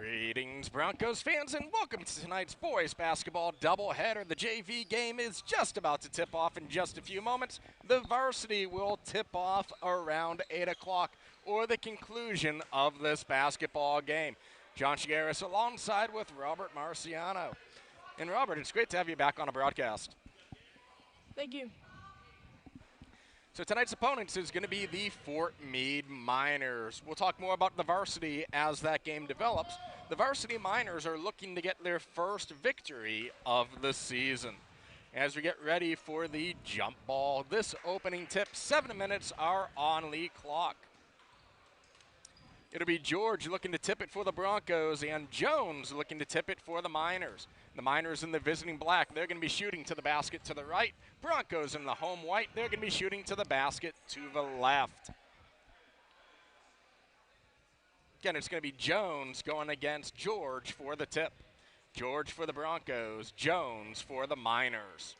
Greetings, Broncos fans, and welcome to tonight's boys basketball doubleheader. The JV game is just about to tip off in just a few moments. The varsity will tip off around 8 o'clock or the conclusion of this basketball game. John Shigaris alongside with Robert Marciano. And Robert, it's great to have you back on a broadcast. Thank you. So tonight's opponents is going to be the Fort Meade Miners. We'll talk more about the varsity as that game develops. The varsity Miners are looking to get their first victory of the season. As we get ready for the jump ball, this opening tip, 7 minutes are on the clock. It'll be George looking to tip it for the Broncos and Jones looking to tip it for the Miners. The Miners in the visiting black, they're going to be shooting to the basket to the right. Broncos in the home white, they're going to be shooting to the basket to the left. Again, it's going to be Jones going against George for the tip. George for the Broncos, Jones for the Miners.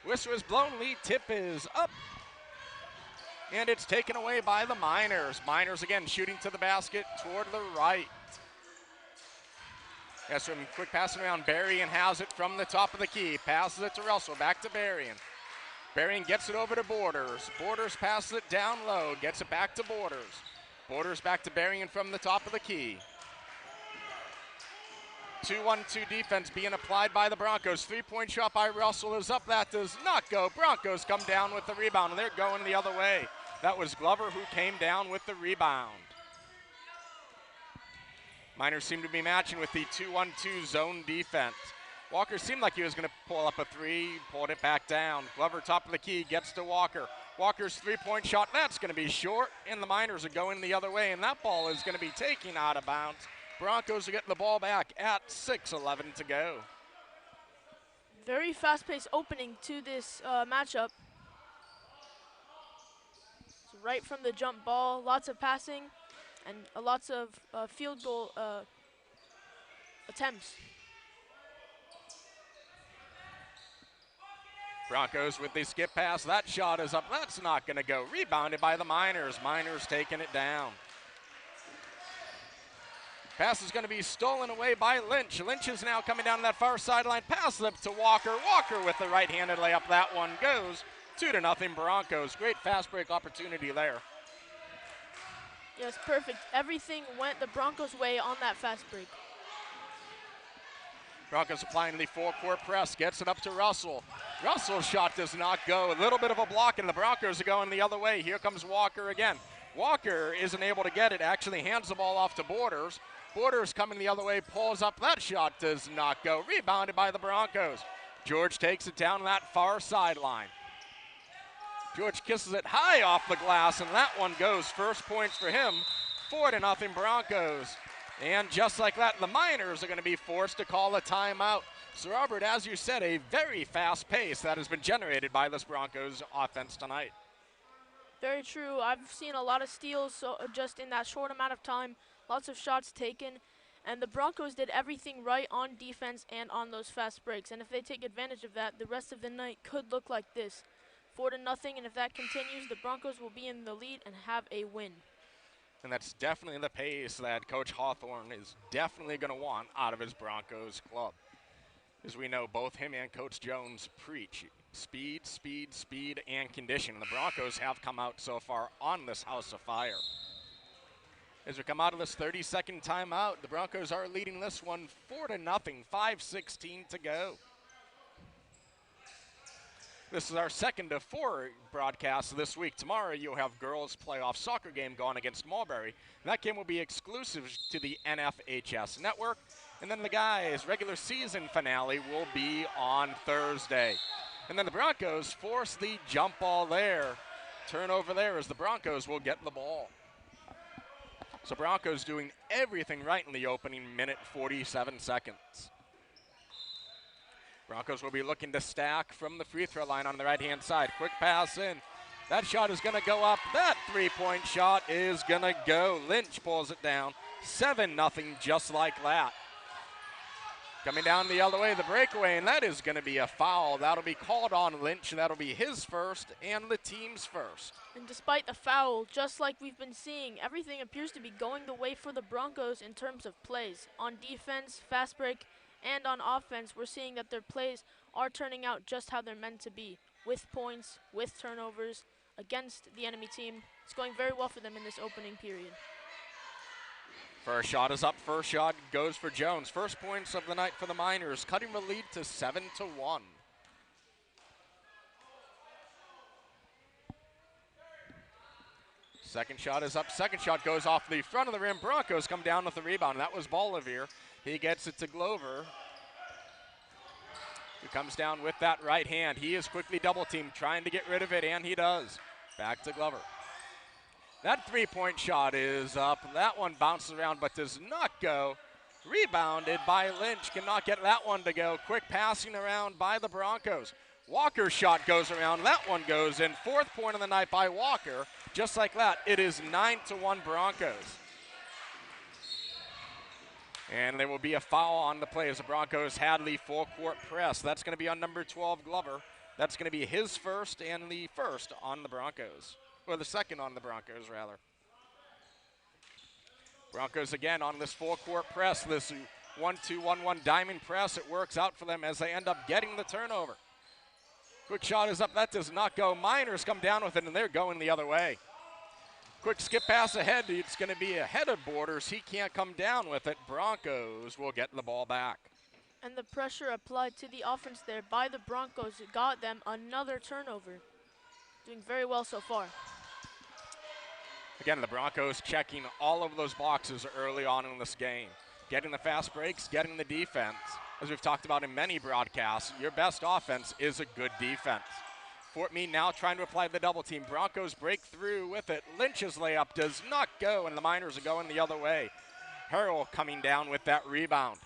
Whistle is blown, lead tip is up. And it's taken away by the Miners. Miners again shooting to the basket toward the right. Has some quick passing around. Berrien has it from the top of the key. Passes it to Russell. Back to Berrien. Berrien gets it over to Borders. Borders passes it down low. Gets it back to Borders. Borders back to Berrien from the top of the key. 2-1-2 defense being applied by the Broncos. Three-point shot by Russell is up. That does not go. Broncos come down with the rebound, and they're going the other way. That was Glover who came down with the rebound. Miners seem to be matching with the 2-1-2 zone defense. Walker seemed like he was going to pull up a three, pulled it back down. Glover, top of the key, gets to Walker. Walker's three-point shot, that's going to be short, and the Miners are going the other way, and that ball is going to be taken out of bounds. Broncos are getting the ball back at 6:11 to go. Very fast-paced opening to this matchup. So right from the jump ball, lots of passing and lots of field goal attempts. Broncos with the skip pass. That shot is up. That's not going to go. Rebounded by the Miners. Miners taking it down. Pass is going to be stolen away by Lynch. Lynch is now coming down that far sideline. Pass up to Walker. Walker with the right-handed layup. That one goes 2-0 Broncos. Great fast break opportunity there. Yes, perfect. Everything went the Broncos' way on that fast break. Broncos applying the full-court press. Gets it up to Russell. Russell's shot does not go. A little bit of a block, and the Broncos are going the other way. Here comes Walker again. Walker isn't able to get it. Actually hands the ball off to Borders. Borders coming the other way, pulls up. That shot does not go. Rebounded by the Broncos. George takes it down that far sideline. George kisses it high off the glass, and that one goes. First points for him. 4-0 Broncos. And just like that, the Miners are going to be forced to call a timeout. So, Robert, as you said, a very fast pace that has been generated by this Broncos offense tonight. Very true. I've seen a lot of steals so just in that short amount of time. Lots of shots taken. And the Broncos did everything right on defense and on those fast breaks. And if they take advantage of that, the rest of the night could look like this. 4-0, and if that continues, the Broncos will be in the lead and have a win. And that's definitely the pace that Coach Hawthorne is definitely going to want out of his Broncos club. As we know, both him and Coach Jones preach speed, speed, speed, and condition. The Broncos have come out so far on this house of fire. As we come out of this 30-second timeout, the Broncos are leading this one 4-0, 5:16 to go. This is our second of 4 broadcasts this week. Tomorrow you'll have girls playoff soccer game going against Mulberry. That game will be exclusive to the NFHS network. And then the guys' regular season finale will be on Thursday. And then the Broncos force the jump ball there. Turnover there as the Broncos will get the ball. So Broncos doing everything right in the opening minute, 47 seconds. Broncos will be looking to stack from the free throw line on the right-hand side. Quick pass in. That shot is going to go up. That three-point shot is going to go. Lynch pulls it down. 7-0 just like that. Coming down the other way, the breakaway, and that is going to be a foul. That'll be called on Lynch, and that'll be his first and the team's first. And despite the foul, just like we've been seeing, everything appears to be going the way for the Broncos in terms of plays. On defense, fast break, and on offense, we're seeing that their plays are turning out just how they're meant to be, with points, with turnovers, against the enemy team. It's going very well for them in this opening period. First shot is up. First shot goes for Jones. First points of the night for the Miners, cutting the lead to 7-1. Second shot is up. Second shot goes off the front of the rim. Broncos come down with the rebound. That was Bolivar. He gets it to Glover, who comes down with that right hand. He is quickly double teamed, trying to get rid of it, and he does. Back to Glover. That three-point shot is up. That one bounces around but does not go. Rebounded by Lynch. Cannot get that one to go. Quick passing around by the Broncos. Walker's shot goes around. That one goes in. Fourth point of the night by Walker. Just like that, it is 9-1 Broncos. And there will be a foul on the play as the Broncos had the full-court press. That's going to be on number 12, Glover. That's going to be his first and the first on the Broncos. Or the second on the Broncos, rather. Broncos again on this full-court press, this 1-2-1-1 diamond press. It works out for them as they end up getting the turnover. Quick shot is up. That does not go. Miners come down with it, and they're going the other way. Quick skip pass ahead. It's going to be ahead of Borders. He can't come down with it. Broncos will get the ball back. And the pressure applied to the offense there by the Broncos got them another turnover. Doing very well so far. Again, the Broncos checking all of those boxes early on in this game. Getting the fast breaks, getting the defense. As we've talked about in many broadcasts, your best offense is a good defense. Fort Meade now trying to apply the double team. Broncos break through with it. Lynch's layup does not go, and the Miners are going the other way. Harrell coming down with that rebound.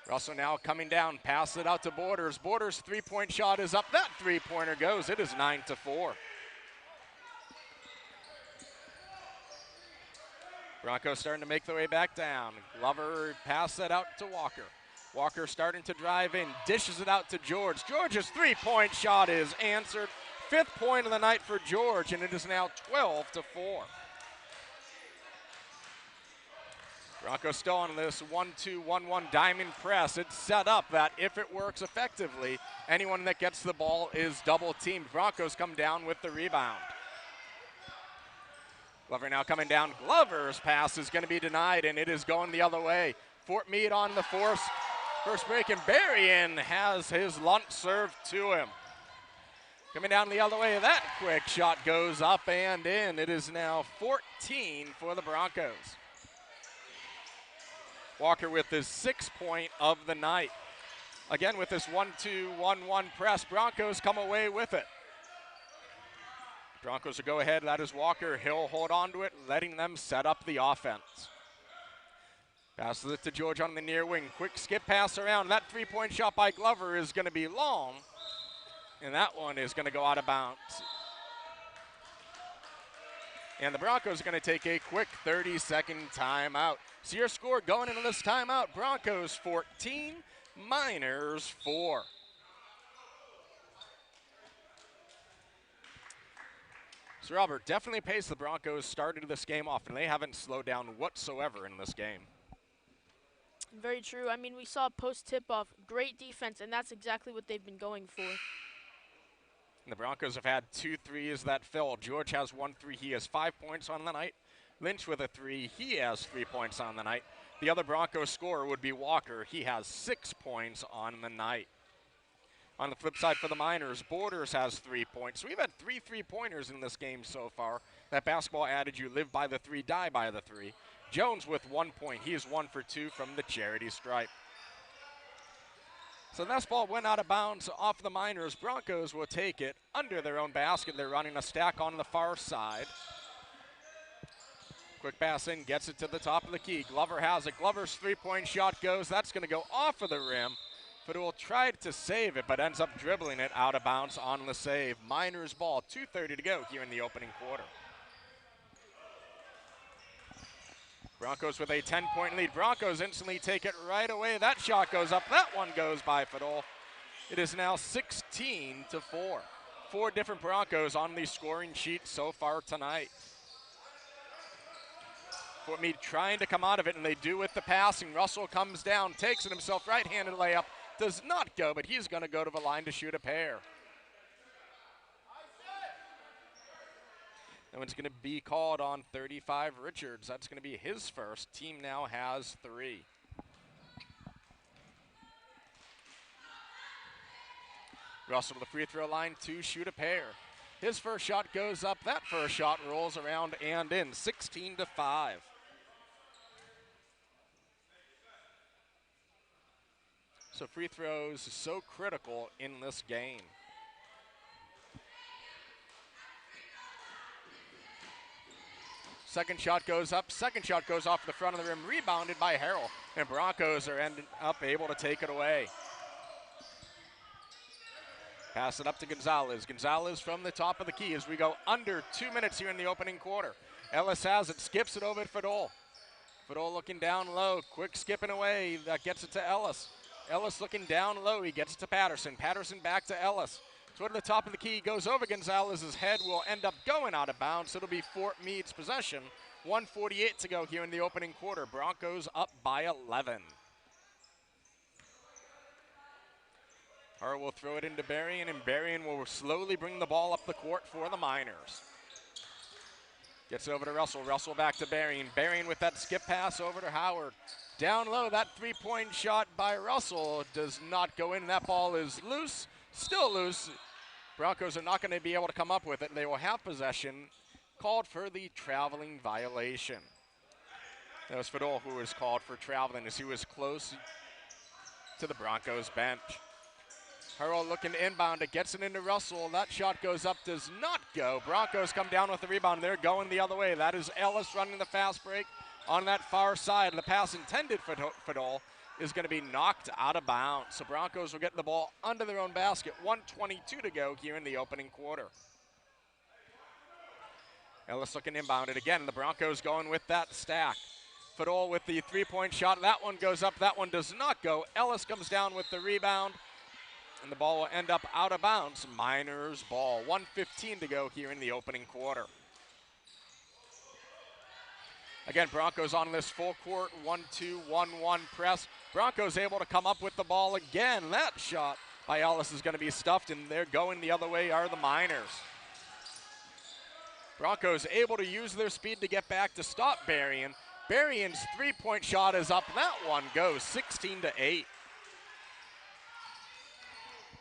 Russell now coming down, pass it out to Borders. Borders' three-point shot is up. That three-pointer goes. It is 9-4. Broncos starting to make their way back down. Glover pass that out to Walker. Walker starting to drive in, dishes it out to George. George's three-point shot is answered. Fifth point of the night for George, and it is now 12-4. Broncos still on this 1-2-1-1 diamond press. It's set up that if it works effectively, anyone that gets the ball is double teamed. Broncos come down with the rebound. Glover now coming down. Glover's pass is going to be denied, and it is going the other way. Fort Meade on the force. First break, and Berrien has his lunch served to him. Coming down the other way, that quick shot goes up and in. It is now 14 for the Broncos. Walker with his 6th point of the night. Again, with this 1-2-1-1 press, Broncos come away with it. Broncos will go ahead. That is Walker. He'll hold on to it, letting them set up the offense. Passes it to George on the near wing. Quick skip pass around. That three-point shot by Glover is going to be long, and that one is going to go out of bounds. And the Broncos are going to take a quick 30-second timeout. So your score going into this timeout, Broncos 14, Miners 4. So Robert, definitely pace the Broncos started this game off, and they haven't slowed down whatsoever in this game. Very true. I mean, we saw post tip-off, great defense, and that's exactly what they've been going for. And the Broncos have had 2 threes that fell. George has 1 3. He has 5 points on the night. Lynch with a 3. He has 3 points on the night. The other Broncos scorer would be Walker. He has 6 points on the night. On the flip side for the Miners, Borders has 3 points. So we've had 3 3-pointers in this game so far. That basketball adage, you live by the 3, die by the 3. Jones with 1 point. He is 1 for 2 from the charity stripe. So that ball went out of bounds off the Miners. Broncos will take it under their own basket. They're running a stack on the far side. Quick pass in, gets it to the top of the key. Glover has it. Glover's three-point shot goes. That's going to go off of the rim, but it will try to save it, but ends up dribbling it out of bounds on the save. Miners ball, 2:30 to go here in the opening quarter. Broncos with a 10-point lead. Broncos instantly take it right away. That shot goes up. That one goes by Fadol. It is now 16-4. 4 different Broncos on the scoring sheet so far tonight. Fort Meade trying to come out of it, and they do with the passing. Russell comes down, takes it himself, right-handed layup. Does not go, but he's going to go to the line to shoot a pair. That one's going to be called on 35 Richards. That's going to be his first. Team now has 3. Russell to the free throw line to shoot a pair. His first shot goes up. That first shot rolls around and in. 16-5. So free throws so critical in this game. Second shot goes up. Second shot goes off the front of the rim. Rebounded by Harrell. And Broncos are ending up able to take it away. Pass it up to Gonzalez. Gonzalez from the top of the key as we go under 2 minutes here in the opening quarter. Ellis has it, skips it over to Fadol. Fadol looking down low, quick skipping away. That gets it to Ellis. Ellis looking down low, he gets it to Patterson. Patterson back to Ellis. Toward the top of the key, goes over Gonzalez's head, will end up going out of bounds. It'll be Fort Meade's possession. 1:48 to go here in the opening quarter. Broncos up by 11. Harrell will throw it into Berrien, and Berrien will slowly bring the ball up the court for the Miners. Gets it over to Russell. Russell back to Berrien. Berrien with that skip pass over to Howard. Down low, that three-point shot by Russell does not go in. That ball is loose, still loose. Broncos are not going to be able to come up with it. They will have possession. Called for the traveling violation. That was Fadol who was called for traveling as he was close to the Broncos bench. Harrell looking to inbound. It gets it into Russell. That shot goes up, does not go. Broncos come down with the rebound. They're going the other way. That is Ellis running the fast break on that far side. The pass intended for Fadol is going to be knocked out of bounds. So Broncos will get the ball under their own basket. 1:22 to go here in the opening quarter. Ellis looking inbounded again. The Broncos going with that stack. Fadol with the three-point shot. That one goes up. That one does not go. Ellis comes down with the rebound. And the ball will end up out of bounds. Miners ball. 1:15 to go here in the opening quarter. Again, Broncos on this full court 1-2-1-1 press. Broncos able to come up with the ball again. That shot by Ellis is going to be stuffed, and they're going the other way are the Miners. Broncos able to use their speed to get back to stop Berrien. Berrien's three-point shot is up. That one goes 16-8.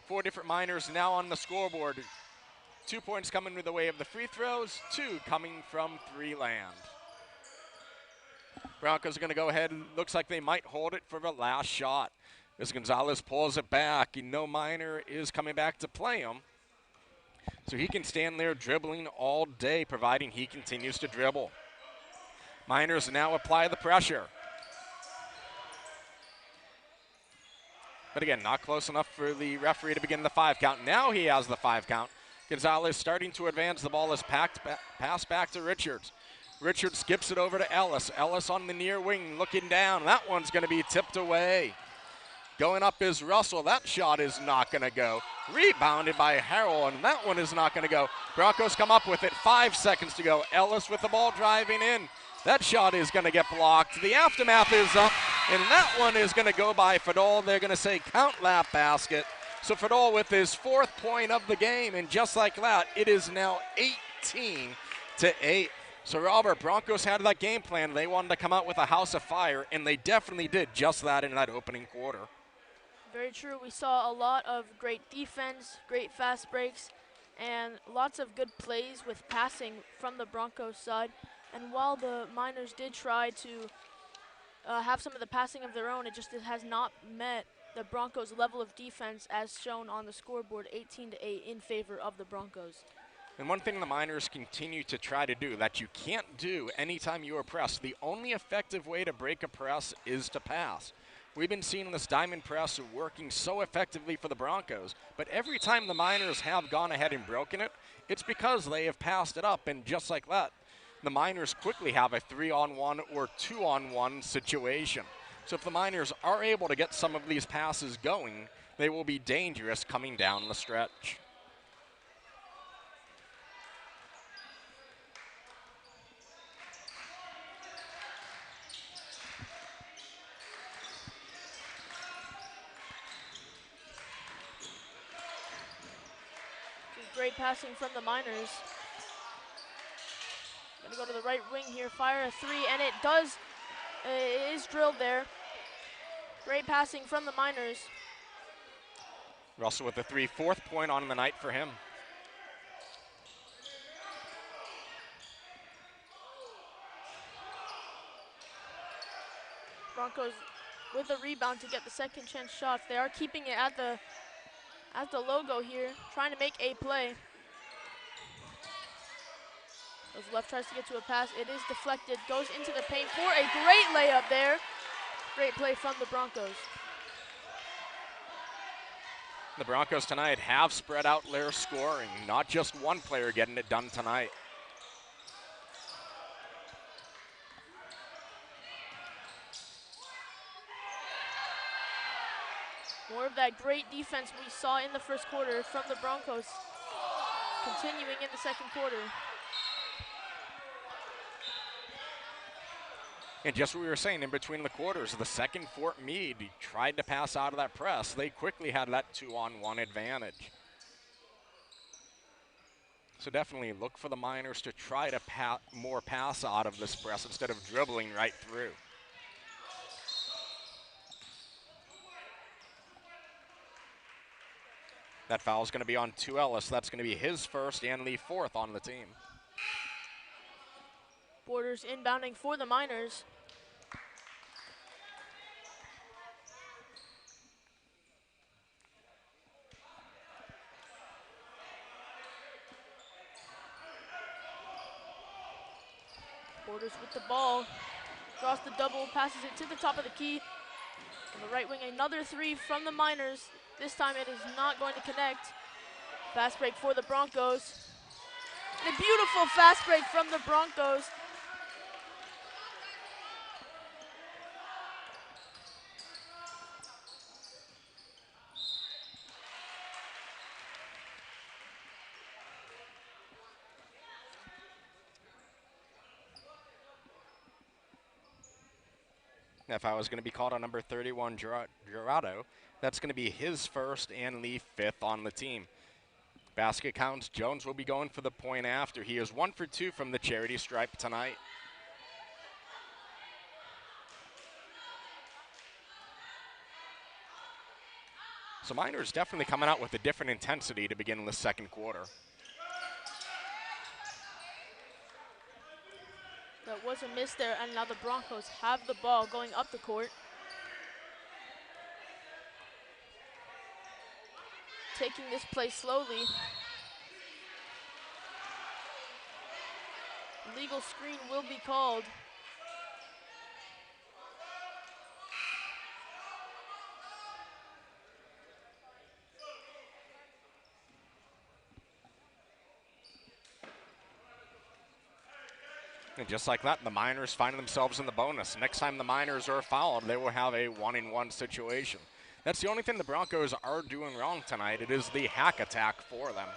4 different Miners now on the scoreboard. 2 points coming with the way of the free throws, 2 coming from 3 land. Broncos are going to go ahead and looks like they might hold it for the last shot. As Gonzalez pulls it back, no Miner is coming back to play him. So he can stand there dribbling all day, providing he continues to dribble. Miners now apply the pressure. But again, not close enough for the referee to begin the 5 count. Now he has the 5 count. Gonzalez starting to advance. The ball is passed back to Richards. Richards skips it over to Ellis. Ellis on the near wing looking down. That one's going to be tipped away. Going up is Russell. That shot is not going to go. Rebounded by Harrell, and that one is not going to go. Broncos come up with it. 5 seconds to go. Ellis with the ball driving in. That shot is going to get blocked. The aftermath is up, and that one is going to go by Fadol. They're going to say count lap basket. So Fadol with his 4th point of the game, and just like that, it is now 18-8. So Robert, Broncos had that game plan. They wanted to come out with a house of fire, and they definitely did just that in that opening quarter. Very true. We saw a lot of great defense, great fast breaks, and lots of good plays with passing from the Broncos side. And while the Miners did try to have some of the passing of their own, it has not met the Broncos' level of defense as shown on the scoreboard, 18-8 in favor of the Broncos. And one thing the Miners continue to try to do that you can't do anytime you are pressed, the only effective way to break a press is to pass. We've been seeing this diamond press working so effectively for the Broncos, but every time the Miners have gone ahead and broken it, it's because they have passed it up, and just like that, the Miners quickly have a 3-on-1 or 2-on-1 situation. So if the Miners are able to get some of these passes going, they will be dangerous coming down the stretch. Great passing from the Miners. Gonna go to the right wing here, fire a three, and it does, it is drilled there. Great passing from the Miners. Russell with the 3, fourth point on the night for him. Broncos with a rebound to get the second chance shots. They are keeping it at the logo here, trying to make a play. Goes left, tries to get to a pass. It is deflected, goes into the paint for a great layup there. Great play from the Broncos. The Broncos tonight have spread out their scoring, not just one player getting it done tonight. More of that great defense we saw in the first quarter from the Broncos, continuing in the second quarter. And just what we were saying, in between the quarters, the second Fort Meade tried to pass out of that press. They quickly had that 2-on-1 advantage. So definitely look for the Miners to try to more pass out of this press instead of dribbling right through. That foul is going to be on Ellis. That's going to be his first and the fourth on the team. Borders inbounding for the Miners. Borders with the ball, draws the double, passes it to the top of the key. On the right wing, another three from the Miners. This time it is not going to connect. Fast break for the Broncos. And a beautiful fast break from the Broncos. That foul is going to be called on number 31, Gerardo. That's going to be his first and the fifth on the team. Basket counts. Jones will be going for the point after. He is 1 for 2 from the charity stripe tonight. So Miners definitely coming out with a different intensity to begin the second quarter. That was a miss there, and now the Broncos have the ball going up the court. Taking this play slowly. Legal screen will be called. And just like that, the Miners find themselves in the bonus. Next time the Miners are fouled, they will have a 1-on-1 situation. That's the only thing the Broncos are doing wrong tonight. It is the hack attack for them.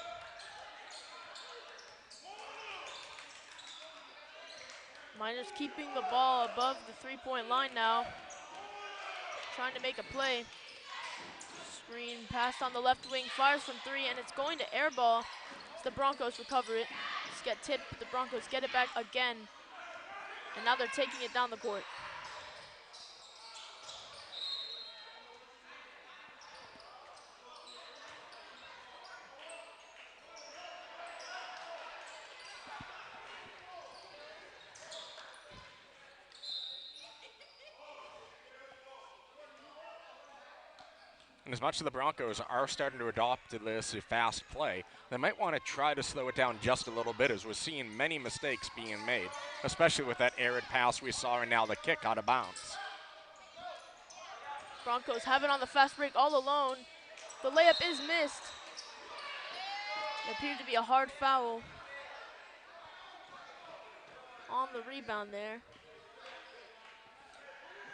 Miners keeping the ball above the three-point line now. Trying to make a play. Screen pass on the left wing, fires from three, and it's going to airball as the Broncos recover it. Just get tipped, but the Broncos get it back again. And now they're taking it down the court. And as much as the Broncos are starting to adopt this fast play, they might want to try to slow it down just a little bit, as we're seeing many mistakes being made, especially with that errant pass we saw and now the kick out of bounds. Broncos have it on the fast break all alone. The layup is missed. It appeared to be a hard foul. on the rebound there.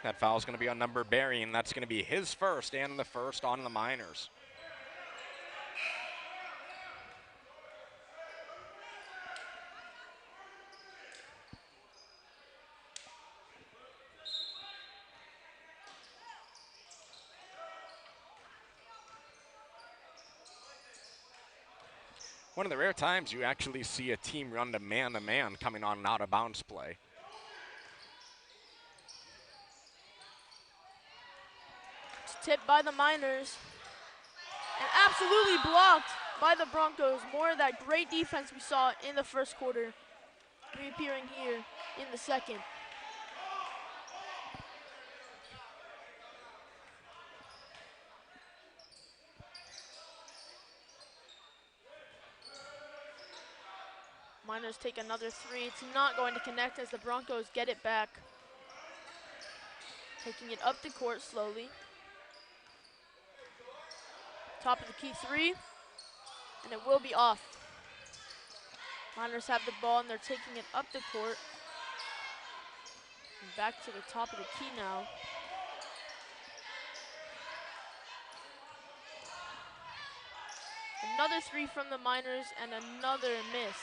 That foul's going to be on number Barry, and that's going to be his first and the first on the Miners. One of the rare times you actually see a team run to man coming on an out-of-bounds play. It's tipped by the Miners. And absolutely blocked by the Broncos. More of that great defense we saw in the first quarter reappearing here in the second. Miners take another three. It's not going to connect as the Broncos get it back. Taking it up the court slowly. Top of the key three, and it will be off. Miners have the ball and they're taking it up the court. And back to the top of the key now. Another three from the Miners and another miss.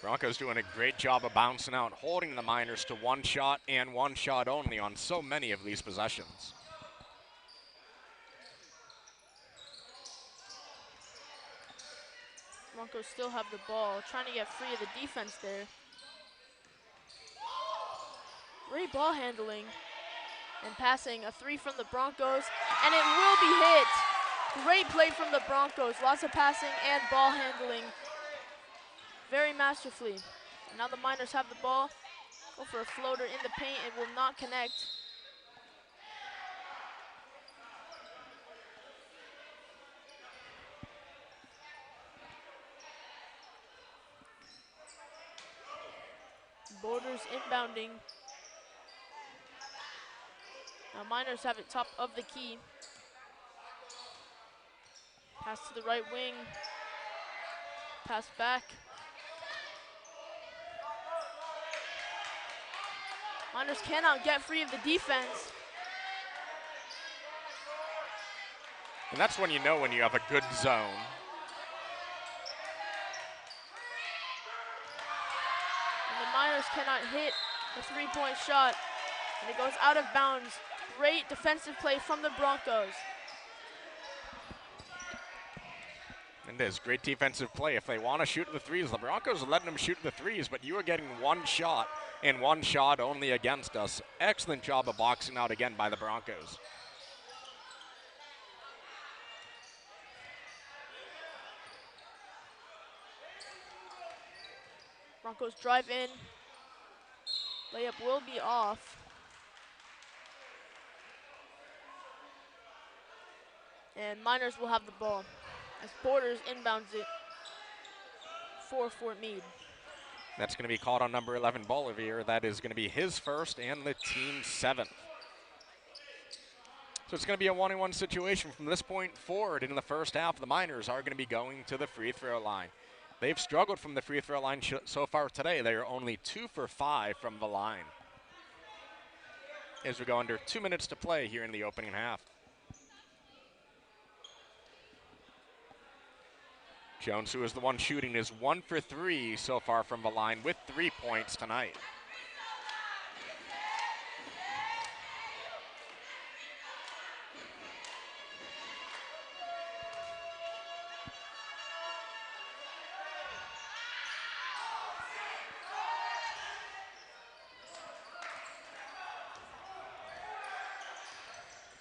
Broncos doing a great job of bouncing out, holding the Miners to one shot and one shot only on so many of these possessions. Broncos still have the ball, trying to get free of the defense there. Great ball handling and passing. A three from the Broncos, and it will be hit. Great play from the Broncos. Lots of passing and ball handling. Very masterfully. And now the Miners have the ball. Go for a floater in the paint. It will not connect. Borders inbounding. Now Miners have it top of the key. Pass to the right wing. Pass back. Miners cannot get free of the defense. And that's when you know when you have a good zone. And the Miners cannot hit a three-point shot. And it goes out of bounds. Great defensive play from the Broncos. And it is great defensive play. If they want to shoot the threes, the Broncos are letting them shoot the threes, but you are getting one shot and one shot only against us. Excellent job of boxing out again by the Broncos. Broncos drive in. Layup will be off. And Miners will have the ball as Borders inbounds it for Fort Meade. That's going to be called on number 11, Bolivier. That is going to be his first and the team's seventh. So it's going to be a 1-on-1 situation from this point forward. In the first half, the Miners are going to be going to the free throw line. They've struggled from the free throw line so far today. They are only 2 for 5 from the line. As we go under 2 minutes to play here in the opening half. Jones, who is the one shooting, is 1 for 3 so far from the line with 3 points tonight.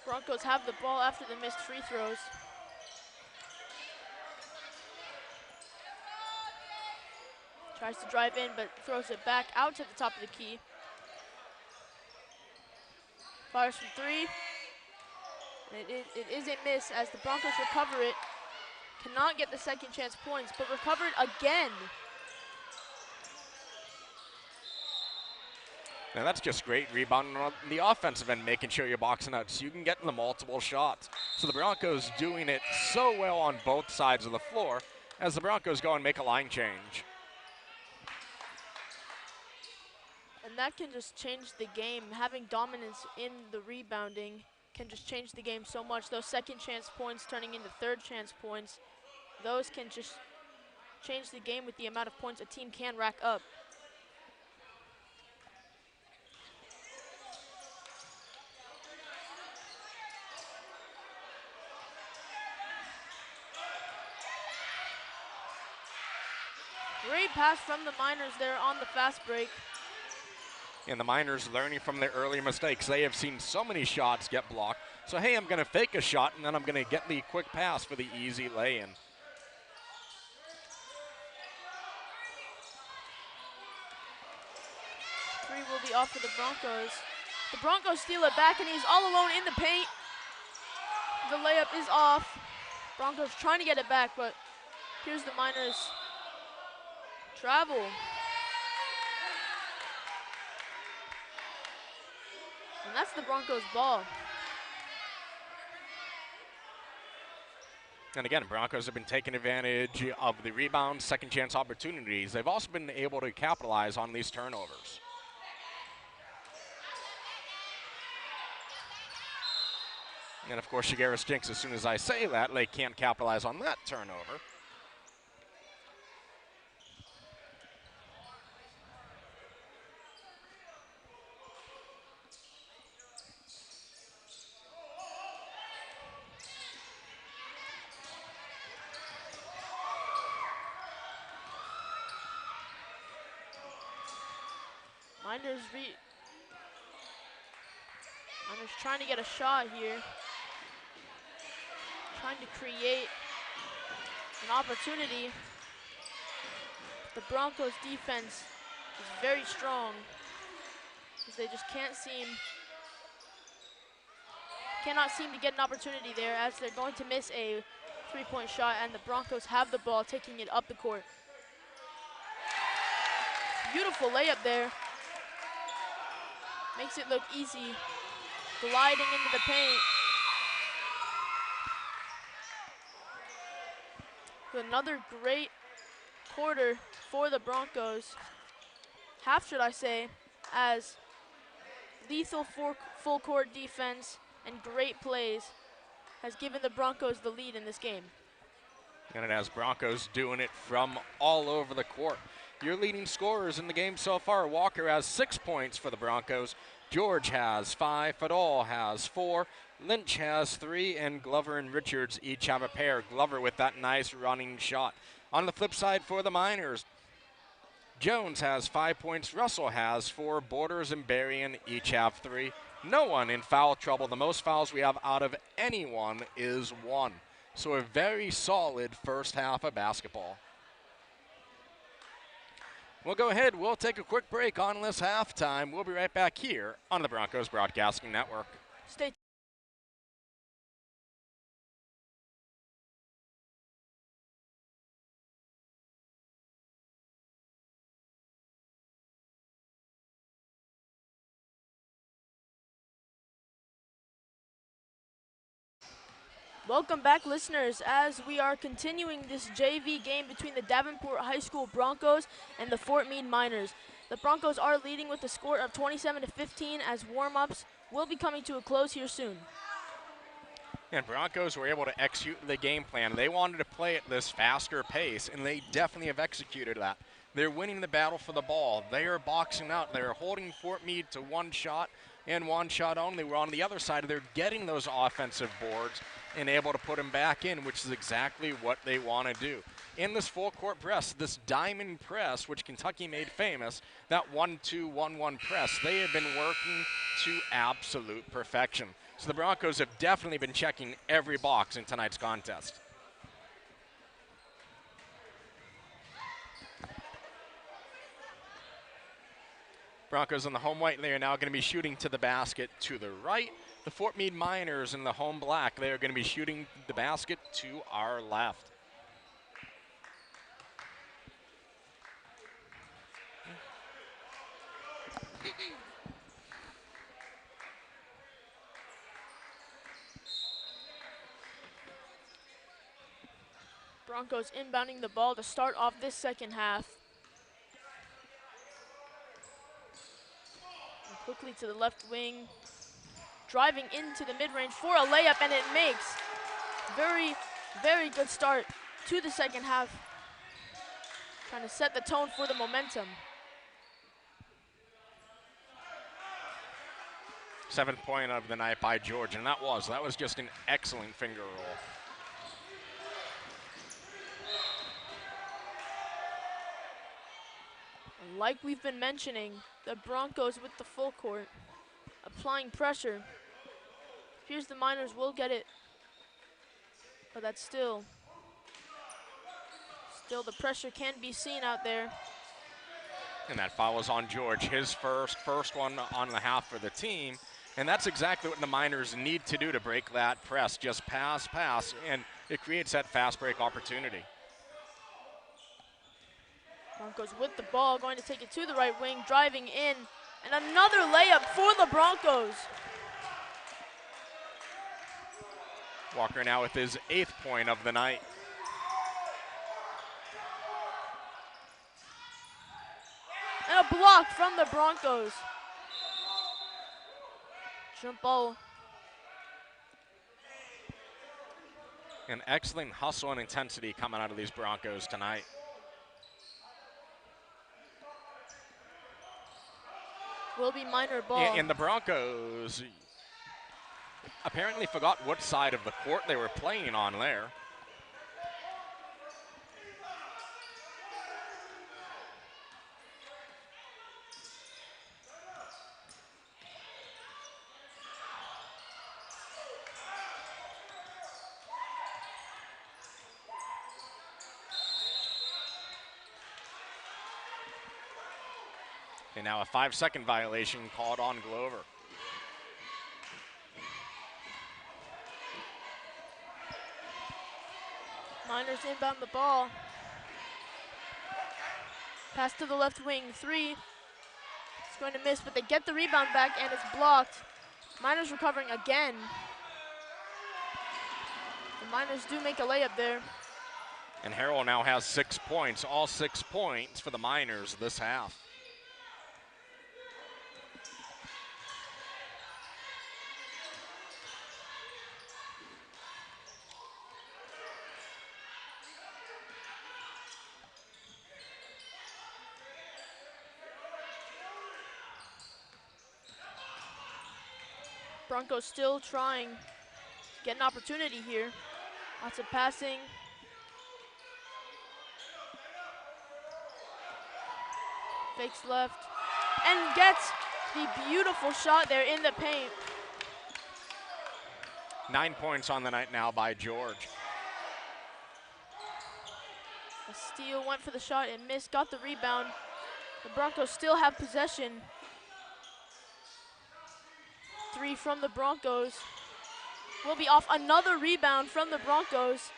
Broncos have the ball after the missed free throws. Tries to drive in, but throws it back out to the top of the key. Fires from three. It is a miss as the Broncos recover it. Cannot get the second chance points, but recovered again. And that's just great rebounding on the offensive end, making sure you're boxing out so you can get the multiple shots. So the Broncos doing it so well on both sides of the floor as the Broncos go and make a line change. And that can just change the game. Having dominance in the rebounding can just change the game so much. Those second chance points turning into third chance points, those can just change the game with the amount of points a team can rack up. Great pass from the Miners there on the fast break. And the Miners learning from their early mistakes. They have seen so many shots get blocked. So, hey, I'm going to fake a shot, and then I'm going to get the quick pass for the easy lay-in. Three will be off for the Broncos. The Broncos steal it back, and he's all alone in the paint. The layup is off. Broncos trying to get it back, but here's the Miners travel. And that's the Broncos' ball. And again, Broncos have been taking advantage of the rebound, second chance opportunities. They've also been able to capitalize on these turnovers. And of course, Shigeru stinks as soon as I say that. They can't capitalize on that turnover. Miners trying to get a shot here. Trying to create an opportunity. The Broncos defense is very strong, because they just cannot seem to get an opportunity there, as they're going to miss a three-point shot, and the Broncos have the ball, taking it up the court. Beautiful layup there. Makes it look easy. Gliding into the paint. Another great quarter for the Broncos. Half, should I say, as lethal full court defense and great plays has given the Broncos the lead in this game. And it has Broncos doing it from all over the court. Your leading scorers in the game so far: Walker has 6 points for the Broncos, George has 5, Fadal has 4, Lynch has 3, and Glover and Richards each have a pair. Glover with that nice running shot. On the flip side for the Miners, Jones has 5 points, Russell has 4, Borders and Berrien each have 3. No one in foul trouble. The most fouls we have out of anyone is 1. So a very solid first half of basketball. We'll go ahead. We'll take a quick break on this halftime. We'll be right back here on the Broncos Broadcasting Network. Stay Welcome back, listeners, as we are continuing this JV game between the Davenport High School Broncos and the Fort Meade Miners. The Broncos are leading with a score of 27-15, as warm-ups will be coming to a close here soon. And Broncos were able to execute the game plan. They wanted to play at this faster pace, and they definitely have executed that. They're winning the battle for the ball. They are boxing out. They're holding Fort Meade to one shot and one shot only. We're on the other side. They're getting those offensive boards and able to put them back in, which is exactly what they want to do. In this full court press, this diamond press, which Kentucky made famous, that 1-2-1-1 press, they have been working to absolute perfection. So the Broncos have definitely been checking every box in tonight's contest. Broncos in the home white, they are now going to be shooting to the basket to the right. The Fort Meade Miners in the home black, they are going to be shooting the basket to our left. Broncos inbounding the ball to start off this second half. Quickly to the left wing. Driving into the mid-range for a layup, and it makes. Very, very good start to the second half. Trying to set the tone for the momentum. 7th point of the night by George, and that was just an excellent finger roll. Like we've been mentioning, the Broncos with the full court, applying pressure. Here's the Miners will get it, but that's still the pressure can be seen out there. And that foul is on George, his first one on the half for the team. And that's exactly what the Miners need to do to break that press. Just pass, and it creates that fast break opportunity. Broncos with the ball, going to take it to the right wing, driving in, and another layup for the Broncos. Walker now with his 8th point of the night. And a block from the Broncos. Jump ball. An excellent hustle and intensity coming out of these Broncos tonight. Will be Miner ball. And the Broncos apparently forgot what side of the court they were playing on there. And now a 5-second violation called on Glover. Miners inbound the ball. Pass to the left wing, 3. It's going to miss, but they get the rebound back, and it's blocked. Miners recovering again. The Miners do make a layup there. And Harrell now has 6 points, all 6 points for the Miners this half. Broncos still trying to get an opportunity here. Lots of passing. Fakes left and gets the beautiful shot there in the paint. 9 points on the night now by George. A steal, went for the shot and missed, got the rebound. The Broncos still have possession. 3 from the Broncos. Will be off. Another rebound from the Broncos.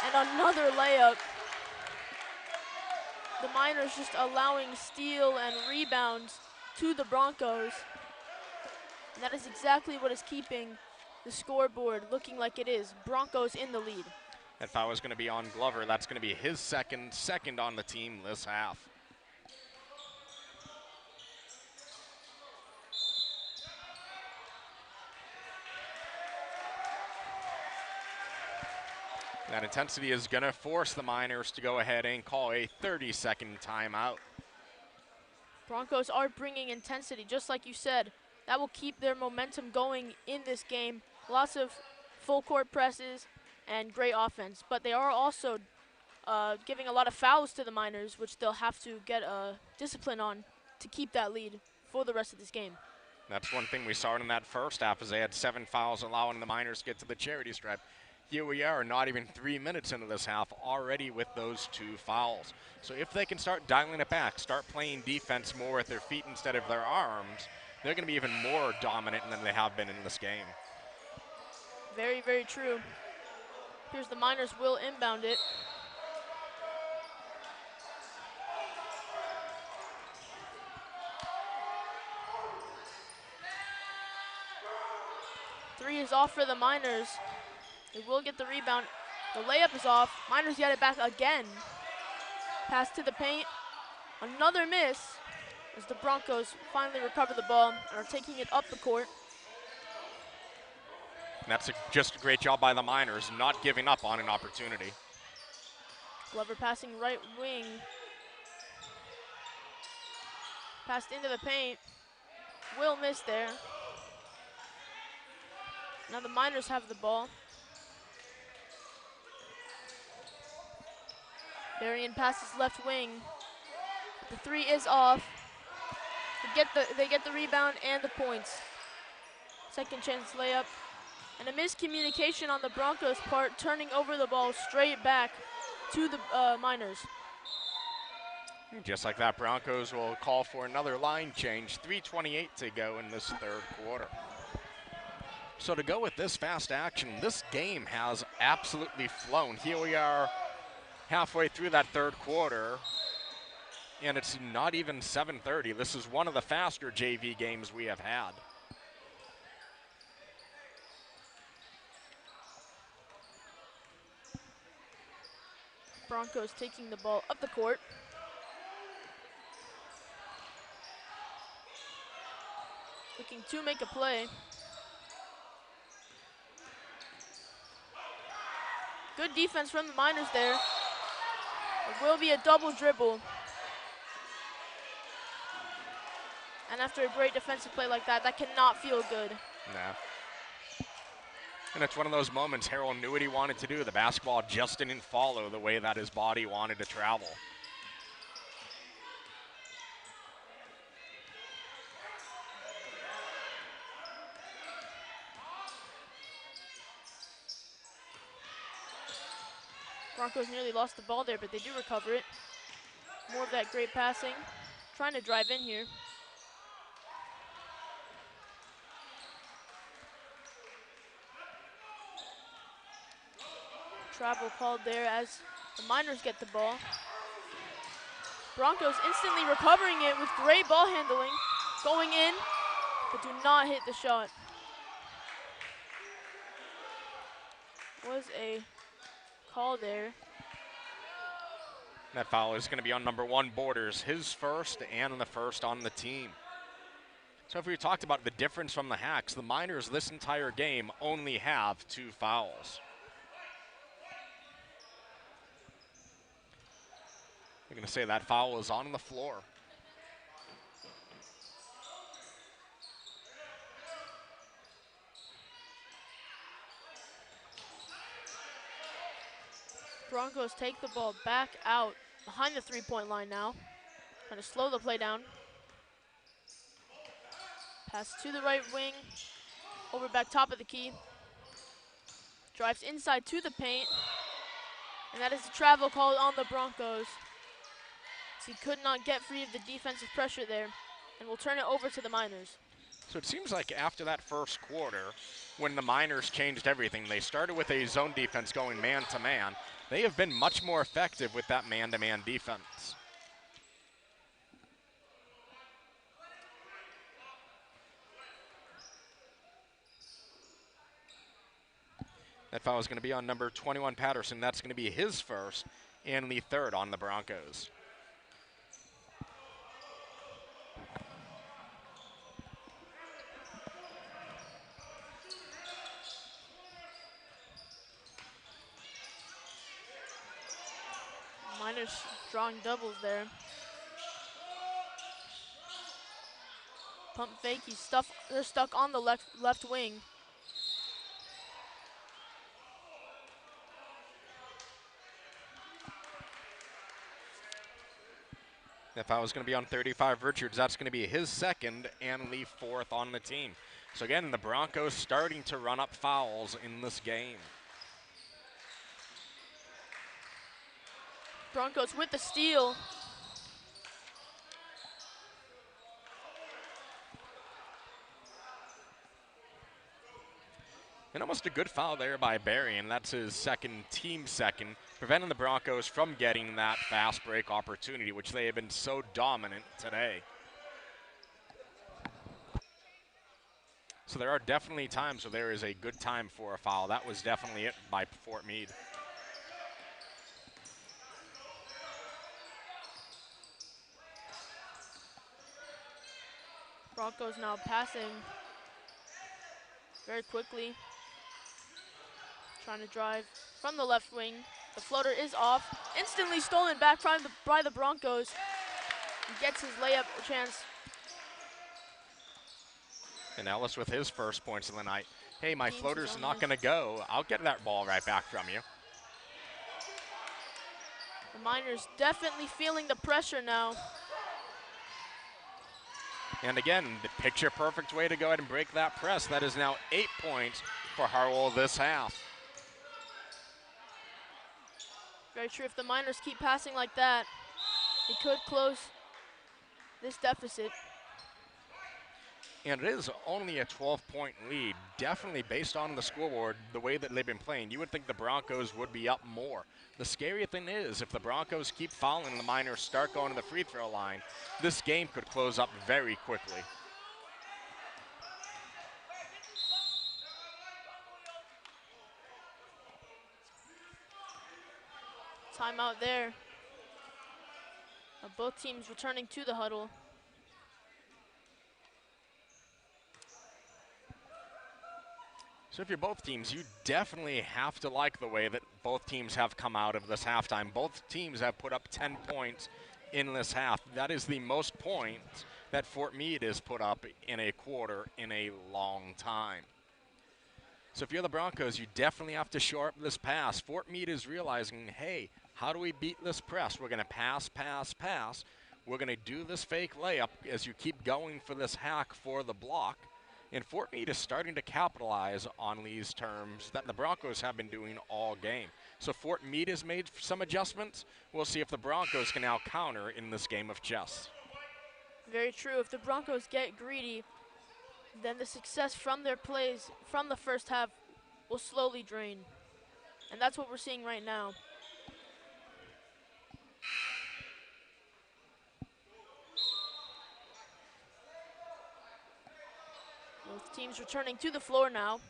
And another layup. The Miners just allowing steal and rebounds to the Broncos. And that is exactly what is keeping the scoreboard looking like it is. Broncos in the lead. That foul is going to be on Glover. That's going to be his second on the team this half. That intensity is going to force the Miners to go ahead and call a 30-second timeout. Broncos are bringing intensity, just like you said. That will keep their momentum going in this game. Lots of full court presses and great offense. But they are also giving a lot of fouls to the Miners, which they'll have to get discipline on to keep that lead for the rest of this game. That's one thing we saw in that first half, is they had 7 fouls, allowing the Miners to get to the charity stripe. Here we are, not even 3 minutes into this half, already with those 2 fouls. So if they can start dialing it back, start playing defense more with their feet instead of their arms, they're going to be even more dominant than they have been in this game. Very, very true. Here's the Miners will inbound it. Three is off for the Miners. They will get the rebound. The layup is off. Miners get it back again. Pass to the paint. Another miss. as the Broncos finally recover the ball and are taking it up the court. And that's just a great job by the Miners, not giving up on an opportunity. Glover passing right wing. Passed into the paint. Will miss there. Now the Miners have the ball. Varian passes left wing. The three is off. They get the rebound and the points. Second chance layup. And a miscommunication on the Broncos' part, turning over the ball straight back to the Miners. Just like that, Broncos will call for another line change. 3:28 to go in this third quarter. So to go with this fast action, this game has absolutely flown. Here we are halfway through that third quarter, and it's not even 7:30. This is one of the faster JV games we have had. Broncos taking the ball up the court. Looking to make a play. Good defense from the Miners there. It will be a double dribble. And after a great defensive play like that, that cannot feel good. Nah. And it's one of those moments Harrell knew what he wanted to do. The basketball just didn't follow the way that his body wanted to travel. Broncos nearly lost the ball there, but they do recover it. More of that great passing. Trying to drive in here. Travel called there as the Miners get the ball. Broncos instantly recovering it with great ball handling. Going in, but do not hit the shot. Was a call there. That foul is going to be on number 1, Borders, his first and the first on the team. So if we talked about the difference from the Hacks, the Miners this entire game only have 2 fouls. I'm going to say that foul is on the floor. Broncos take the ball back out behind the three-point line now. Trying to slow the play down. Pass to the right wing. Over back top of the key. Drives inside to the paint. And that is a travel call on the Broncos. So he could not get free of the defensive pressure there. And will turn it over to the Miners. So it seems like after that first quarter, when the Miners changed everything, they started with a zone defense going man-to-man. They have been much more effective with that man-to-man defense. That foul is going to be on number 21, Patterson. That's going to be his first and the third on the Broncos. Miners drawing doubles there. Pump fake, they're stuck on the left wing. That foul is going to be on 35, Richards. That's going to be his second and the fourth on the team. So again, the Broncos starting to run up fouls in this game. Broncos with the steal. And almost a good foul there by Barry, and that's his second, team second, preventing the Broncos from getting that fast break opportunity, which they have been so dominant today. So there are definitely times where there is a good time for a foul. That was definitely it by Fort Meade. Broncos now passing very quickly. Trying to drive from the left wing. The floater is off. Instantly stolen back by the Broncos. He gets his layup chance. And Ellis with his first points of the night. Hey, my Teams floater's is not only- going to go. I'll get that ball right back from you. The Miners definitely feeling the pressure now. And again, the picture perfect way to go ahead and break that press. That is now 8 points for Harwell this half. Very true. If the Miners keep passing like that, it could close this deficit. And it is only a 12-point lead. Definitely based on the scoreboard, the way that they've been playing, you would think the Broncos would be up more. The scary thing is, if the Broncos keep fouling and the Miners start going to the free throw line, this game could close up very quickly. Timeout there. Both teams returning to the huddle. So if you're both teams, you definitely have to like the way that both teams have come out of this halftime. Both teams have put up 10 points in this half. That is the most points that Fort Meade has put up in a quarter in a long time. So if you're the Broncos, you definitely have to shore up this pass. Fort Meade is realizing, hey, how do we beat this press? We're going to pass, pass, pass. We're going to do this fake layup as you keep going for this hack for the block. And Fort Meade is starting to capitalize on these terms that the Broncos have been doing all game. So Fort Meade has made some adjustments. We'll see if the Broncos can now counter in this game of chess. Very true. If the Broncos get greedy, then the success from their plays from the first half will slowly drain. And that's what we're seeing right now. Both teams returning to the floor now.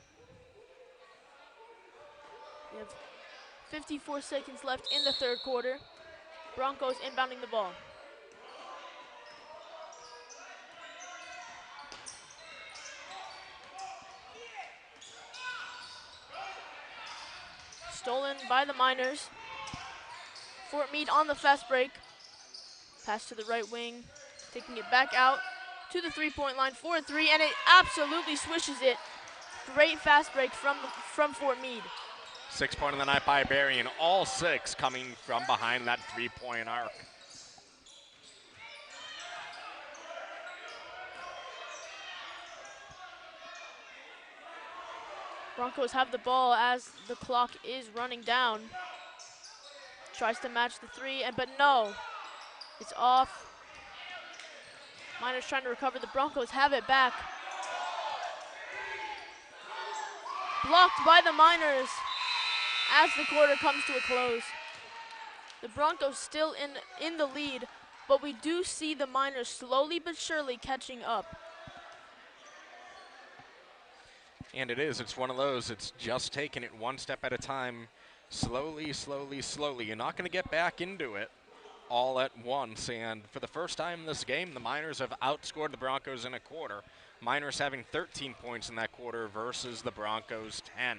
We have 54 seconds left in the third quarter. Broncos inbounding the ball. Stolen by the Miners. Fort Meade on the fast break. Pass to the right wing, taking it back out to the three-point line for a three, and it absolutely swishes it. Great fast break from Fort Meade. 6 point of the night by Barry, and all 6 coming from behind that three-point arc. Broncos have the ball as the clock is running down. Tries to match the three, but no, it's off. Miners trying to recover. The Broncos have it back. Blocked by the Miners as the quarter comes to a close. The Broncos still in the lead, but we do see the Miners slowly but surely catching up. And it's one of those, it's just taking it one step at a time, slowly, slowly, slowly. You're not going to get back into it all at once. And for the first time in this game, the Miners have outscored the Broncos in a quarter. Miners having 13 points in that quarter versus the Broncos 10.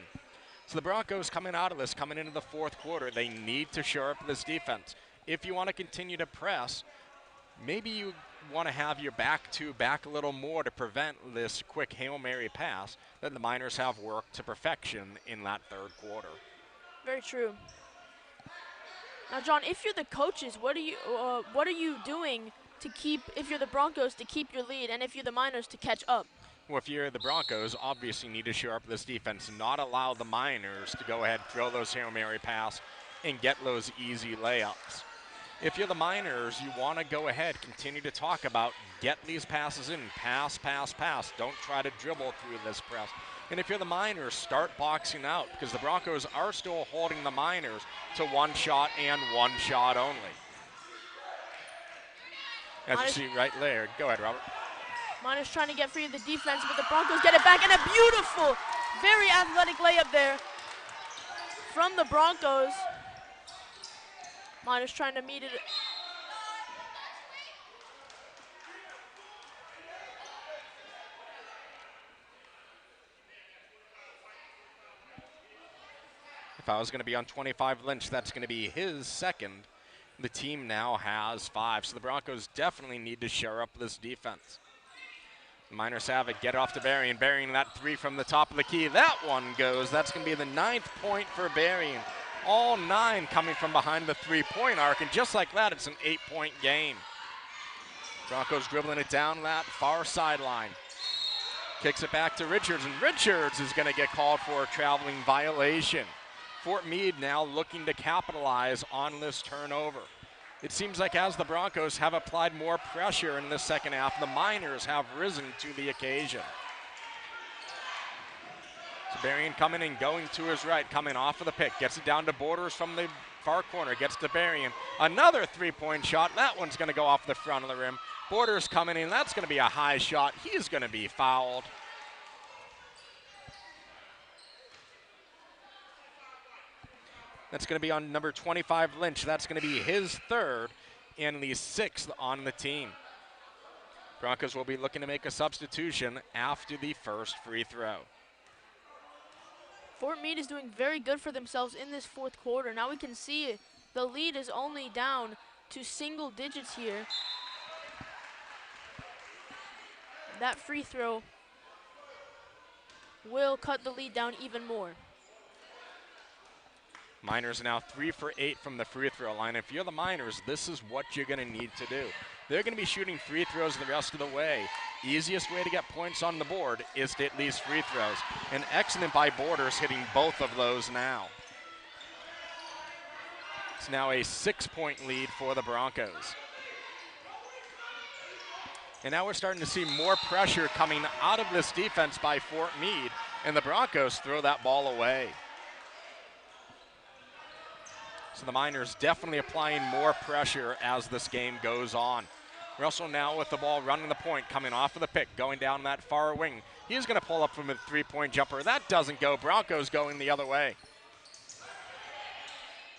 So the Broncos coming out of this, coming into the fourth quarter, they need to shore up this defense. If you want to continue to press, maybe you want to have your back a little more to prevent this quick Hail Mary pass that the Miners have worked to perfection in that third quarter. Very true. Now, John, if you're the coaches, what are you doing to keep, if you're the Broncos, to keep your lead, and if you're the Miners, to catch up? Well, if you're the Broncos, obviously need to shore up this defense, not allow the Miners to go ahead, throw those Hail Mary pass, and get those easy layups. If you're the Miners, you want to go ahead, continue to talk about, get these passes in, pass, pass, pass. Don't try to dribble through this press. And if you're the Miners, start boxing out, because the Broncos are still holding the Miners to one shot and one shot only. As you see right there. Go ahead, Robert. Miners trying to get free of the defense, but the Broncos get it back, and a beautiful, very athletic layup there from the Broncos. Miners trying to meet it. Foul is going to be on 25 Lynch. That's going to be his second. The team now has 5, so the Broncos definitely need to shore up this defense. The Miners have it, get it off to Berrien. Berrien, that 3 from the top of the key. That one goes. That's going to be the 9th point for Berrien. All 9 coming from behind the 3-point arc, and just like that, it's an 8-point game. Broncos dribbling it down that far sideline. Kicks it back to Richards, and Richards is going to get called for a traveling violation. Fort Meade now looking to capitalize on this turnover. It seems like as the Broncos have applied more pressure in this second half, the Miners have risen to the occasion. So Berrien coming in, going to his right, coming off of the pick, gets it down to Borders from the far corner, gets to Berrien. Another 3-point shot, that one's gonna go off the front of the rim. Borders coming in, that's gonna be a high shot. He's gonna be fouled. That's going to be on number 25, Lynch. That's going to be his 3rd and the 6th on the team. Broncos will be looking to make a substitution after the first free throw. Fort Meade is doing very good for themselves in this 4th quarter. Now we can see the lead is only down to single digits here. That free throw will cut the lead down even more. Miners now 3 for 8 from the free throw line. If you're the Miners, this is what you're going to need to do. They're going to be shooting free throws the rest of the way. Easiest way to get points on the board is to at least free throws. And excellent by Borders hitting both of those now. It's now a 6-point lead for the Broncos. And now we're starting to see more pressure coming out of this defense by Fort Meade, and the Broncos throw that ball away. So the Miners definitely applying more pressure as this game goes on. Russell now with the ball running the point, coming off of the pick, going down that far wing. He's going to pull up from a 3-point jumper. That doesn't go. Broncos going the other way.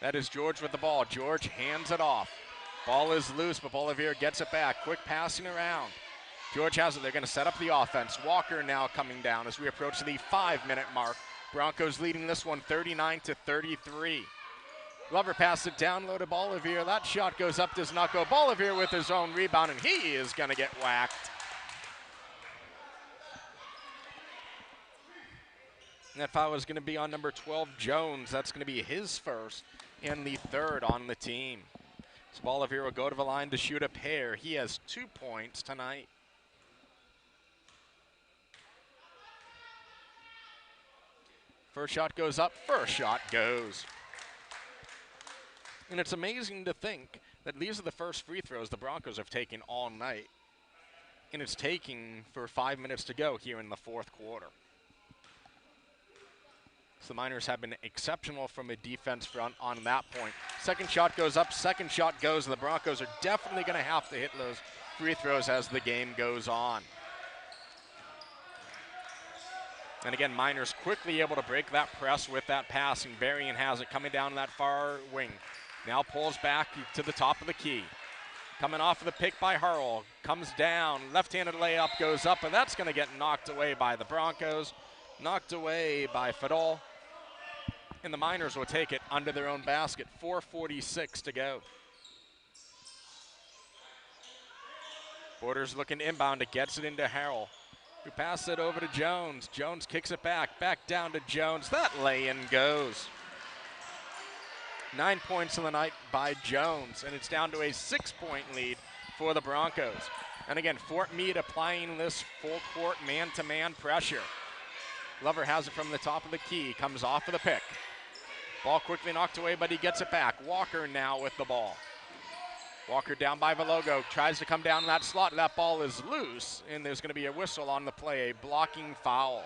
That is George with the ball. George hands it off. Ball is loose, but Bolivar gets it back. Quick passing around. George has it. They're going to set up the offense. Walker now coming down as we approach the 5-minute mark. Broncos leading this one 39-33. Glover passed it down low to Bolivar. That shot goes up, does not go. Bolivar with his own rebound, and he is going to get whacked. And that foul is going to be on number 12, Jones. That's going to be his 1st and the 3rd on the team. So Bolivar will go to the line to shoot a pair. He has 2 points tonight. First shot goes up, first shot goes. And it's amazing to think that these are the first free throws the Broncos have taken all night. And it's taking for 5 minutes to go here in the 4th quarter. So the Miners have been exceptional from a defense front on that point. Second shot goes up, second shot goes, and the Broncos are definitely going to have to hit those free throws as the game goes on. And again, Miners quickly able to break that press with that passing. Berrien has it coming down that far wing. Now pulls back to the top of the key. Coming off of the pick by Harrell. Comes down, left-handed layup goes up, and that's going to get knocked away by the Broncos. Knocked away by Fadol. And the Miners will take it under their own basket. 4:46 to go. Borders looking inbound. It gets it into Harrell, who passes it over to Jones. Jones kicks it back down to Jones. That lay-in goes. 9 points in the night by Jones, and it's down to a 6-point lead for the Broncos. And again, Fort Meade applying this full-court man-to-man pressure. Glover has it from the top of the key, comes off of the pick. Ball quickly knocked away, but he gets it back. Walker now with the ball. Walker down by Valogo, tries to come down that slot. That ball is loose, and there's going to be a whistle on the play, a blocking foul.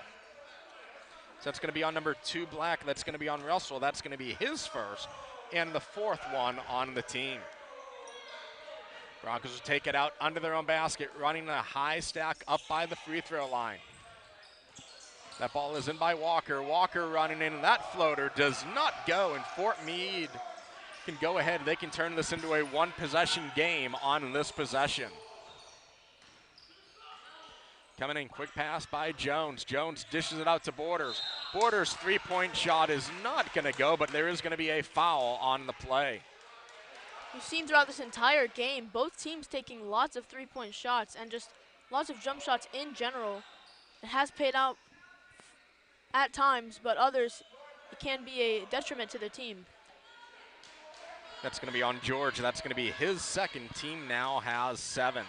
So that's going to be on number 2, Black. That's going to be on Russell. That's going to be his 1st and the 4th one on the team. Broncos will take it out under their own basket, running a high stack up by the free throw line. That ball is in by Walker. Walker running in, and that floater does not go, and Fort Meade can go ahead. They can turn this into a 1-possession game on this possession. Coming in, quick pass by Jones. Jones dishes it out to Borders. Borders' three-point shot is not going to go, but there is going to be a foul on the play. You've seen throughout this entire game, both teams taking lots of three-point shots and just lots of jump shots in general. It has paid out at times, but others, it can be a detriment to their team. That's going to be on George. That's going to be his second. Team now has 7.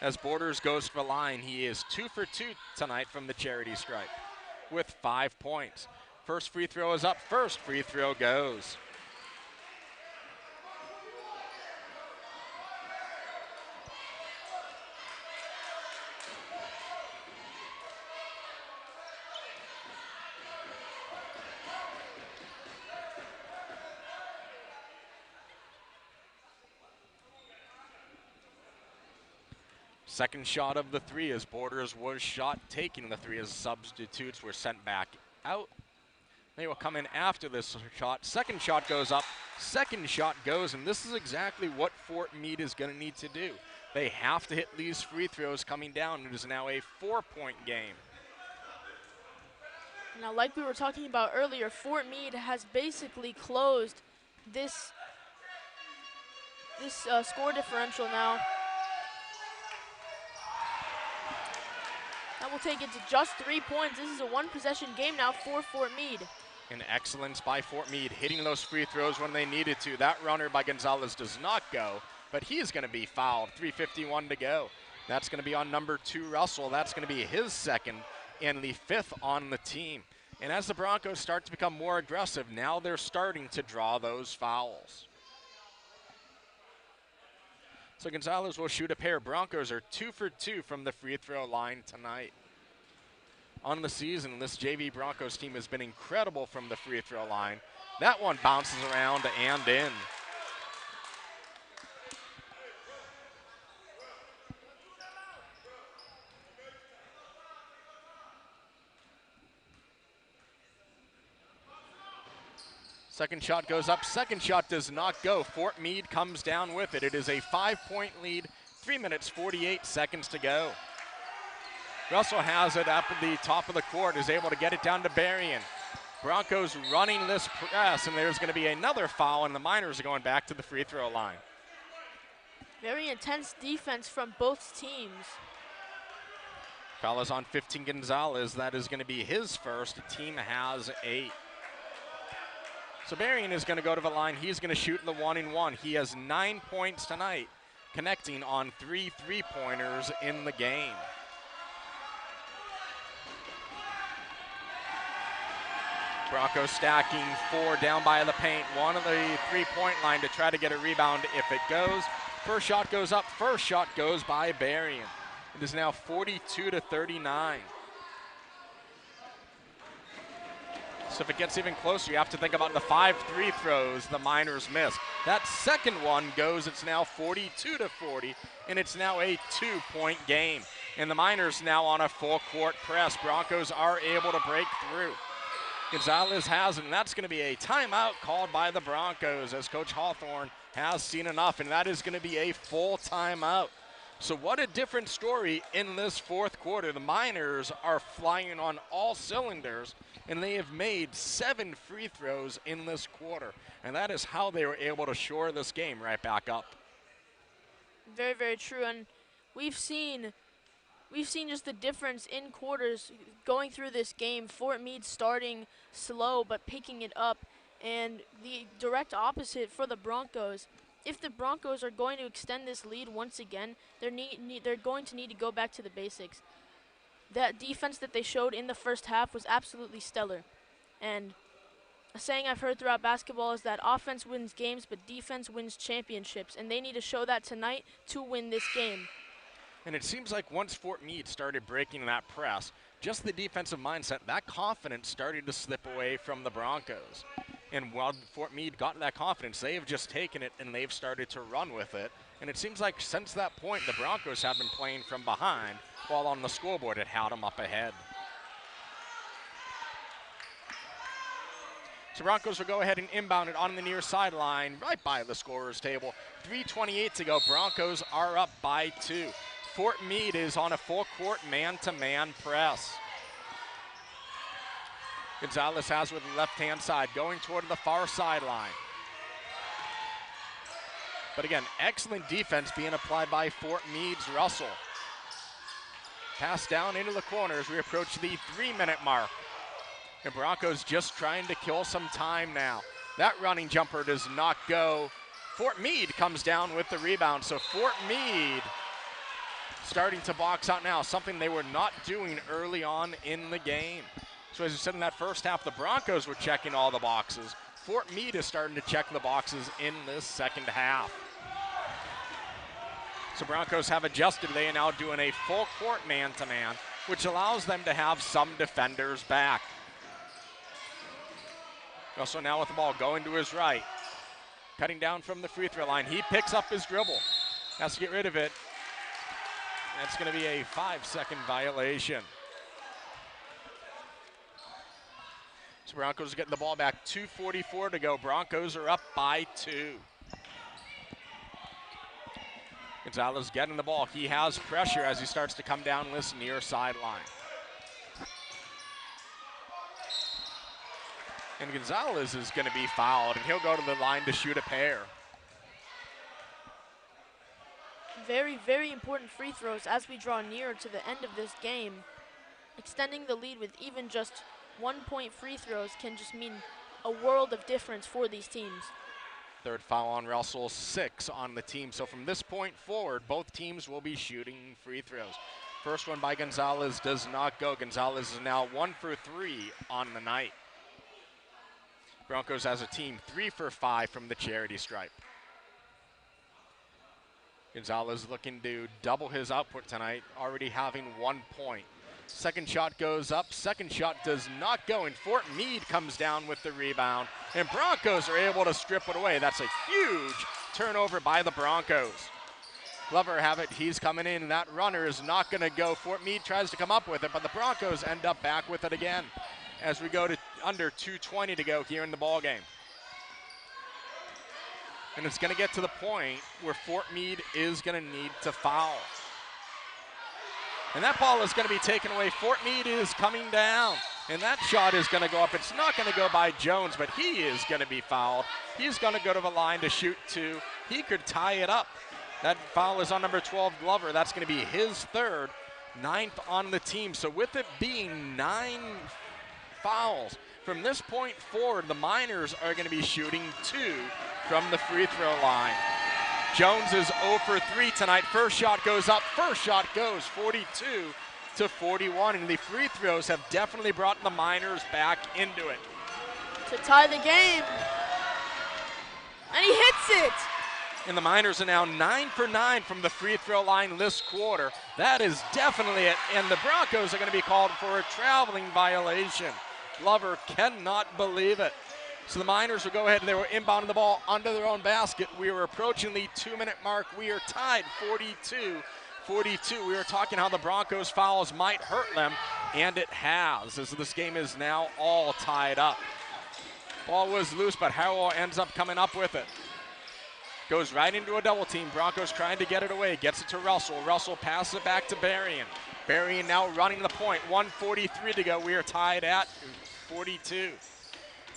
As Borders goes for the line, he is 2 for 2 tonight from the charity stripe with 5 points. First free throw is up. First free throw goes. Second shot of the 3 as Borders was shot, taking the 3 as substitutes were sent back out. They will come in after this shot. Second shot goes up, second shot goes, and this is exactly what Fort Meade is going to need to do. They have to hit these free throws coming down. It is now a 4-point game. Now, like we were talking about earlier, Fort Meade has basically closed this score differential now. That will take it to just 3 points. This is a one-possession game now for Fort Meade. An excellence by Fort Meade, hitting those free throws when they needed to. That runner by Gonzalez does not go, but he is going to be fouled. 3:51 to go. That's going to be on number 2, Russell. That's going to be his second and the 5th on the team. And as the Broncos start to become more aggressive, now they're starting to draw those fouls. So Gonzalez will shoot a pair. Broncos are 2 for 2 from the free throw line tonight. On the season, this JV Broncos team has been incredible from the free throw line. That one bounces around and in. Second shot goes up, second shot does not go. Fort Meade comes down with it. It is a 5-point lead, 3 minutes, 48 seconds to go. Russell has it up at the top of the court, is able to get it down to Berrien. Broncos running this press, and there's going to be another foul, and the Miners are going back to the free throw line. Very intense defense from both teams. Foul is on 15 Gonzalez. That is going to be his first. The team has 8. So Berrien is going to go to the line. He's going to shoot the 1-and-1. He has 9 points tonight, connecting on 3 3-pointers in the game. Broncos stacking 4 down by the paint. 1 on the 3-point line to try to get a rebound if it goes. First shot goes up. First shot goes by Berrien. It is now 42-39. So if it gets even closer, you have to think about the 5 free throws the Miners missed. That second one goes, it's now 42-40, and it's now a 2-point game. And the Miners now on a full-court press. Broncos are able to break through. Gonzalez has it, and that's going to be a timeout called by the Broncos as Coach Hawthorne has seen enough, and that is going to be a full timeout. So what a different story in this fourth quarter. The Miners are flying on all cylinders, and they have made 7 free throws in this quarter. And that is how they were able to shore this game right back up. Very, very true. And we've seen just the difference in quarters going through this game. Fort Meade starting slow but picking it up, and the direct opposite for the Broncos. If the Broncos are going to extend this lead once again, they're going to need to go back to the basics. That defense that they showed in the first half was absolutely stellar. And a saying I've heard throughout basketball is that offense wins games, but defense wins championships. And they need to show that tonight to win this game. And it seems like once Fort Meade started breaking that press, just the defensive mindset, that confidence started to slip away from the Broncos. And while Fort Meade got that confidence, they have just taken it and they've started to run with it. And it seems like since that point, the Broncos have been playing from behind, while on the scoreboard it had them up ahead. So Broncos will go ahead and inbound it on the near sideline, right by the scorer's table. 3:28 to go. Broncos are up by 2. Fort Meade is on a full-court man-to-man press. Gonzalez has with the left-hand side, going toward the far sideline. But again, excellent defense being applied by Fort Meade's Russell. Pass down into the corner as we approach the 3-minute mark. The Broncos just trying to kill some time now. That running jumper does not go. Fort Meade comes down with the rebound. So Fort Meade starting to box out now, something they were not doing early on in the game. So as you said in that first half, the Broncos were checking all the boxes. Fort Meade is starting to check the boxes in this second half. So Broncos have adjusted. They are now doing a full court man-to-man, which allows them to have some defenders back. Russell now with the ball going to his right. Cutting down from the free throw line. He picks up his dribble. Has to get rid of it. That's going to be a 5-second violation. So Broncos are getting the ball back. 2:44 to go. Broncos are up by 2. Gonzalez getting the ball. He has pressure as he starts to come down this near sideline. And Gonzalez is going to be fouled, and he'll go to the line to shoot a pair. Very, very important free throws as we draw nearer to the end of this game. Extending the lead with even just 1-point free throws can just mean a world of difference for these teams. Third foul on Russell, 6 on the team. So from this point forward, both teams will be shooting free throws. First one by Gonzalez does not go. Gonzalez is now 1 for 3 on the night. Broncos as a team 3 for 5 from the charity stripe. Gonzalez looking to double his output tonight, already having 1 point. Second shot goes up, second shot does not go, and Fort Meade comes down with the rebound, and Broncos are able to strip it away. That's a huge turnover by the Broncos. Glover have it, he's coming in, and that runner is not gonna go. Fort Meade tries to come up with it, but the Broncos end up back with it again as we go to under 2:20 to go here in the ball game. And it's gonna get to the point where Fort Meade is gonna need to foul. And that ball is gonna be taken away. Fort Meade is coming down, and that shot is gonna go up. It's not gonna go by Jones, but he is gonna be fouled. He's gonna go to the line to shoot 2. He could tie it up. That foul is on number 12, Glover. That's gonna be his 3rd, 9th on the team. So with it being 9 fouls, from this point forward, the Miners are gonna be shooting 2 from the free throw line. Jones is 0 for 3 tonight. First shot goes up, first shot goes, 42-41, and the free throws have definitely brought the Miners back into it. To tie the game. And he hits it. And the Miners are now 9 for 9 from the free throw line this quarter. That is definitely it, and the Broncos are gonna be called for a traveling violation. Glover cannot believe it. So the Miners will go ahead, and they were inbounding the ball under their own basket. We were approaching the 2-minute mark. We are tied 42-42. We were talking how the Broncos fouls might hurt them, and it has, as this game is now all tied up. Ball was loose, but Harrell ends up coming up with it. Goes right into a double team. Broncos trying to get it away. Gets it to Russell. Russell passes it back to Berrien. Berrien now running the point. 1:43 to go. We are tied at 42.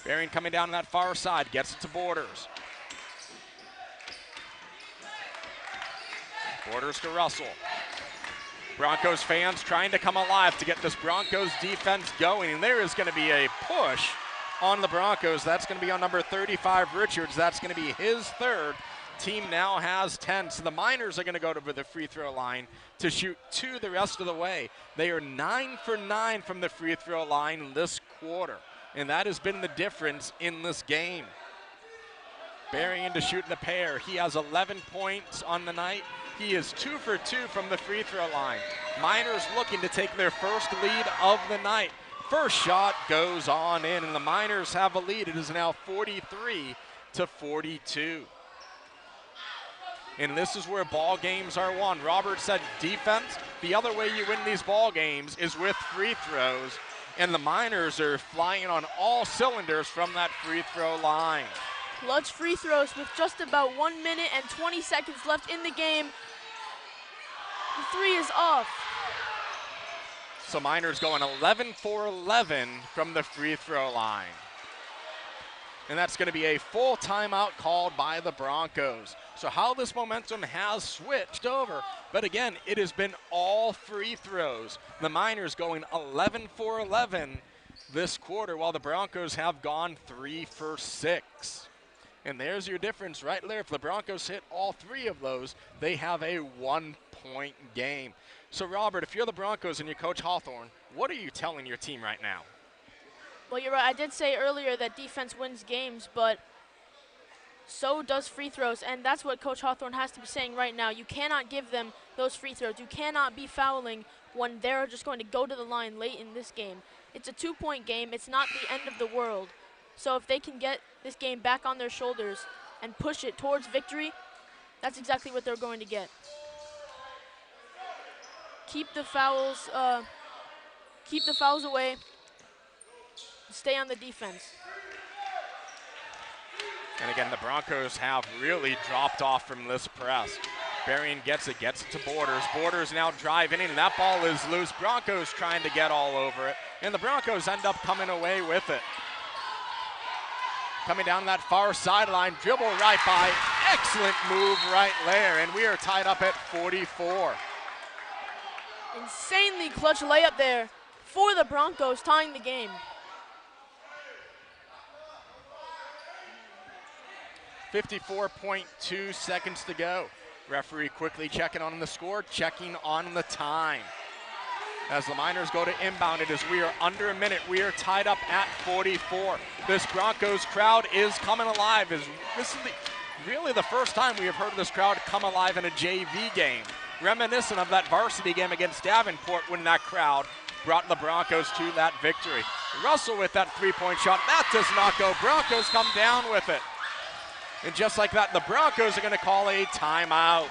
Berrien coming down that far side, gets it to Borders. Borders to Russell. Broncos fans trying to come alive to get this Broncos defense going, and there is gonna be a push on the Broncos. That's gonna be on number 35, Richards. That's gonna be his 3rd. Team now has 10, so the Miners are gonna go to the free throw line to shoot 2 the rest of the way. They are 9 for 9 from the free throw line this quarter. And that has been the difference in this game. Berrien to shoot the pair. He has 11 points on the night. He is 2 for 2 from the free throw line. Miners looking to take their first lead of the night. First shot goes on in, and the Miners have a lead. It is now 43-42. And this is where ball games are won. Robert said defense, the other way you win these ball games is with free throws. And the Miners are flying on all cylinders from that free throw line. Clutch free throws with just about 1 minute and 20 seconds left in the game. The three is off. So Miners going 11 for 11 from the free throw line. And that's going to be a full timeout called by the Broncos. So how this momentum has switched over. But again, it has been all free throws. The Miners going 11 for 11 this quarter, while the Broncos have gone 3 for 6. And there's your difference right there. If the Broncos hit all three of those, they have a 1-point game. So Robert, if you're the Broncos and you coach Hawthorne, what are you telling your team right now? Well, you're right. I did say earlier that defense wins games, but so does free throws, and that's what Coach Hawthorne has to be saying right now. You cannot give them those free throws. You cannot be fouling when they're just going to go to the line late in this game. It's a 2-point game. It's not the end of the world. So if they can get this game back on their shoulders and push it towards victory, that's exactly what they're going to get. Keep the fouls away. Stay on the defense. And again, the Broncos have really dropped off from this press. Berrien gets it to Borders. Borders now driving in, and that ball is loose. Broncos trying to get all over it, and the Broncos end up coming away with it. Coming down that far sideline, dribble right by. Excellent move right there, and we are tied up at 44. Insanely clutch layup there for the Broncos, tying the game. 54.2 seconds to go. Referee quickly checking on the score, checking on the time. As the Miners go to inbound it, as we are under a minute, we are tied up at 44. This Broncos crowd is coming alive. This is really the first time we have heard this crowd come alive in a JV game. Reminiscent of that varsity game against Davenport when that crowd brought the Broncos to that victory. Russell with that three-point shot. That does not go. Broncos come down with it. And just like that, the Broncos are going to call a timeout.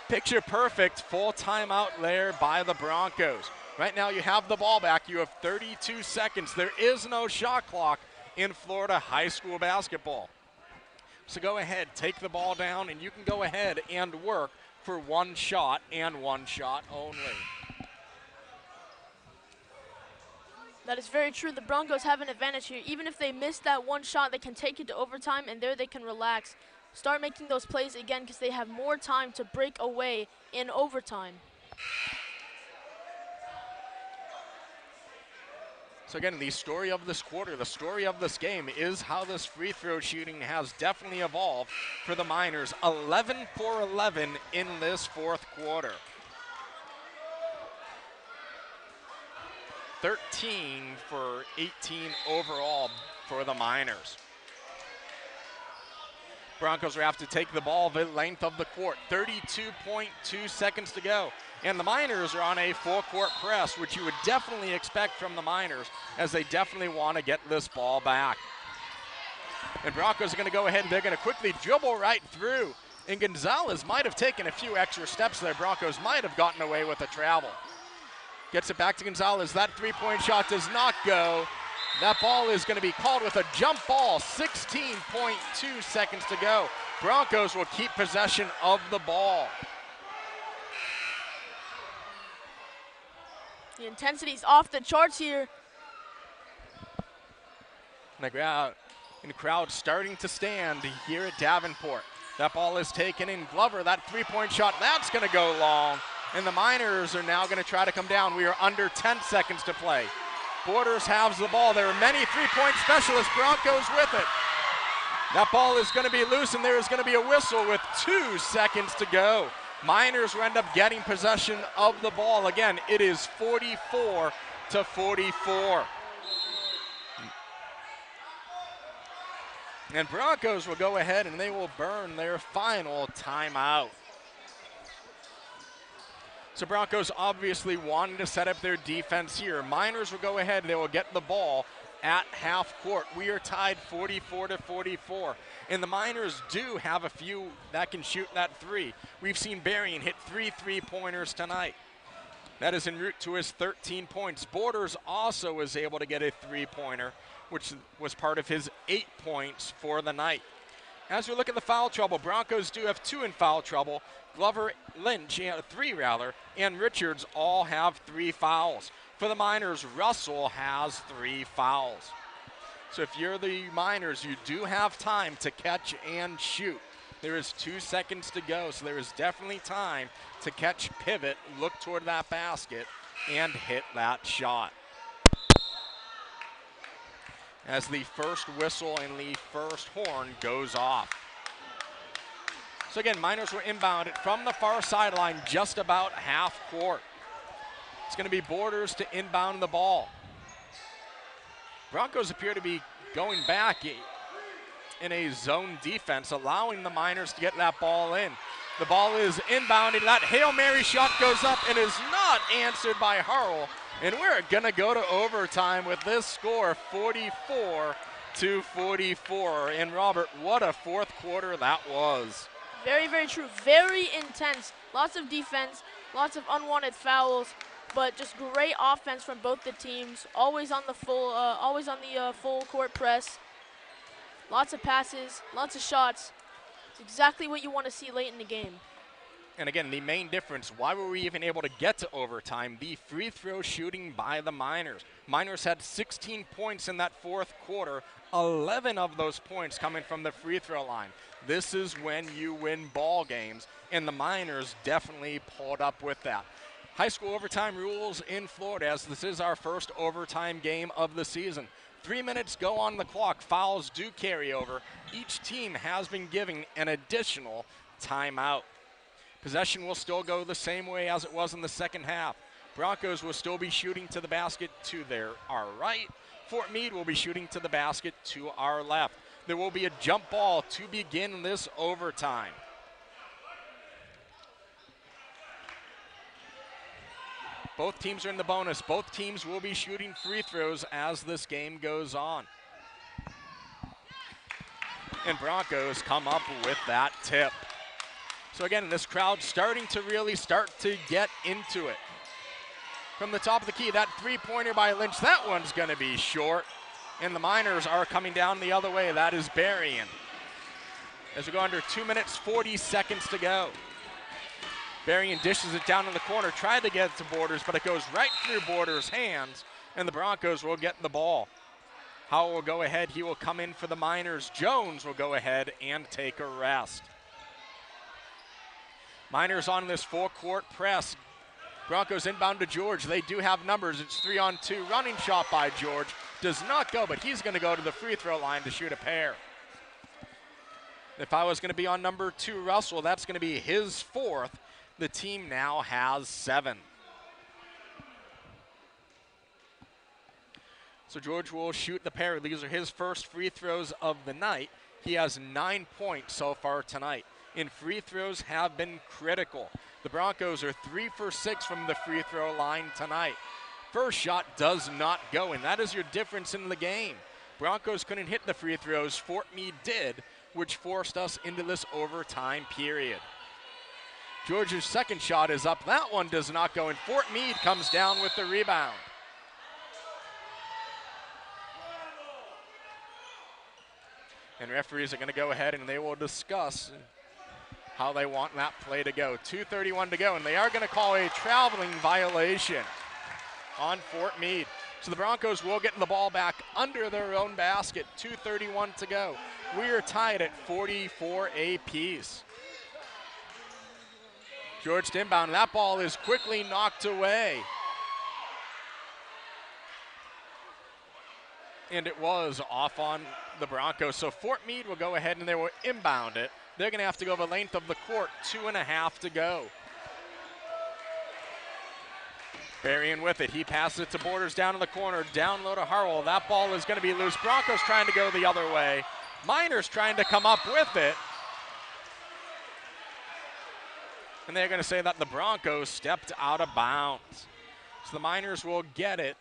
Picture perfect, full timeout there by the Broncos. Right now you have the ball back. You have 32 seconds. There is no shot clock in Florida high school basketball. So go ahead, take the ball down, and you can go ahead and work for one shot and one shot only. That is very true. The Broncos have an advantage here. Even if they miss that one shot, they can take it to overtime, and there they can relax. Start making those plays again because they have more time to break away in overtime. So again, the story of this quarter, the story of this game is how this free throw shooting has definitely evolved for the Miners. 11 for 11 in this fourth quarter. 13 for 18 overall for the Miners. Broncos will have to take the ball the length of the court. 32.2 seconds to go. And the Miners are on a full-court press, which you would definitely expect from the Miners, as they definitely want to get this ball back. And Broncos are going to go ahead and they're going to quickly dribble right through. And Gonzalez might have taken a few extra steps there. Broncos might have gotten away with a travel. Gets it back to Gonzalez. That three-point shot does not go. That ball is going to be called with a jump ball. 16.2 seconds to go. Broncos will keep possession of the ball. The intensity's off the charts here. And the crowd starting to stand here at Davenport. That ball is taken in. Glover, that three-point shot, that's going to go long. And the Miners are now going to try to come down. We are under 10 seconds to play. Borders has the ball. There are many three-point specialists. Broncos with it. That ball is going to be loose, and there is going to be a whistle with 2 seconds to go. Miners will end up getting possession of the ball. Again, it is 44 to 44. And Broncos will go ahead and they will burn their final timeout. So Broncos obviously wanting to set up their defense here. Miners will go ahead, they will get the ball at half court. We are tied 44 to 44. And the Miners do have a few that can shoot that three. We've seen Berrien hit 3 3-pointers tonight. That is en route to his 13 points. Borders also was able to get a 3-pointer, which was part of his 8 points for the night. As we look at the foul trouble, Broncos do have 2 in foul trouble. Glover, Lynch, 3 rather, and Richards all have 3 fouls. For the Miners, Russell has 3 fouls. So if you're the Miners, you do have time to catch and shoot. There is 2 seconds to go, so there is definitely time to catch, pivot, look toward that basket, and hit that shot. As the first whistle and the first horn goes off. So again, Miners will inbound it from the far sideline, just about half court. It's going to be Borders to inbound the ball. Broncos appear to be going back in a zone defense, allowing the Miners to get that ball in. The ball is inbounded. That Hail Mary shot goes up and is not answered by Harrell. And we're going to go to overtime with this score, 44-44. And Robert, what a fourth quarter that was. Very, very true. Very intense. Lots of defense, lots of unwanted fouls, but just great offense from both the teams. Always on the full court press. Lots of passes, lots of shots. It's exactly what you want to see late in the game. And again, the main difference, why were we even able to get to overtime? The free throw shooting by the Miners. Miners had 16 points in that fourth quarter, 11 of those points coming from the free throw line. This is when you win ball games, and the Miners definitely pulled up with that. High school overtime rules in Florida, as this is our first overtime game of the season. 3 minutes go on the clock. Fouls do carry over. Each team has been given an additional timeout. Possession will still go the same way as it was in the second half. Broncos will still be shooting to the basket to our right. Fort Meade will be shooting to the basket to our left. There will be a jump ball to begin this overtime. Both teams are in the bonus. Both teams will be shooting free throws as this game goes on. And Broncos come up with that tip. So again, this crowd starting to really get into it. From the top of the key, that three-pointer by Lynch, that one's going to be short. And the Miners are coming down the other way. That is Berrien. As we go under 2 minutes, 40 seconds to go. Berrien dishes it down in the corner, tried to get it to Borders, but it goes right through Borders' hands, and the Broncos will get the ball. Howell will go ahead. He will come in for the Miners. Jones will go ahead and take a rest. Miners on this full-court press. Broncos inbound to George. They do have numbers. It's 3-on-2. Running shot by George. Does not go, but he's going to go to the free throw line to shoot a pair. If I was going to be on number 2, Russell, that's going to be his 4th. The team now has 7. So George will shoot the pair. These are his first free throws of the night. He has 9 points so far tonight. And free throws have been critical. The Broncos are 3 for 6 from the free throw line tonight. First shot does not go, and that is your difference in the game. Broncos couldn't hit the free throws. Fort Meade did, which forced us into this overtime period. George's second shot is up. That one does not go, and Fort Meade comes down with the rebound. And referees are going to go ahead and they will discuss how they want that play to go. 2:31 to go, and they are going to call a traveling violation on Fort Meade. So the Broncos will get the ball back under their own basket. 2:31 to go. We are tied at 44 apiece. George to inbound. That ball is quickly knocked away. And it was off on the Broncos. So Fort Meade will go ahead and they will inbound it. They're going to have to go the length of the court. 2.5 to go. Berrien with it. He passes it to Borders down in the corner. Down low to Harwell. That ball is going to be loose. Broncos trying to go the other way. Miners trying to come up with it. And they're going to say that the Broncos stepped out of bounds. So the Miners will get it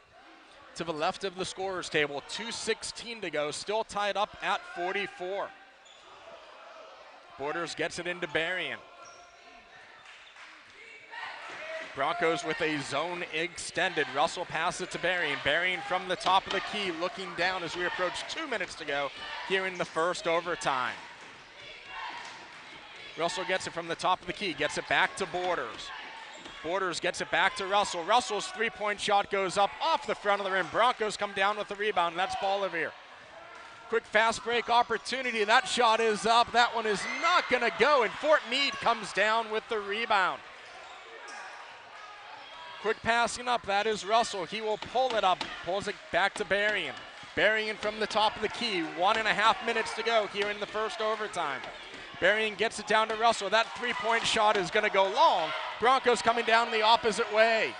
to the left of the scorer's table. 2:16 to go. Still tied up at 44. Borders gets it into Berrien. Broncos with a zone extended. Russell passes it to Berrien. Berrien from the top of the key looking down as we approach 2 minutes to go here in the first overtime. Russell gets it from the top of the key, gets it back to Borders. Borders gets it back to Russell. Russell's three-point shot goes up off the front of the rim. Broncos come down with the rebound, and that's Bolivar. Quick fast break opportunity. That shot is up. That one is not going to go, and Fort Meade comes down with the rebound. Quick passing up. That is Russell. He will pull it up, pulls it back to Berrien. Berrien from the top of the key. 1.5 minutes to go here in the first overtime. Berrien gets it down to Russell. That three-point shot is going to go long. Broncos coming down the opposite way.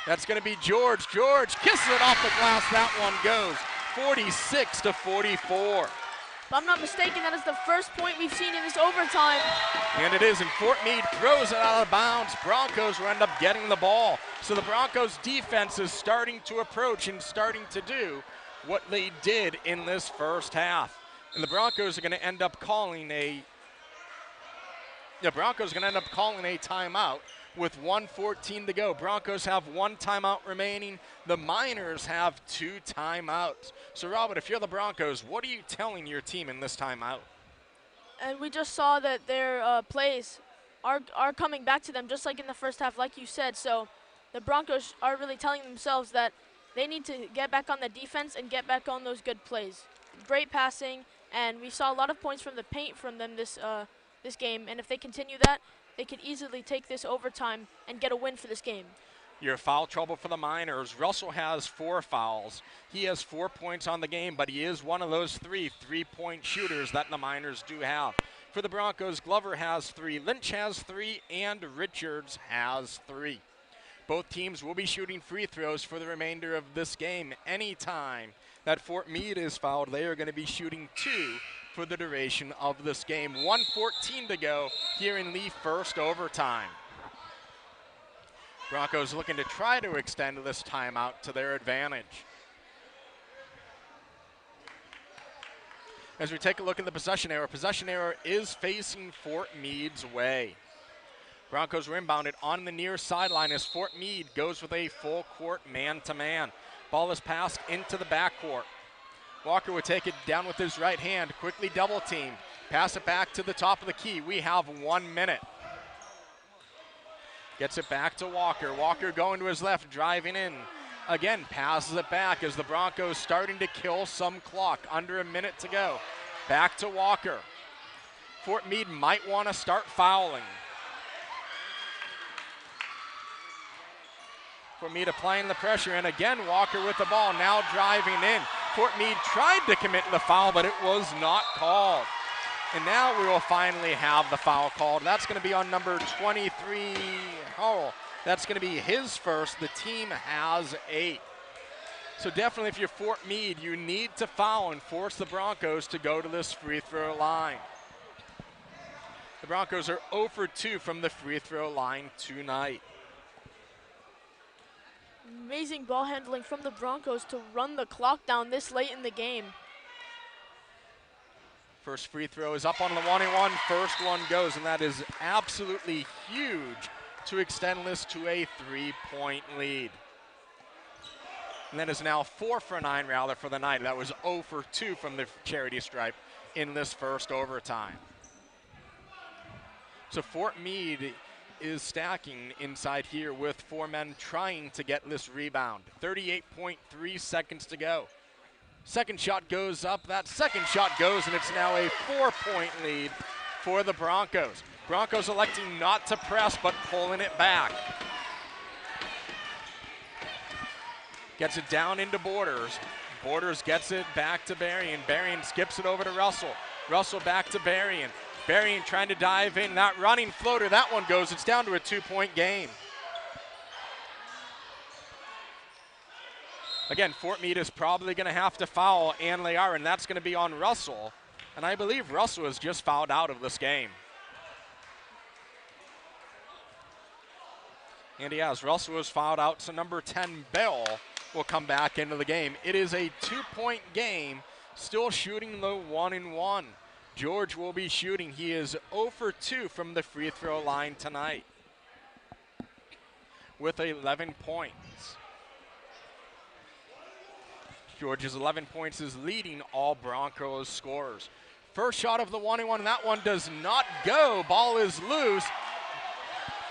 That's going to be George. George kisses it off the glass. That one goes 46-44. If I'm not mistaken, that is the first point we've seen in this overtime. And it is, and Fort Meade throws it out of bounds. Broncos will end up getting the ball. So the Broncos defense is starting to approach and starting to do what they did in this first half. And the Broncos are going to end up calling a timeout with 1:14 to go. Broncos have one timeout remaining. The Miners have 2 timeouts. So Robert, if you're the Broncos, what are you telling your team in this timeout? And we just saw that their plays are coming back to them, just like in the first half, like you said. So the Broncos are really telling themselves that they need to get back on the defense and get back on those good plays. Great passing, and we saw a lot of points from the paint from them this game. And if they continue that, they could easily take this overtime and get a win for this game. Your foul trouble for the Miners. Russell has 4 fouls. He has 4 points on the game, but he is one of those 3 three-point shooters that the Miners do have. For the Broncos, Glover has 3, Lynch has 3, and Richards has 3. Both teams will be shooting free throws for the remainder of this game. Anytime that Fort Meade is fouled, they are going to be shooting 2 for the duration of this game. 1:14 to go here in the first overtime. Broncos looking to try to extend this timeout to their advantage. As we take a look at the possession arrow is facing Fort Meade's way. Broncos are inbounded on the near sideline as Fort Meade goes with a full court man-to-man. Ball is passed into the backcourt. Walker would take it down with his right hand, quickly double teamed. Pass it back to the top of the key. We have 1 minute. Gets it back to Walker. Walker going to his left, driving in. Again, passes it back as the Broncos starting to kill some clock. Under a minute to go. Back to Walker. Fort Meade might want to start fouling. Fort Meade applying the pressure, and again Walker with the ball, now driving in. Fort Meade tried to commit the foul, but it was not called. And now we will finally have the foul called. That's going to be on number 23. Oh, that's going to be his first. The team has 8. So definitely if you're Fort Meade, you need to foul and force the Broncos to go to this free throw line. The Broncos are 0 for 2 from the free throw line tonight. Amazing ball handling from the Broncos to run the clock down this late in the game. First free throw is up on the 1-and-1. First one goes, and that is absolutely huge to extend this to a 3-point lead. And that is now 4 for 9 rather for the night. That was 0 for 2 from the charity stripe in this first overtime. So Fort Meade is stacking inside here with 4 men trying to get this rebound. 38.3 seconds to go. Second shot goes up, that second shot goes, and it's now a 4-point lead for the Broncos. Broncos electing not to press, but pulling it back. Gets it down into Borders. Borders gets it back to Berrien. Berrien skips it over to Russell. Russell back to Berrien. Berrien trying to dive in, that running floater, that one goes. It's down to a 2-point game. Again, Fort Meade is probably going to have to foul Ann Layar, and that's going to be on Russell. And I believe Russell is just fouled out of this game. And he has. Russell was fouled out, so number 10, Bell, will come back into the game. It is a 2-point game, still shooting the 1-and-1. George will be shooting. He is 0 for 2 from the free throw line tonight with 11 points. George's 11 points is leading all Broncos scorers. First shot of the 1-1, that one does not go. Ball is loose.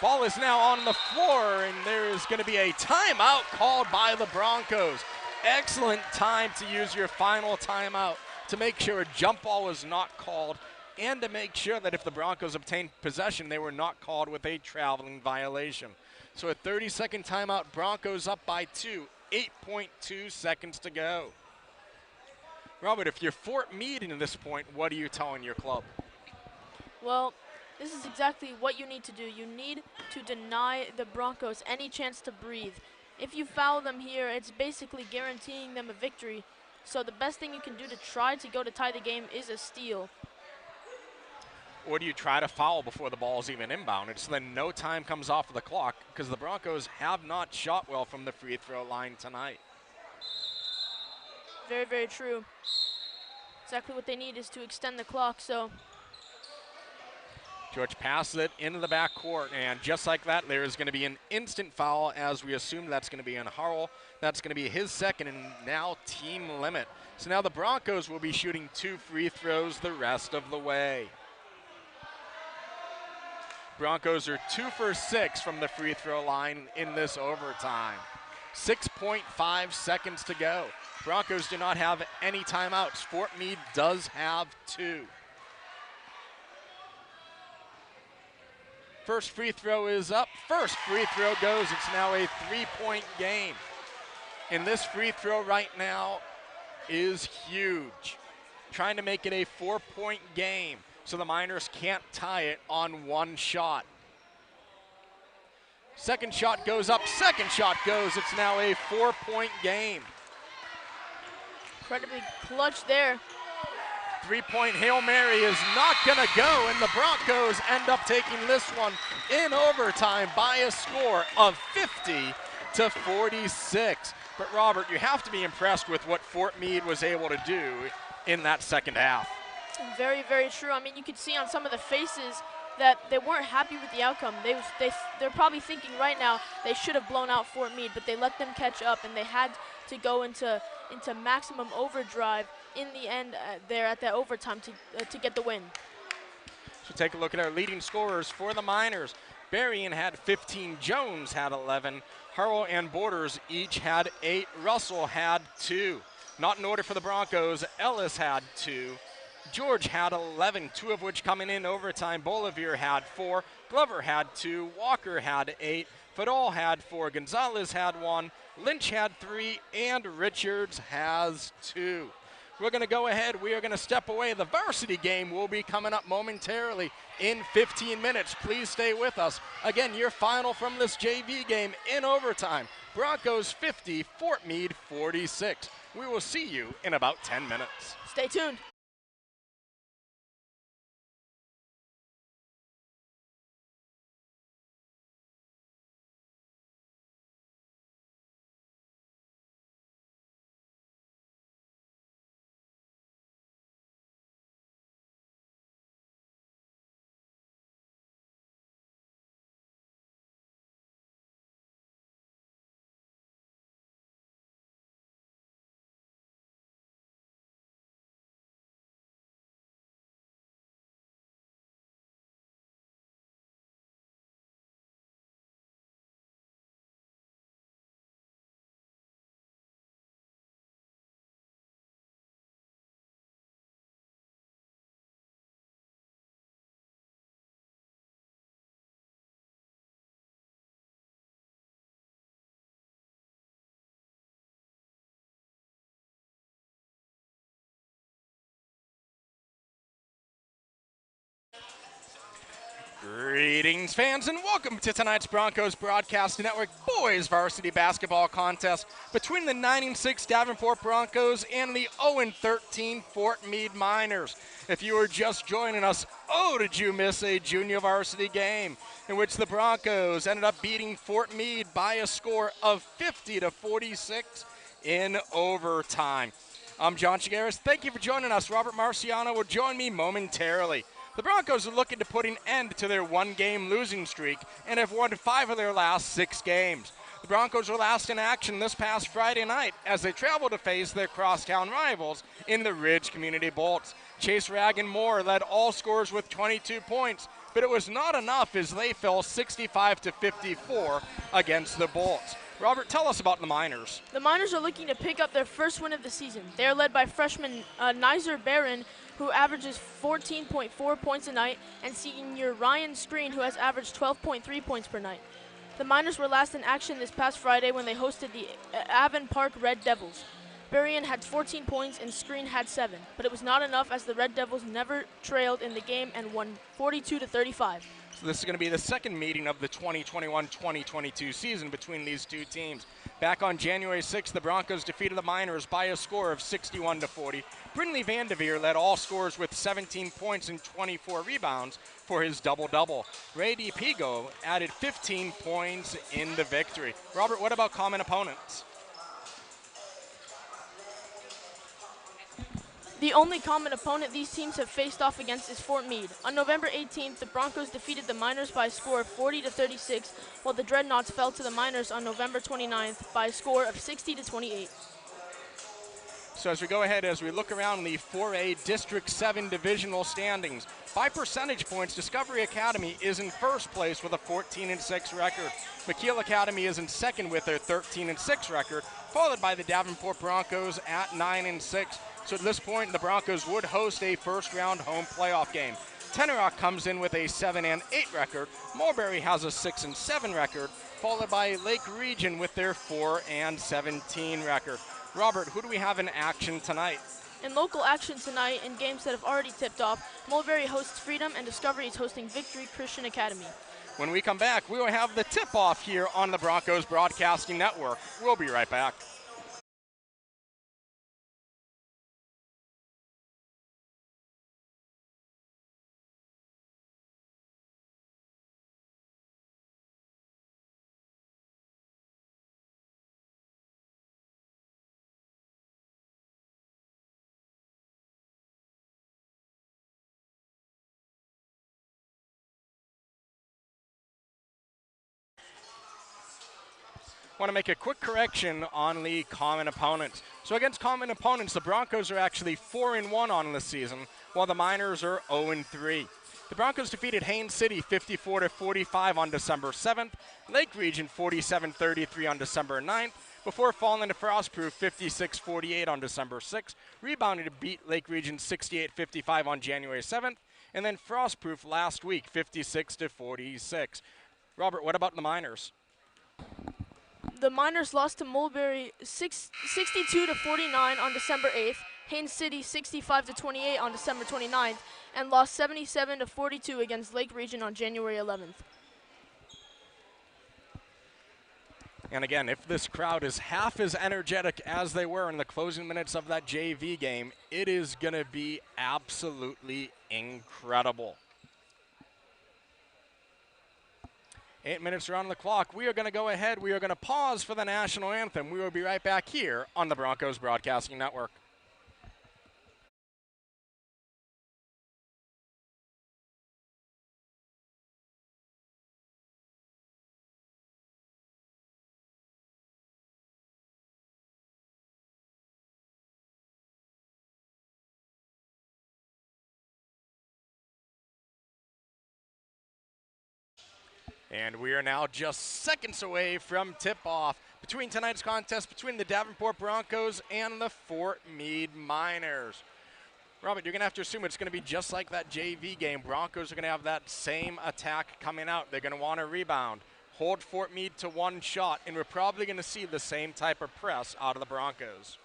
Ball is now on the floor, and there is going to be a timeout called by the Broncos. Excellent time to use your final timeout to make sure a jump ball is not called and to make sure that if the Broncos obtained possession, they were not called with a traveling violation. So a 30-second timeout, Broncos up by 2, 8.2 seconds to go. Robert, if you're Fort Meade at this point, what are you telling your club? Well, this is exactly what you need to do. You need to deny the Broncos any chance to breathe. If you foul them here, it's basically guaranteeing them a victory. So the best thing you can do to try to go to tie the game is a steal. Or do you try to foul before the ball is even inbounded, so then no time comes off of the clock, because the Broncos have not shot well from the free throw line tonight. Very, very true. Exactly what they need is to extend the clock, so. George passes it into the backcourt, and just like that, there is going to be an instant foul, as we assume that's going to be on Harrell. That's going to be his second, and now team limit. So now the Broncos will be shooting 2 free throws the rest of the way. Broncos are 2 for 6 from the free throw line in this overtime. 6.5 seconds to go. Broncos do not have any timeouts. Fort Meade does have 2. First free throw is up. First free throw goes. It's now a 3-point game. And this free throw right now is huge. Trying to make it a 4-point game so the Miners can't tie it on one shot. Second shot goes up. Second shot goes. It's now a 4-point game. Incredibly clutch there. 3-point Hail Mary is not going to go, and the Broncos end up taking this one in overtime by a score of 50-46. But Robert, you have to be impressed with what Fort Meade was able to do in that second half. Very, very true. I mean, you could see on some of the faces that they weren't happy with the outcome. They're probably thinking right now they should have blown out Fort Meade, but they let them catch up, and they had to go into maximum overdrive in the end there at that overtime to get the win. So take a look at our leading scorers for the Miners. Berrien had 15, Jones had 11, Harrell and Borders each had 8, Russell had 2. Not in order for the Broncos, Ellis had 2, George had 11, 2 of which coming in overtime. Bolivier had 4, Glover had 2, Walker had 8, Fadal had 4, Gonzalez had 1, Lynch had 3, and Richards has 2. We're going to go ahead. We are going to step away. The varsity game will be coming up momentarily in 15 minutes. Please stay with us. Again, your final from this JV game in overtime. Broncos 50, Fort Meade 46. We will see you in about 10 minutes. Stay tuned. Greetings, fans, and welcome to tonight's Broncos Broadcast Network Boys Varsity Basketball Contest between the 9-6 Davenport Broncos and the 0-13 Fort Meade Miners. If you are just joining us, oh, did you miss a junior varsity game in which the Broncos ended up beating Fort Meade by a score of 50-46 in overtime. I'm John Chigueras. Thank you for joining us. Robert Marciano will join me momentarily. The Broncos are looking to put an end to their one-game losing streak and have won 5 of their last 6 games. The Broncos were last in action this past Friday night as they travel to face their crosstown rivals in the Ridge Community Bolts. Chase Raggan Moore led all scorers with 22 points, but it was not enough as they fell 65-54 against the Bolts. Robert, tell us about the Miners. The Miners are looking to pick up their first win of the season. They are led by freshman Nizer Barron, who averages 14.4 points a night, and senior Ryan Screen, who has averaged 12.3 points per night. The Miners were last in action this past Friday when they hosted the Avon Park Red Devils. Barron had 14 points and Screen had 7, but it was not enough as the Red Devils never trailed in the game and won 42-35. So this is going to be the second meeting of the 2021-2022 season between these two teams. Back on January 6th, the Broncos defeated the Miners by a score of 61-40. Brindley Vanderveer led all scorers with 17 points and 24 rebounds for his double-double. Ray DiPigo added 15 points in the victory. Robert, what about common opponents? The only common opponent these teams have faced off against is Fort Meade. On November 18th, the Broncos defeated the Miners by a score of 40-36, while the Dreadnoughts fell to the Miners on November 29th by a score of 60-28. So as we go ahead, as we look around the 4A District 7 divisional standings, by percentage points, Discovery Academy is in first place with a 14-6 record. McKeel Academy is in second with their 13-6 record, followed by the Davenport Broncos at 9-6. So at this point, the Broncos would host a first-round home playoff game. Tenorock comes in with a 7-8 record. Mulberry has a 6-7 record, followed by Lake Region with their 4-17 record. Robert, who do we have in action tonight? In local action tonight, in games that have already tipped off, Mulberry hosts Freedom and Discovery is hosting Victory Christian Academy. When we come back, we will have the tip-off here on the Broncos Broadcasting Network. We'll be right back. Want to make a quick correction on the common opponents. So against common opponents, the Broncos are actually 4-1 on the season, while the Miners are 0-3. The Broncos defeated Haines City 54-45 on December 7th, Lake Region 47-33 on December 9th, before falling to Frostproof 56-48 on December 6th, rebounded to beat Lake Region 68-55 on January 7th, and then Frostproof last week 56-46. Robert, what about the Miners? The Miners lost to Mulberry 62-49 on December 8th, Haines City 65-28 on December 29th, and lost 77-42 against Lake Region on January 11th. And again, if this crowd is half as energetic as they were in the closing minutes of that JV game, it is going to be absolutely incredible. 8 minutes are on the clock. We are going to go ahead. We are going to pause for the national anthem. We will be right back here on the Broncos Broadcasting Network. And we are now just seconds away from tip-off between tonight's contest between the Davenport Broncos and the Fort Meade Miners. Robert, you're going to have to assume it's going to be just like that JV game. Broncos are going to have that same attack coming out. They're going to want to rebound, hold Fort Meade to one shot, and we're probably going to see the same type of press out of the Broncos.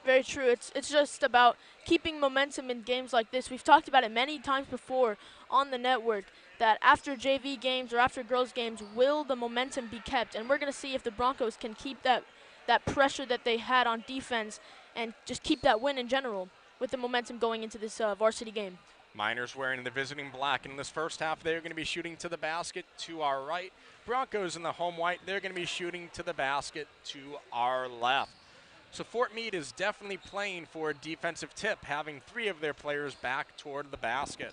Very true. It's just about keeping momentum in games like this. We've talked about it many times before on the network, that after JV games or after girls games, will the momentum be kept? And we're going to see if the Broncos can keep that pressure that they had on defense and just keep that win in general with the momentum going into this varsity game. Miners wearing the visiting black. In this first half, they're going to be shooting to the basket to our right. Broncos in the home white, they're going to be shooting to the basket to our left. So Fort Meade is definitely playing for a defensive tip, having 3 of their players back toward the basket.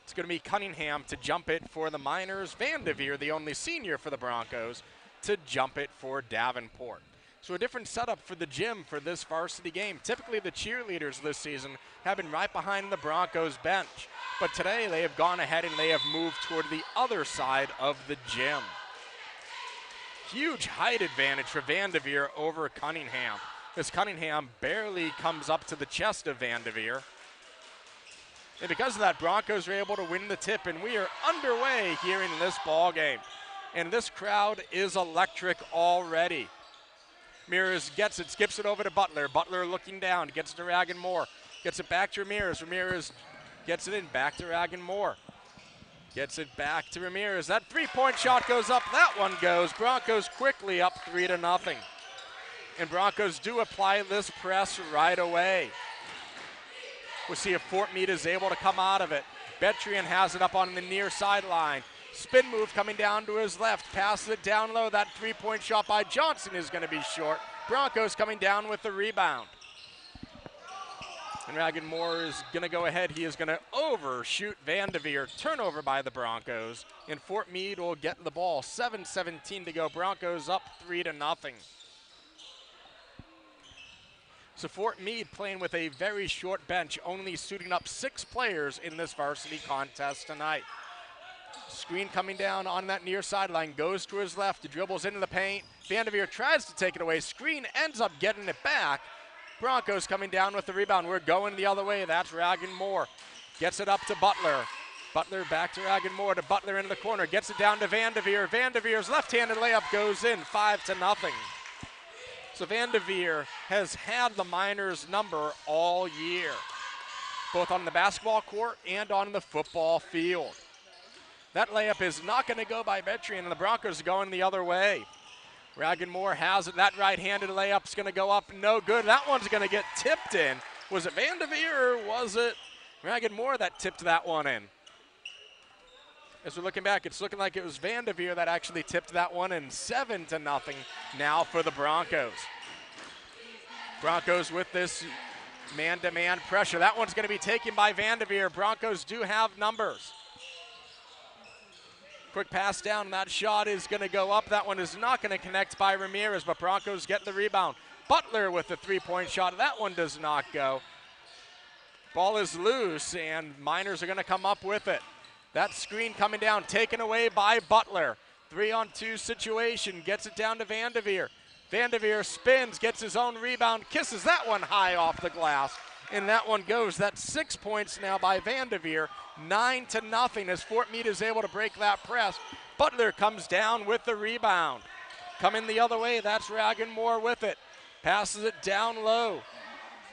It's going to be Cunningham to jump it for the Miners. Vanderveer, the only senior for the Broncos, to jump it for Davenport. So a different setup for the gym for this varsity game. Typically the cheerleaders this season have been right behind the Broncos bench, but today they have gone ahead and they have moved toward the other side of the gym. Huge height advantage for Vanderveer over Cunningham, as Cunningham barely comes up to the chest of Vanderveer. And because of that, Broncos are able to win the tip, and we are underway here in this ball game. And this crowd is electric already. Ramirez gets it, skips it over to Butler. Butler looking down, gets it to Ragan Moore. Gets it back to Ramirez. Ramirez gets it in, back to Ragan Moore. Gets it back to Ramirez. That three-point shot goes up, that one goes. Broncos quickly up 3-0. And Broncos do apply this press right away. We'll see if Fort Meade is able to come out of it. Betrian has it up on the near sideline. Spin move coming down to his left. Passes it down low. That three-point shot by Johnson is going to be short. Broncos coming down with the rebound. And Ragan Moore is going to go ahead. He is going to overshoot Vanderveer. Turnover by the Broncos. And Fort Meade will get the ball. 7:17 to go. Broncos up 3-0. So Fort Meade playing with a very short bench, only suiting up 6 players in this varsity contest tonight. Screen coming down on that near sideline, goes to his left, dribbles into the paint. Vanderveer tries to take it away. Screen ends up getting it back. Broncos coming down with the rebound. We're going the other way. That's Ragan Moore. Gets it up to Butler. Butler back to Ragan Moore, to Butler into the corner. Gets it down to Vanderveer. Vanderveer's left-handed layup goes in, 5-0. So Vanderveer has had the Miners' number all year, both on the basketball court and on the football field. That layup is not going to go by Betrian, and the Broncos are going the other way. Ragan Moore has it. That right-handed layup's going to go up, no good. That one's going to get tipped in. Was it Vanderveer or was it Ragan Moore that tipped that one in? As we're looking back, it's looking like it was Vanderveer that actually tipped that one in. 7-0 now for the Broncos. Broncos with this man-to-man pressure. That one's going to be taken by Vanderveer. Broncos do have numbers. Quick pass down, that shot is going to go up. That one is not going to connect by Ramirez, but Broncos get the rebound. Butler with the three-point shot. That one does not go. Ball is loose, and Miners are going to come up with it. That screen coming down, taken away by Butler. 3-on-2 situation, gets it down to Vanderveer. Vanderveer spins, gets his own rebound, kisses that one high off the glass, and that one goes. That's 6 points now by Vanderveer. 9-0 as Fort Meade is able to break that press. Butler comes down with the rebound. Coming the other way, that's Ragan Moore with it. Passes it down low.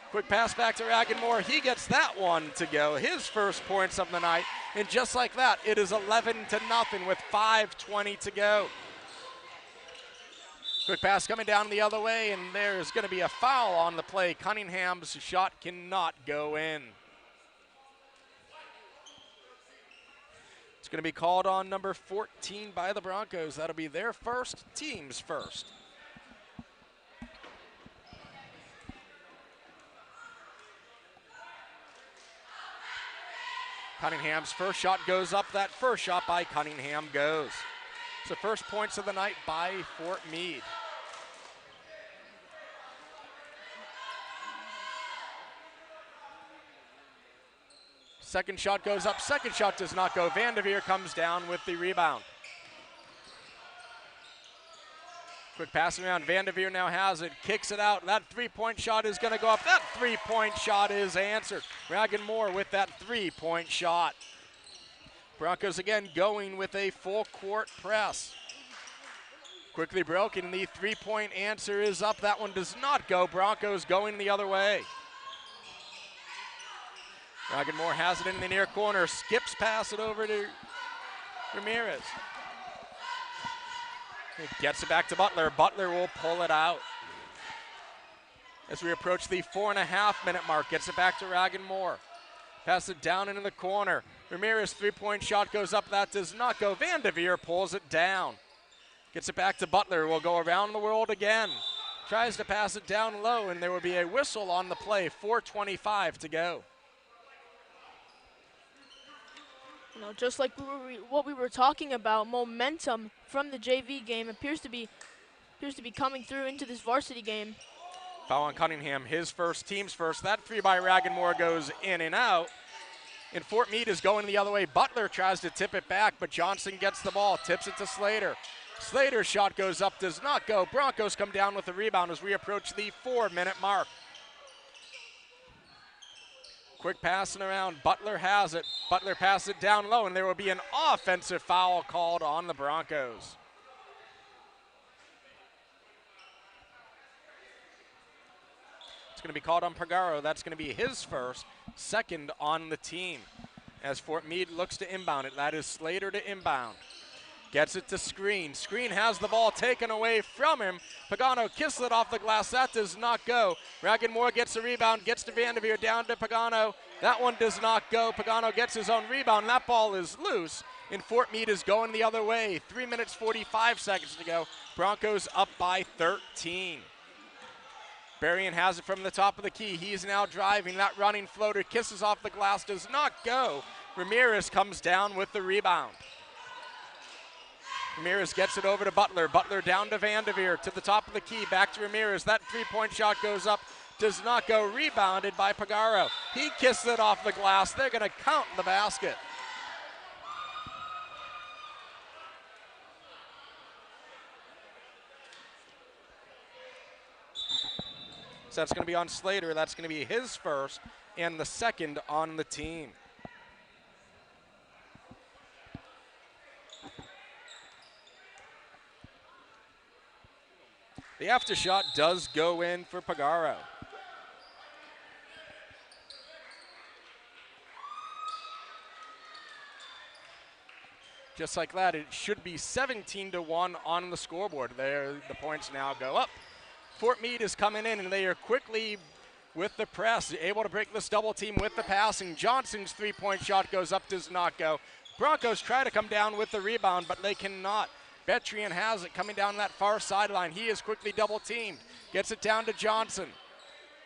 Quick pass back to Ragan Moore. He gets that one to go. His first points of the night. And just like that, it is 11-0 with 5:20 to go. Quick pass coming down the other way, and there's going to be a foul on the play. Cunningham's shot cannot go in. It's going to be called on number 14 by the Broncos. That'll be their first, team's first. Cunningham's first shot goes up. That first shot by Cunningham goes. So first points of the night by Fort Meade. Second shot goes up. Second shot does not go. Vanderveer comes down with the rebound. Quick passing around. Vanderveer now has it. Kicks it out. That three-point shot is going to go up. That three-point shot is answered. Ragan Moore with that three-point shot. Broncos again going with a full court press. Quickly broken. The three-point answer is up. That one does not go. Broncos going the other way. Ragan Moore has it in the near corner. Skips pass it over to Ramirez. He gets it back to Butler. Butler will pull it out. As we approach the 4.5-minute mark, gets it back to Ragan Moore. Pass it down into the corner. Ramirez three-point shot goes up. That does not go. Vanderveer pulls it down. Gets it back to Butler. Will go around the world again. Tries to pass it down low, and there will be a whistle on the play. 4:25 to go. Just like what we were talking about, momentum from the JV game appears to be coming through into this varsity game. Foul on Cunningham, his first, team's first. That three by Raganmore goes in and out. And Fort Meade is going the other way. Butler tries to tip it back, but Johnson gets the ball, tips it to Slater. Slater's shot goes up, does not go. Broncos come down with the rebound as we approach the 4-minute mark. Quick passing around, Butler has it. Butler passes it down low, and there will be an offensive foul called on the Broncos. It's going to be called on Pagaro. That's going to be his first, second on the team. As Fort Meade looks to inbound it, that is Slater to inbound. Gets it to Screen. Screen has the ball taken away from him. Pagano kisses it off the glass. That does not go. Raganmore gets the rebound, gets to Vanderveer, down to Pagano. That one does not go. Pagano gets his own rebound. That ball is loose, and Fort Meade is going the other way. 3 minutes, 45 seconds to go. Broncos up by 13. Berrien has it from the top of the key. He's now driving. That running floater kisses off the glass, does not go. Ramirez comes down with the rebound. Ramirez gets it over to Butler. Butler down to Vanderveer, to the top of the key, back to Ramirez. That three-point shot goes up, does not go. Rebounded by Pagaro. He kisses it off the glass. They're going to count the basket. So that's going to be on Slater. That's going to be his first and the second on the team. The after shot does go in for Pagaro. Just like that, it should be 17-1 on the scoreboard. There, the points now go up. Fort Meade is coming in, and they are quickly with the press, able to break this double team with the passing. Johnson's three-point shot goes up, does not go. Broncos try to come down with the rebound, but they cannot. Betrian has it coming down that far sideline. He is quickly double teamed. Gets it down to Johnson.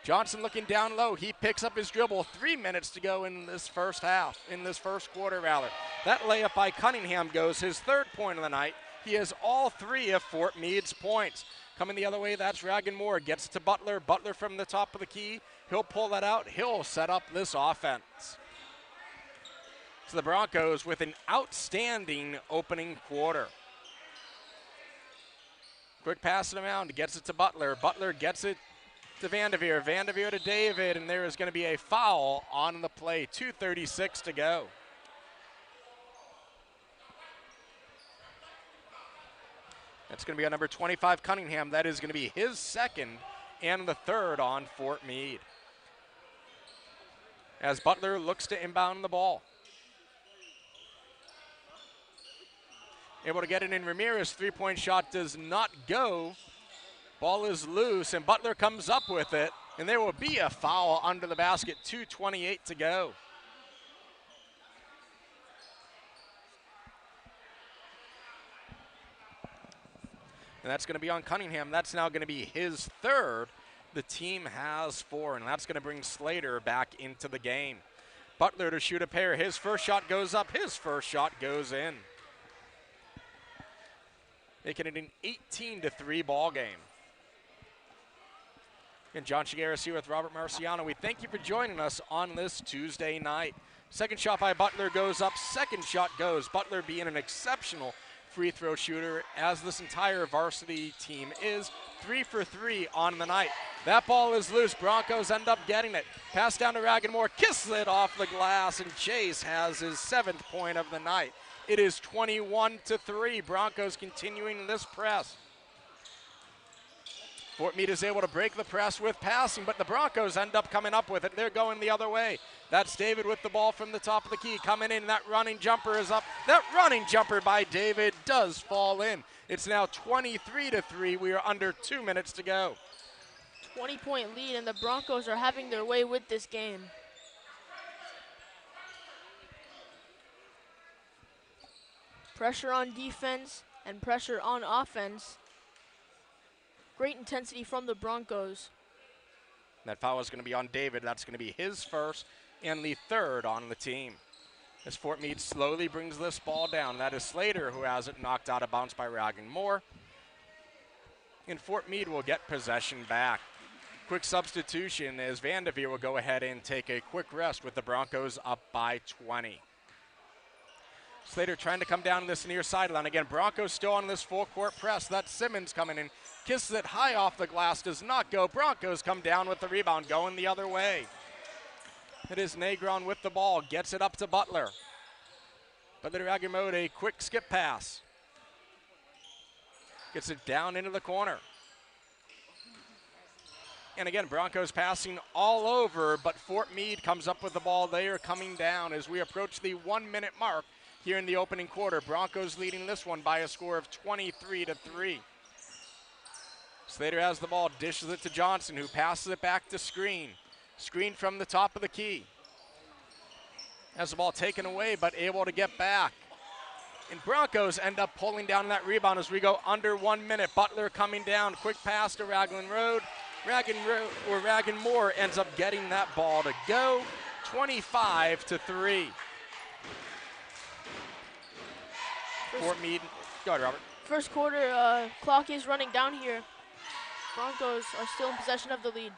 Johnson looking down low. He picks up his dribble. 3 minutes to go in this first half, in this first quarter rather. That layup by Cunningham goes his third point of the night. He has all three of Fort Meade's points. Coming the other way, that's Raganmore. Gets it to Butler. Butler from the top of the key. He'll pull that out. He'll set up this offense. So the Broncos with an outstanding opening quarter. Quick passing around, gets it to Butler. Butler gets it to Vanderveer. Vanderveer to David, and there is going to be a foul on the play. 2:36 to go. That's going to be on number 25, Cunningham. That is going to be his second and the third on Fort Meade. As Butler looks to inbound the ball. Able to get it in. Ramirez, three-point shot does not go. Ball is loose, and Butler comes up with it, and there will be a foul under the basket. 2:28 to go. And that's going to be on Cunningham. That's now going to be his third. The team has four, and that's going to bring Slater back into the game. Butler to shoot a pair. His first shot goes up. His first shot goes in. Making it an 18-3 ball game. And John Chigueras here with Robert Marciano. We thank you for joining us on this Tuesday night. Second shot by Butler goes up. Second shot goes. Butler being an exceptional free throw shooter, as this entire varsity team is. 3 for 3 on the night. That ball is loose. Broncos end up getting it. Pass down to Raganmore. Kisses it off the glass, and Chase has his 7th point of the night. It is 21-3. Broncos continuing this press. Fort Meade is able to break the press with passing, but the Broncos end up coming up with it. They're going the other way. That's David with the ball from the top of the key. Coming in, that running jumper is up. That running jumper by David does fall in. It's now 23-3. We are under 2 minutes to go. 20-point lead, and the Broncos are having their way with this game. Pressure on defense and pressure on offense. Great intensity from the Broncos. That foul is going to be on David. That's going to be his first and the third on the team. As Fort Meade slowly brings this ball down. That is Slater who has it knocked out of bounds by Ragan Moore. And Fort Meade will get possession back. Quick substitution as Vanderveer will go ahead and take a quick rest with the Broncos up by 20. Slater trying to come down this near sideline. Again, Broncos still on this full court press. That's Simmons coming in. Kisses it high off the glass, does not go. Broncos come down with the rebound, going the other way. It is Negron with the ball, gets it up to Butler. Butler Ragan Moore, a quick skip pass. Gets it down into the corner. And again, Broncos passing all over, but Fort Meade comes up with the ball. They are coming down as we approach the 1 minute mark here in the opening quarter. Broncos leading this one by a score of 23-3. Slater has the ball, dishes it to Johnson, who passes it back to Screen. Screen from the top of the key. Has the ball taken away, but able to get back. And Broncos end up pulling down that rebound as we go under 1 minute. Butler coming down, quick pass to Raglan Road. Ragan Moore ends up getting that ball to go, 25-3. Fort Meade, go ahead, Robert. First quarter clock is running down here. Broncos are still in possession of the lead.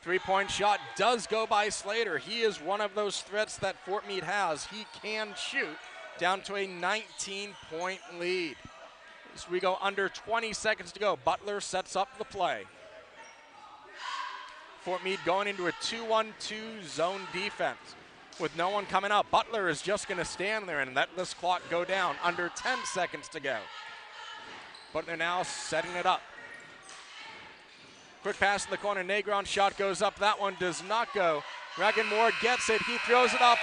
Three-point shot does go by Slater. He is one of those threats that Fort Meade has. He can shoot down to a 19-point lead. As we go under 20 seconds to go, Butler sets up the play. Fort Meade going into a 2-1-2 zone defense with no one coming out. Butler is just going to stand there and let this clock go down. Under 10 seconds to go. Butler now setting it up. Quick pass in the corner. Negron shot goes up. That one does not go. Ragan Moore gets it. He throws it up.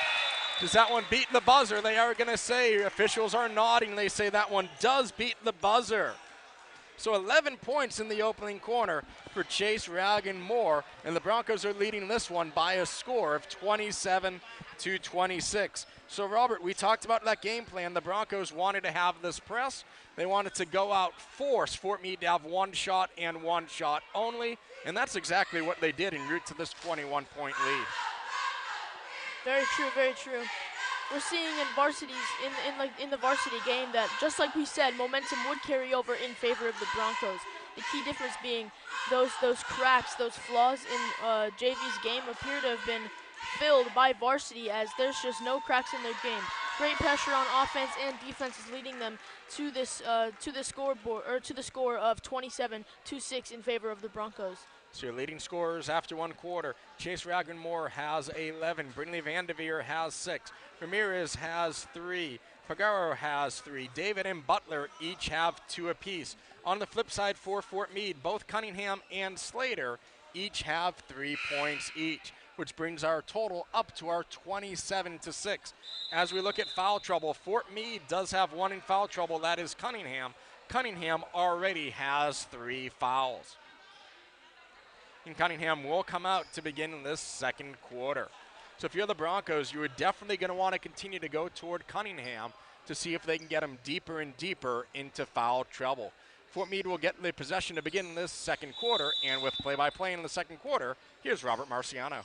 Does that one beat the buzzer? They are going to say, officials are nodding. They say that one does beat the buzzer. So 11 points in the opening corner for Chase Ragan Moore, and the Broncos are leading this one by a score of 27-26. So Robert, we talked about that game plan. The Broncos wanted to have this press. They wanted to go out, force Fort Meade to have one shot and one shot only, and that's exactly what they did en route to this 21-point lead. Very true, very true. We're seeing in the varsity game that, just like we said, momentum would carry over in favor of the Broncos. The key difference being those cracks, those flaws in JV's game appear to have been filled by varsity, as there's just no cracks in their game. Great pressure on offense and defense is leading them to this scoreboard, or to the score of 27-6 in favor of the Broncos. So your leading scorers after one quarter. Chase Ragan Moore has 11. Brindley Vanderveer has 6. Ramirez has 3. Pagaro has 3. David and Butler each have 2 apiece. On the flip side for Fort Meade, both Cunningham and Slater each have 3 points each, which brings our total up to our 27-6. As we look at foul trouble, Fort Meade does have 1 in foul trouble. That is Cunningham. Cunningham already has 3 fouls. And Cunningham will come out to begin this second quarter. So if you're the Broncos, you are definitely going to want to continue to go toward Cunningham to see if they can get him deeper and deeper into foul trouble. Fort Meade will get the possession to begin this second quarter, and with play-by-play in the second quarter, here's Robert Marciano.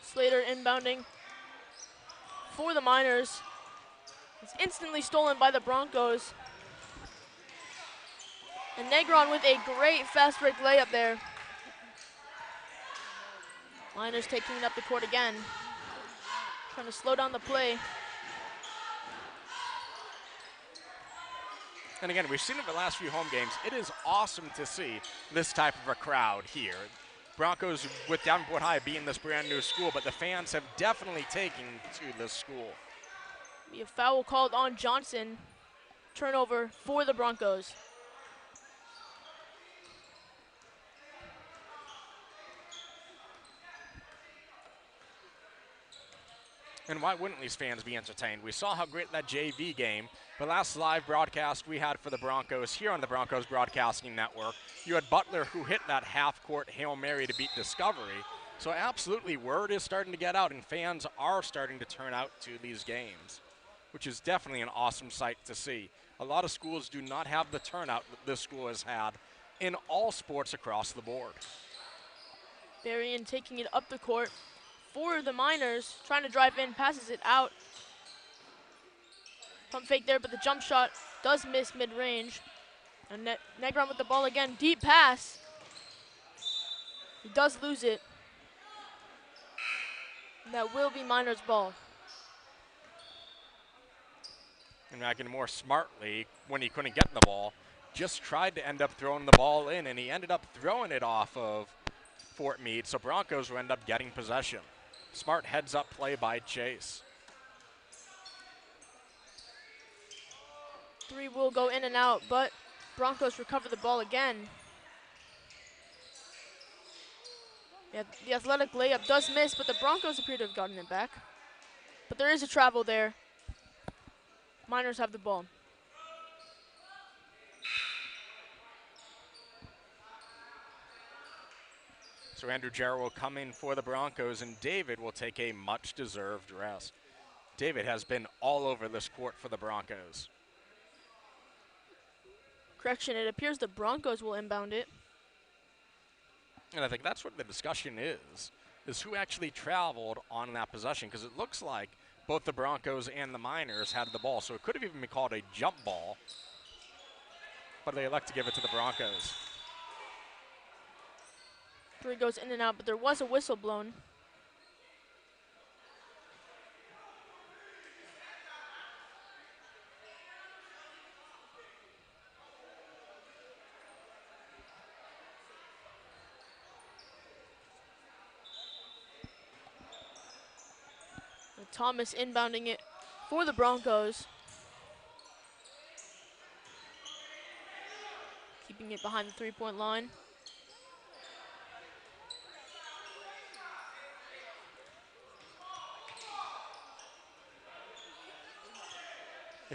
Slater inbounding for the Miners. It's instantly stolen by the Broncos. And Negron with a great fast break layup there. Miners taking it up the court again. Trying to slow down the play. And again, we've seen it the last few home games. It is awesome to see this type of a crowd here. Broncos with Davenport High being this brand new school, but the fans have definitely taken to this school. Be a foul called on Johnson. Turnover for the Broncos. And why wouldn't these fans be entertained? We saw how great that JV game, the last live broadcast we had for the Broncos here on the Broncos Broadcasting Network, you had Butler who hit that half-court Hail Mary to beat Discovery. So absolutely, word is starting to get out, and fans are starting to turn out to these games, which is definitely an awesome sight to see. A lot of schools do not have the turnout that this school has had in all sports across the board. Berrien taking it up the court for the Miners, trying to drive in, passes it out. Pump fake there, but the jump shot does miss mid-range. And Negron with the ball again, deep pass. He does lose it. And that will be Miners' ball. And Mackin more smartly, when he couldn't get the ball, just tried to end up throwing the ball in, and he ended up throwing it off of Fort Meade, so Broncos will end up getting possession. Smart heads-up play by Chase. 3 will go in and out, but Broncos recover the ball again. Yeah, the athletic layup does miss, but the Broncos appear to have gotten it back. But there is a travel there. Miners have the ball. So Andrew Jarrett will come in for the Broncos, and David will take a much-deserved rest. David has been all over this court for the Broncos. Correction, it appears the Broncos will inbound it. And I think that's what the discussion is who actually traveled on that possession, because it looks like both the Broncos and the Miners had the ball, so it could have even been called a jump ball, but they elect to give it to the Broncos. 3 goes in and out, but there was a whistle blown. And Thomas inbounding it for the Broncos. Keeping it behind the 3-point line.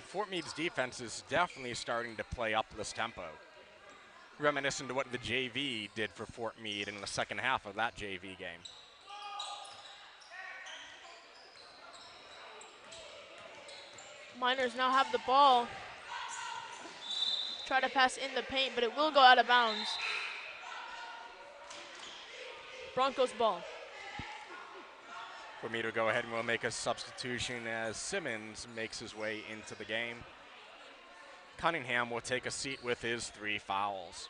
Fort Meade's defense is definitely starting to play up this tempo, reminiscent to what the JV did for Fort Meade in the second half of that JV game. Miners now have the ball. Try to pass in the paint, but it will go out of bounds. Broncos ball. For me to go ahead and we'll make a substitution as Simmons makes his way into the game. Cunningham will take a seat with his 3 fouls.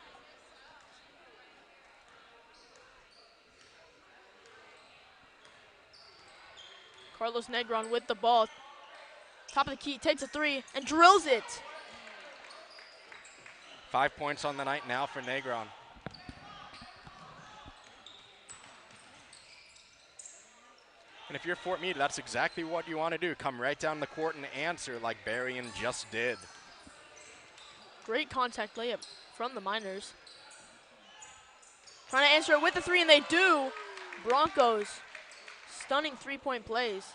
Carlos Negron with the ball. Top of the key, takes a 3 and drills it. 5 points on the night now for Negron. And if you're Fort Meade, that's exactly what you want to do. Come right down the court and answer like Berrien just did. Great contact layup from the Miners. Trying to answer it with the 3, and they do. Broncos, stunning 3-point plays.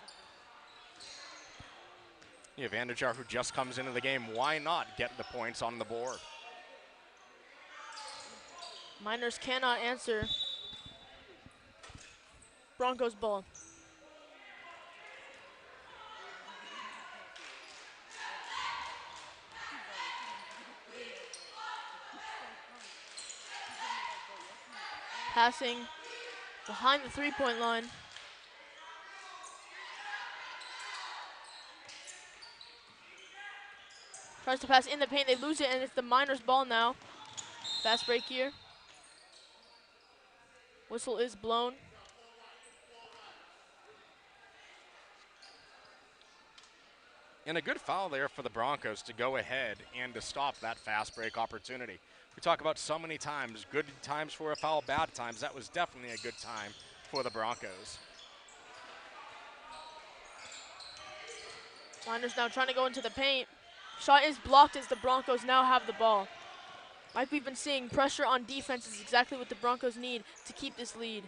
You have Vanderjar, who just comes into the game. Why not get the points on the board? Miners cannot answer. Broncos ball. Passing behind the 3-point line. Tries to pass in the paint, they lose it, and it's the Miners' ball now. Fast break here. Whistle is blown. And a good foul there for the Broncos to go ahead and to stop that fast break opportunity. We talk about so many times, good times for a foul, bad times. That was definitely a good time for the Broncos. Miners now trying to go into the paint. Shot is blocked as the Broncos now have the ball. Like we've been seeing, pressure on defense is exactly what the Broncos need to keep this lead.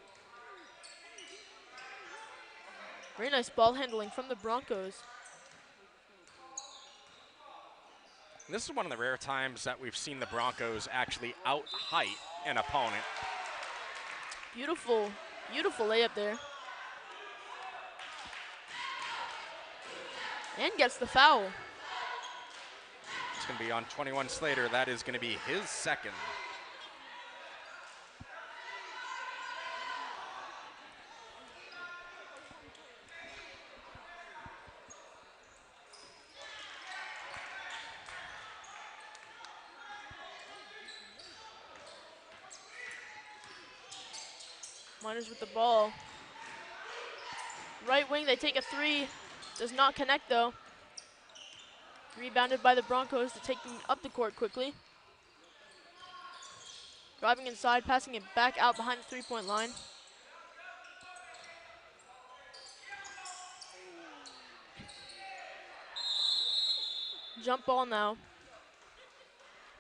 Very nice ball handling from the Broncos. This is one of the rare times that we've seen the Broncos actually out-height an opponent. Beautiful, beautiful layup there. And gets the foul. It's going to be on 21 Slater. That is going to be his second. Miners with the ball. Right wing, they take a three. Does not connect though. Rebounded by the Broncos to take them up the court quickly. Driving inside, passing it back out behind the three-point line. Jump ball now.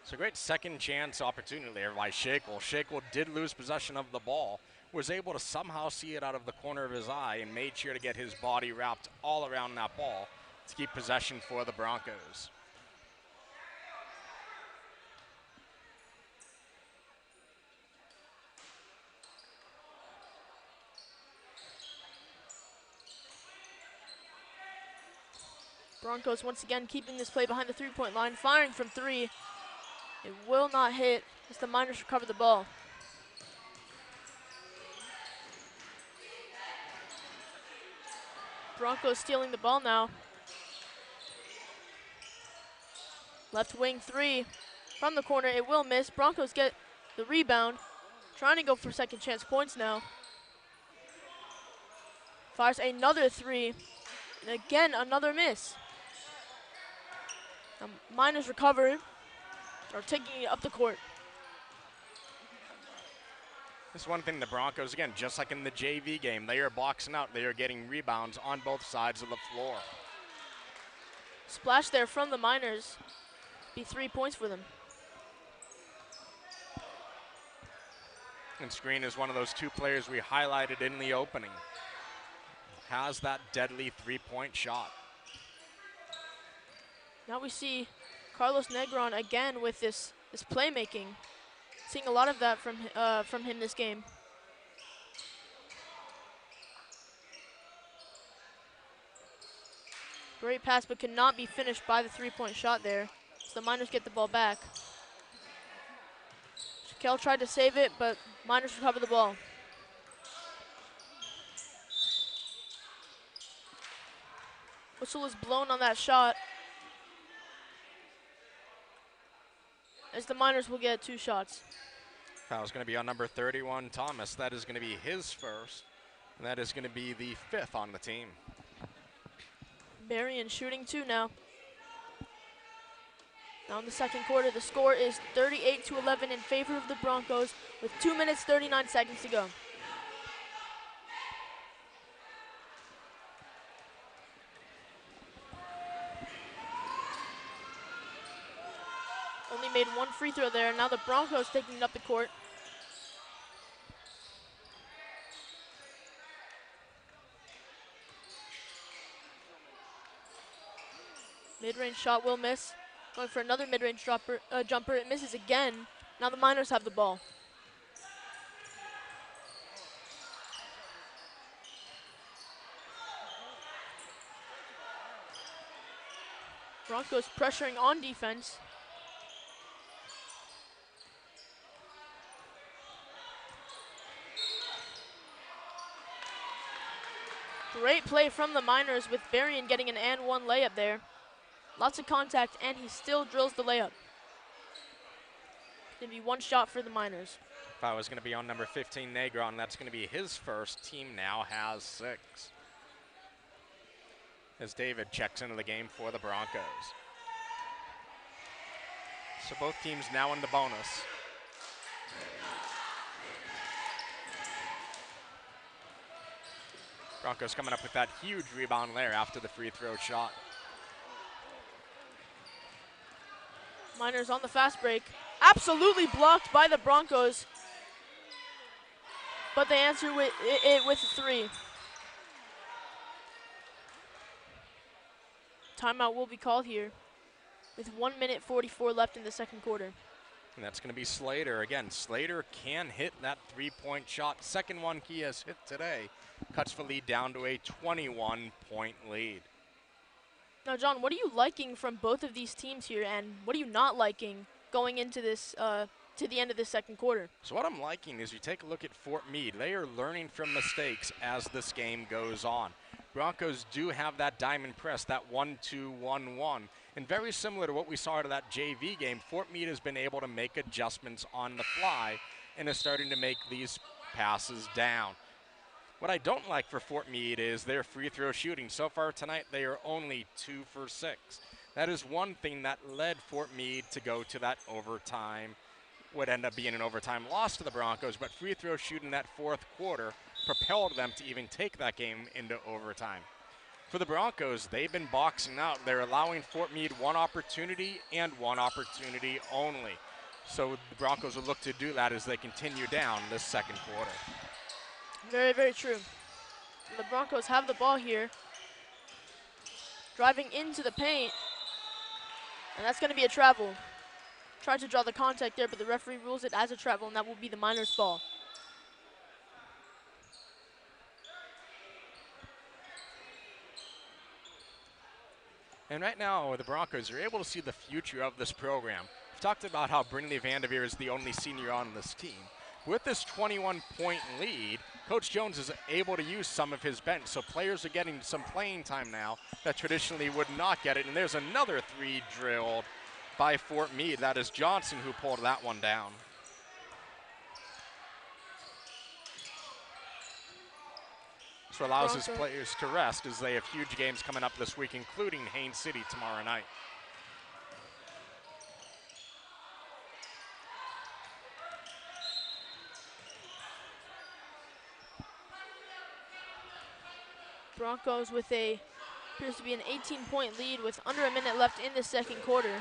It's a great second chance opportunity there by Shakel. Shakel did lose possession of the ball, was able to somehow see it out of the corner of his eye and made sure to get his body wrapped all around that ball to keep possession for the Broncos. Broncos once again keeping this play behind the three-point line, firing from three. It will not hit as the Miners recover the ball. Broncos stealing the ball now. Left wing three from the corner, it will miss. Broncos get the rebound, trying to go for second chance points now. Fires another three, and again another miss. Now, Miners recover, are taking it up the court. This one thing the Broncos, again, just like in the JV game, they are boxing out. They are getting rebounds on both sides of the floor. Splash there from the Miners. Be 3 points for them. And Screen is one of those two players we highlighted in the opening. Has that deadly three-point shot. Now we see Carlos Negron again with this playmaking. Seeing a lot of that from him this game. Great pass, but could not be finished by the three-point shot there. So the Miners get the ball back. Shaquille tried to save it, but Miners recover the ball. Whistle is blown on that shot, as the Miners will get 2 shots. Foul's going to be on number 31, Thomas. That is going to be his first, and that is going to be the 5th on the team. Berrien shooting 2 now. Now in the second quarter, the score is 38-11 in favor of the Broncos with 2 minutes, 39 seconds to go. Only made 1 free throw there. Now the Broncos taking it up the court. Mid-range shot will miss. Going for another mid-range jumper. It misses again. Now the Miners have the ball. Broncos pressuring on defense. Great play from the Miners with Berrien getting an and 1 layup there. Lots of contact, and he still drills the layup. Gonna be 1 shot for the Miners. Foul is going to be on number 15, Negron. That's going to be his first. Team now has 6. As David checks into the game for the Broncos. So both teams now in the bonus. Broncos coming up with that huge rebound there after the free throw shot. Miners on the fast break. Absolutely blocked by the Broncos. But they answer with a 3. Timeout will be called here with 1 minute 44 left in the second quarter. And that's going to be Slater. Again, Slater can hit that three-point shot. Second one he has hit today. Cuts the lead down to a 21-point lead. Now, John, what are you liking from both of these teams here, and what are you not liking going into this to the end of the second quarter? So what I'm liking is you take a look at Fort Meade. They are learning from mistakes as this game goes on. Broncos do have that diamond press, that 1-2-1-1. And very similar to what we saw out of that JV game, Fort Meade has been able to make adjustments on the fly and is starting to make these passes down. What I don't like for Fort Meade is their free throw shooting. So far tonight, they are only 2 for 6. That is one thing that led Fort Meade to go to that overtime. Would end up being an overtime loss to the Broncos, but free throw shooting that fourth quarter propelled them to even take that game into overtime. For the Broncos, they've been boxing out. They're allowing Fort Meade one opportunity and one opportunity only. So the Broncos will look to do that as they continue down this second quarter. Very, very true. The Broncos have the ball here, driving into the paint, and that's going to be a travel. Tried to draw the contact there, but the referee rules it as a travel, and that will be the Miners' ball. And right now, the Broncos are able to see the future of this program. We've talked about how Brindley Vanderveer is the only senior on this team. With this 21-point lead, Coach Jones is able to use some of his bench, so players are getting some playing time now that traditionally would not get it. And there's another three drilled by Fort Meade. That is Johnson who pulled that one down. So allows his players to rest as they have huge games coming up this week, including Haines City tomorrow night. Broncos with appears to be an 18-point lead with under a minute left in the second quarter.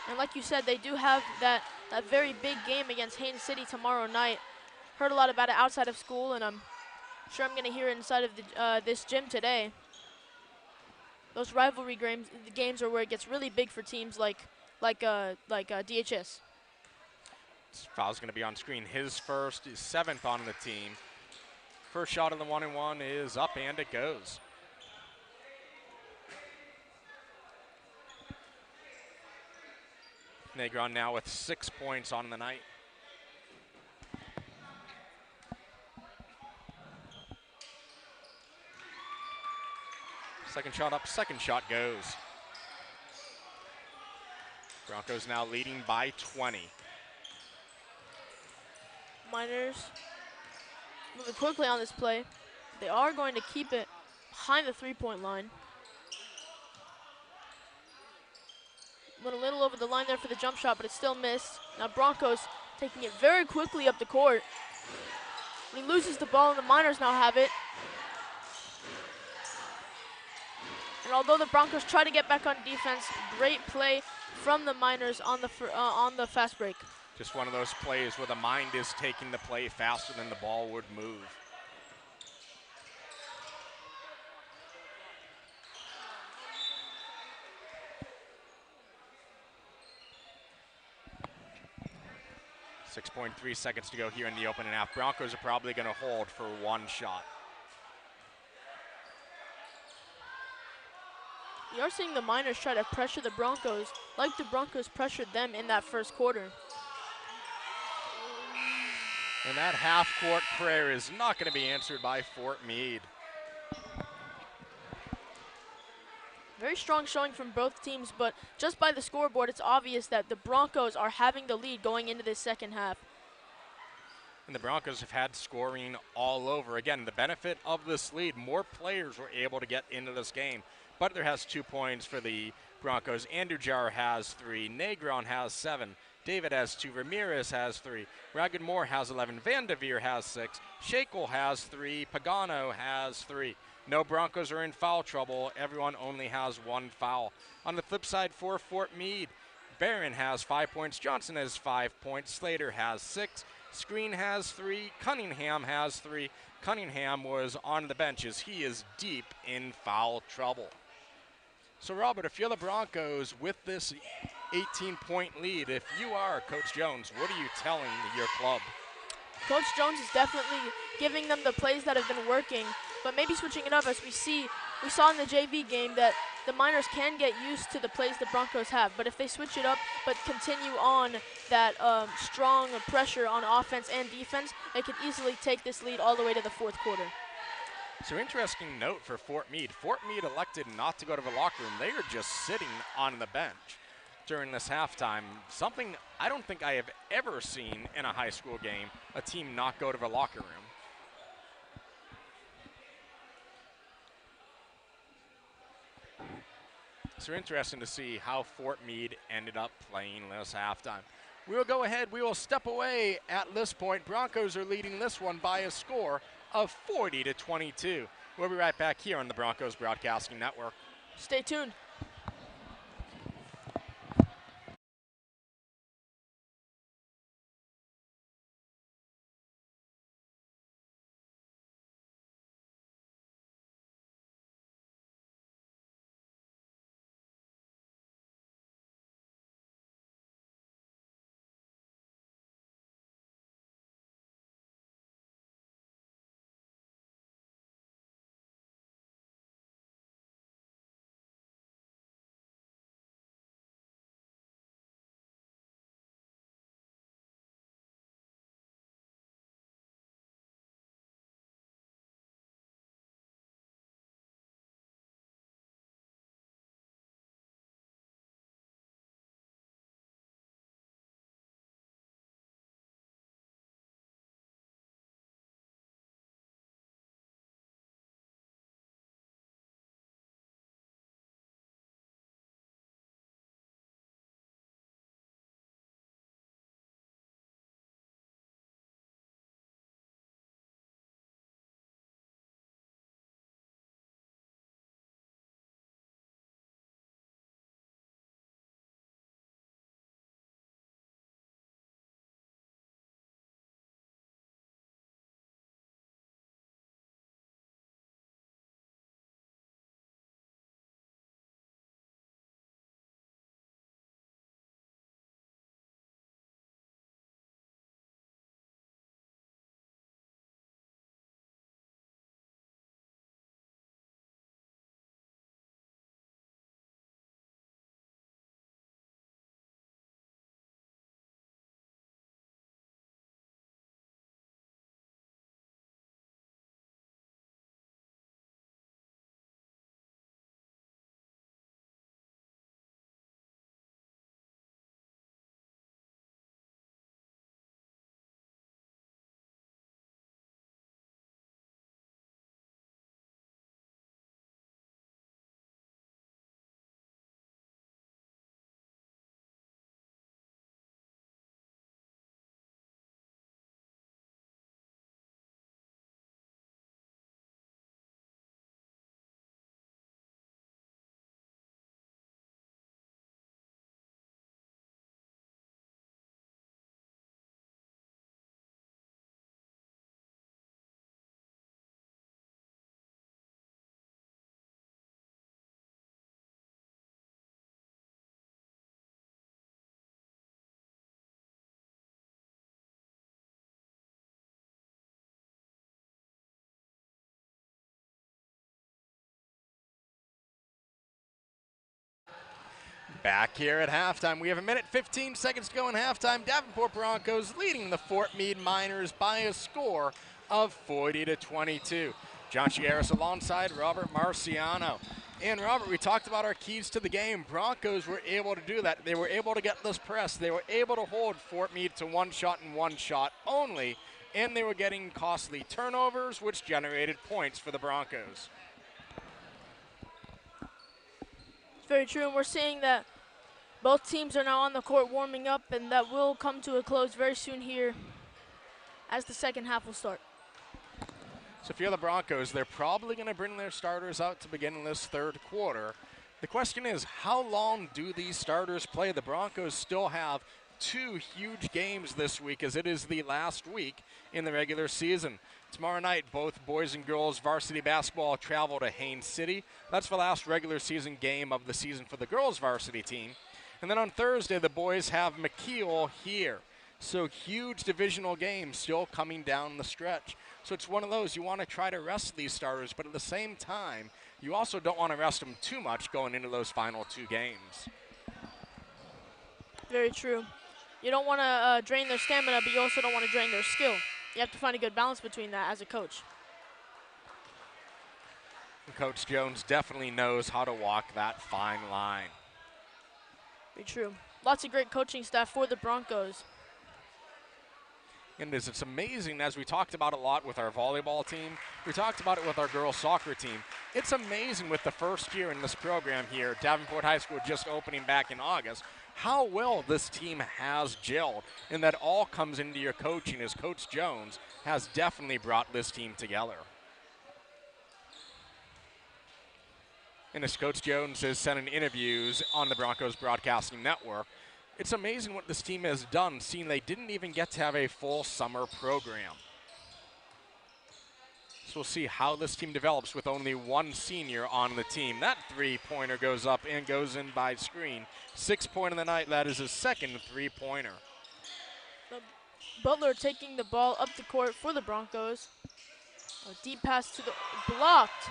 And like you said, they do have that very big game against Haines City tomorrow night. Heard a lot about it outside of school, and I'm sure I'm going to hear it inside of this gym today. Those rivalry games are where it gets really big for teams like DHS. This foul's going to be on screen. His first, his 7th on the team. First shot of the 1-and-1 is up, and it goes. Negron now with 6 points on the night. Second shot up, second shot goes. Broncos now leading by 20. Miners moving quickly on this play. They are going to keep it behind the three-point line. Went a little over the line there for the jump shot, but it still missed. Now Broncos taking it very quickly up the court. He loses the ball, and the Miners now have it. And although the Broncos try to get back on defense, great play from the Miners on the fast break. Just one of those plays where the mind is taking the play faster than the ball would move. .3 seconds to go here in the opening half. Broncos are probably going to hold for one shot. You are seeing the Miners try to pressure the Broncos like the Broncos pressured them in that first quarter. And that half-court prayer is not going to be answered by Fort Meade. Very strong showing from both teams, but just by the scoreboard, it's obvious that the Broncos are having the lead going into this second half. And the Broncos have had scoring all over. Again, the benefit of this lead, more players were able to get into this game. Butler has 2 points for the Broncos. Andrew Jarr has 3. Negron has 7. David has 2. Ramirez has 3. Ragged Moore has 11. Vanderveer has 6. Shakel has 3. Pagano has 3. No Broncos are in foul trouble. Everyone only has 1 foul. On the flip side for Fort Meade, Barron has 5 points. Johnson has 5 points. Slater has 6. Screen has 3. Cunningham has 3. Cunningham was on the bench as he is deep in foul trouble. So Robert, if you're the Broncos with this 18-point lead, if you are Coach Jones, what are you telling your club? Coach Jones is definitely giving them the plays that have been working, but maybe switching it up as we saw in the JV game that the Miners can get used to the plays the Broncos have, but if they switch it up but continue on that strong pressure on offense and defense, they could easily take this lead all the way to the fourth quarter. So interesting note for Fort Meade. Fort Meade elected not to go to the locker room. They are just sitting on the bench. during this halftime. Something I don't think I have ever seen in a high school game, a team not go to the locker room. So interesting to see how Fort Meade ended up playing this halftime. We will go ahead, we will step away at this point. Broncos are leading this one by a score of 40-22. We'll be right back here on the Broncos Broadcasting Network. Stay tuned. Back here at halftime, we have 1:15 to go in halftime. Davenport Broncos leading the Fort Meade Miners by a score of 40-22. John Chigaris alongside Robert Marciano. And Robert, we talked about our keys to the game. Broncos were able to do that. They were able to get this press. They were able to hold Fort Meade to one shot and one shot only, and they were getting costly turnovers, which generated points for the Broncos. It's very true, and we're seeing that both teams are now on the court warming up, and that will come to a close very soon here as the second half will start. So if you're the Broncos, they're probably going to bring their starters out to begin this third quarter. The question is, how long do these starters play? The Broncos still have two huge games this week, as it is the last week in the regular season. Tomorrow night, both boys and girls varsity basketball travel to Haines City. That's the last regular season game of the season for the girls varsity team. And then on Thursday, the boys have McKeel here. So huge divisional games still coming down the stretch. So it's one of those, you want to try to rest these starters, but at the same time, you also don't want to rest them too much going into those final two games. Very true. You don't want to drain their stamina, but you also don't want to drain their skill. You have to find a good balance between that as a coach. Coach Jones definitely knows how to walk that fine line. Very true. Lots of great coaching staff for the Broncos. And it's amazing, as we talked about a lot with our volleyball team, we talked about it with our girls soccer team. It's amazing with the first year in this program here, Davenport High School just opening back in August, how well this team has gelled. And that all comes into your coaching, as Coach Jones has definitely brought this team together. And as Coach Jones has said in interviews on the Broncos Broadcasting Network, it's amazing what this team has done, seeing they didn't even get to have a full summer program. So we'll see how this team develops with only one senior on the team. That three-pointer goes up and goes in by screen. 6-point of the night, that is his second three-pointer. Butler taking the ball up the court for the Broncos. A deep pass to the, blocked.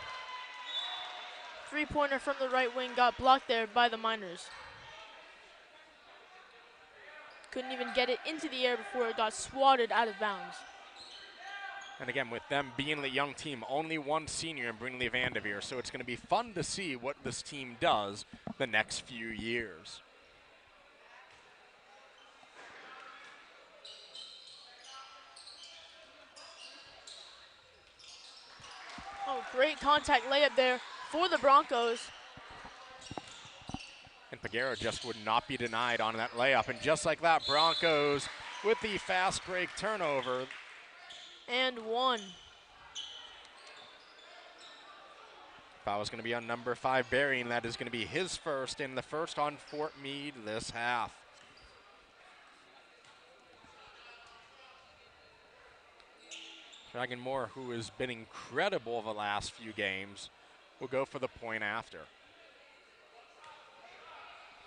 Three-pointer from the right wing got blocked there by the Miners. Couldn't even get it into the air before it got swatted out of bounds. And again, with them being the young team, only one senior in Brinley Vanderveer, so it's going to be fun to see what this team does the next few years. Oh, great contact layup there for the Broncos. And Peguero just would not be denied on that layup. And just like that, Broncos with the fast break turnover. And one. Foul is going to be on number 5, Barry, and that is going to be his first in the first on Fort Meade this half. Dragon Moore, who has been incredible the last few games, will go for the point after.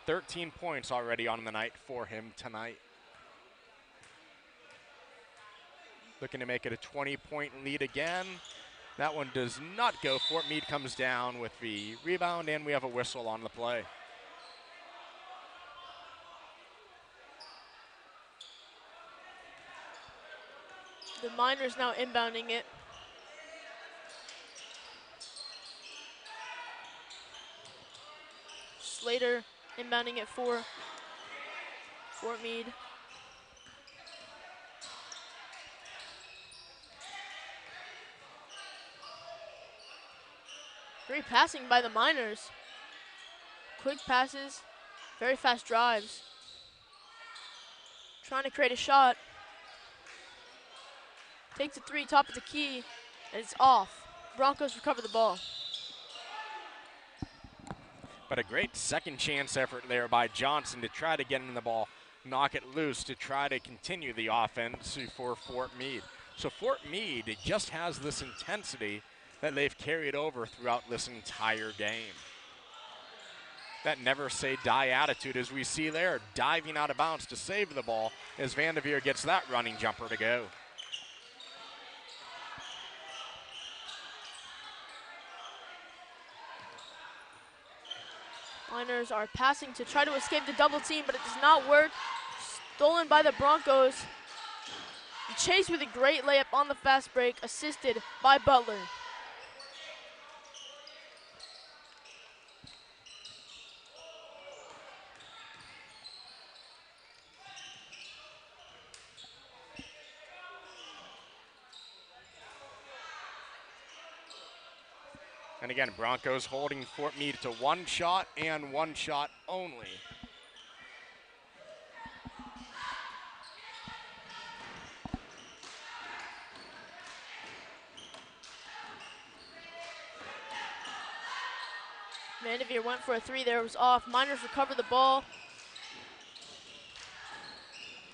13 points already on the night for him tonight. Looking to make it a 20-point lead again. That one does not go. Fort Meade comes down with the rebound, and we have a whistle on the play. The Miners now inbounding it. Slater inbounding it for Fort Meade. Great passing by the Miners. Quick passes, very fast drives. Trying to create a shot. Takes a three, top of the key, and it's off. Broncos recover the ball. But a great second chance effort there by Johnson to try to get in the ball, knock it loose to try to continue the offense for Fort Meade. So Fort Meade, it just has this intensity that they've carried over throughout this entire game. That never say die attitude, as we see there, diving out of bounds to save the ball as Vanderveer gets that running jumper to go. Miners are passing to try to escape the double team, but it does not work. Stolen by the Broncos. Chase with a great layup on the fast break, assisted by Butler. And again, Broncos holding Fort Meade to one shot and one shot only. Vanderveer went for a three there, it was off. Miners recover the ball.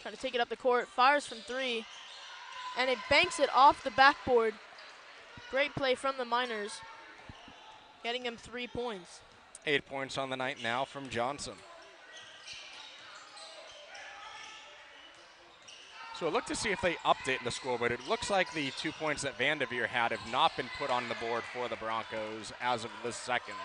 Trying to take it up the court, fires from three, and it banks it off the backboard. Great play from the Miners, getting him 3 points. 8 points on the night now from Johnson. So look to see if they update the score, but it looks like the 2 points that Vanderveer had have not been put on the board for the Broncos as of this second.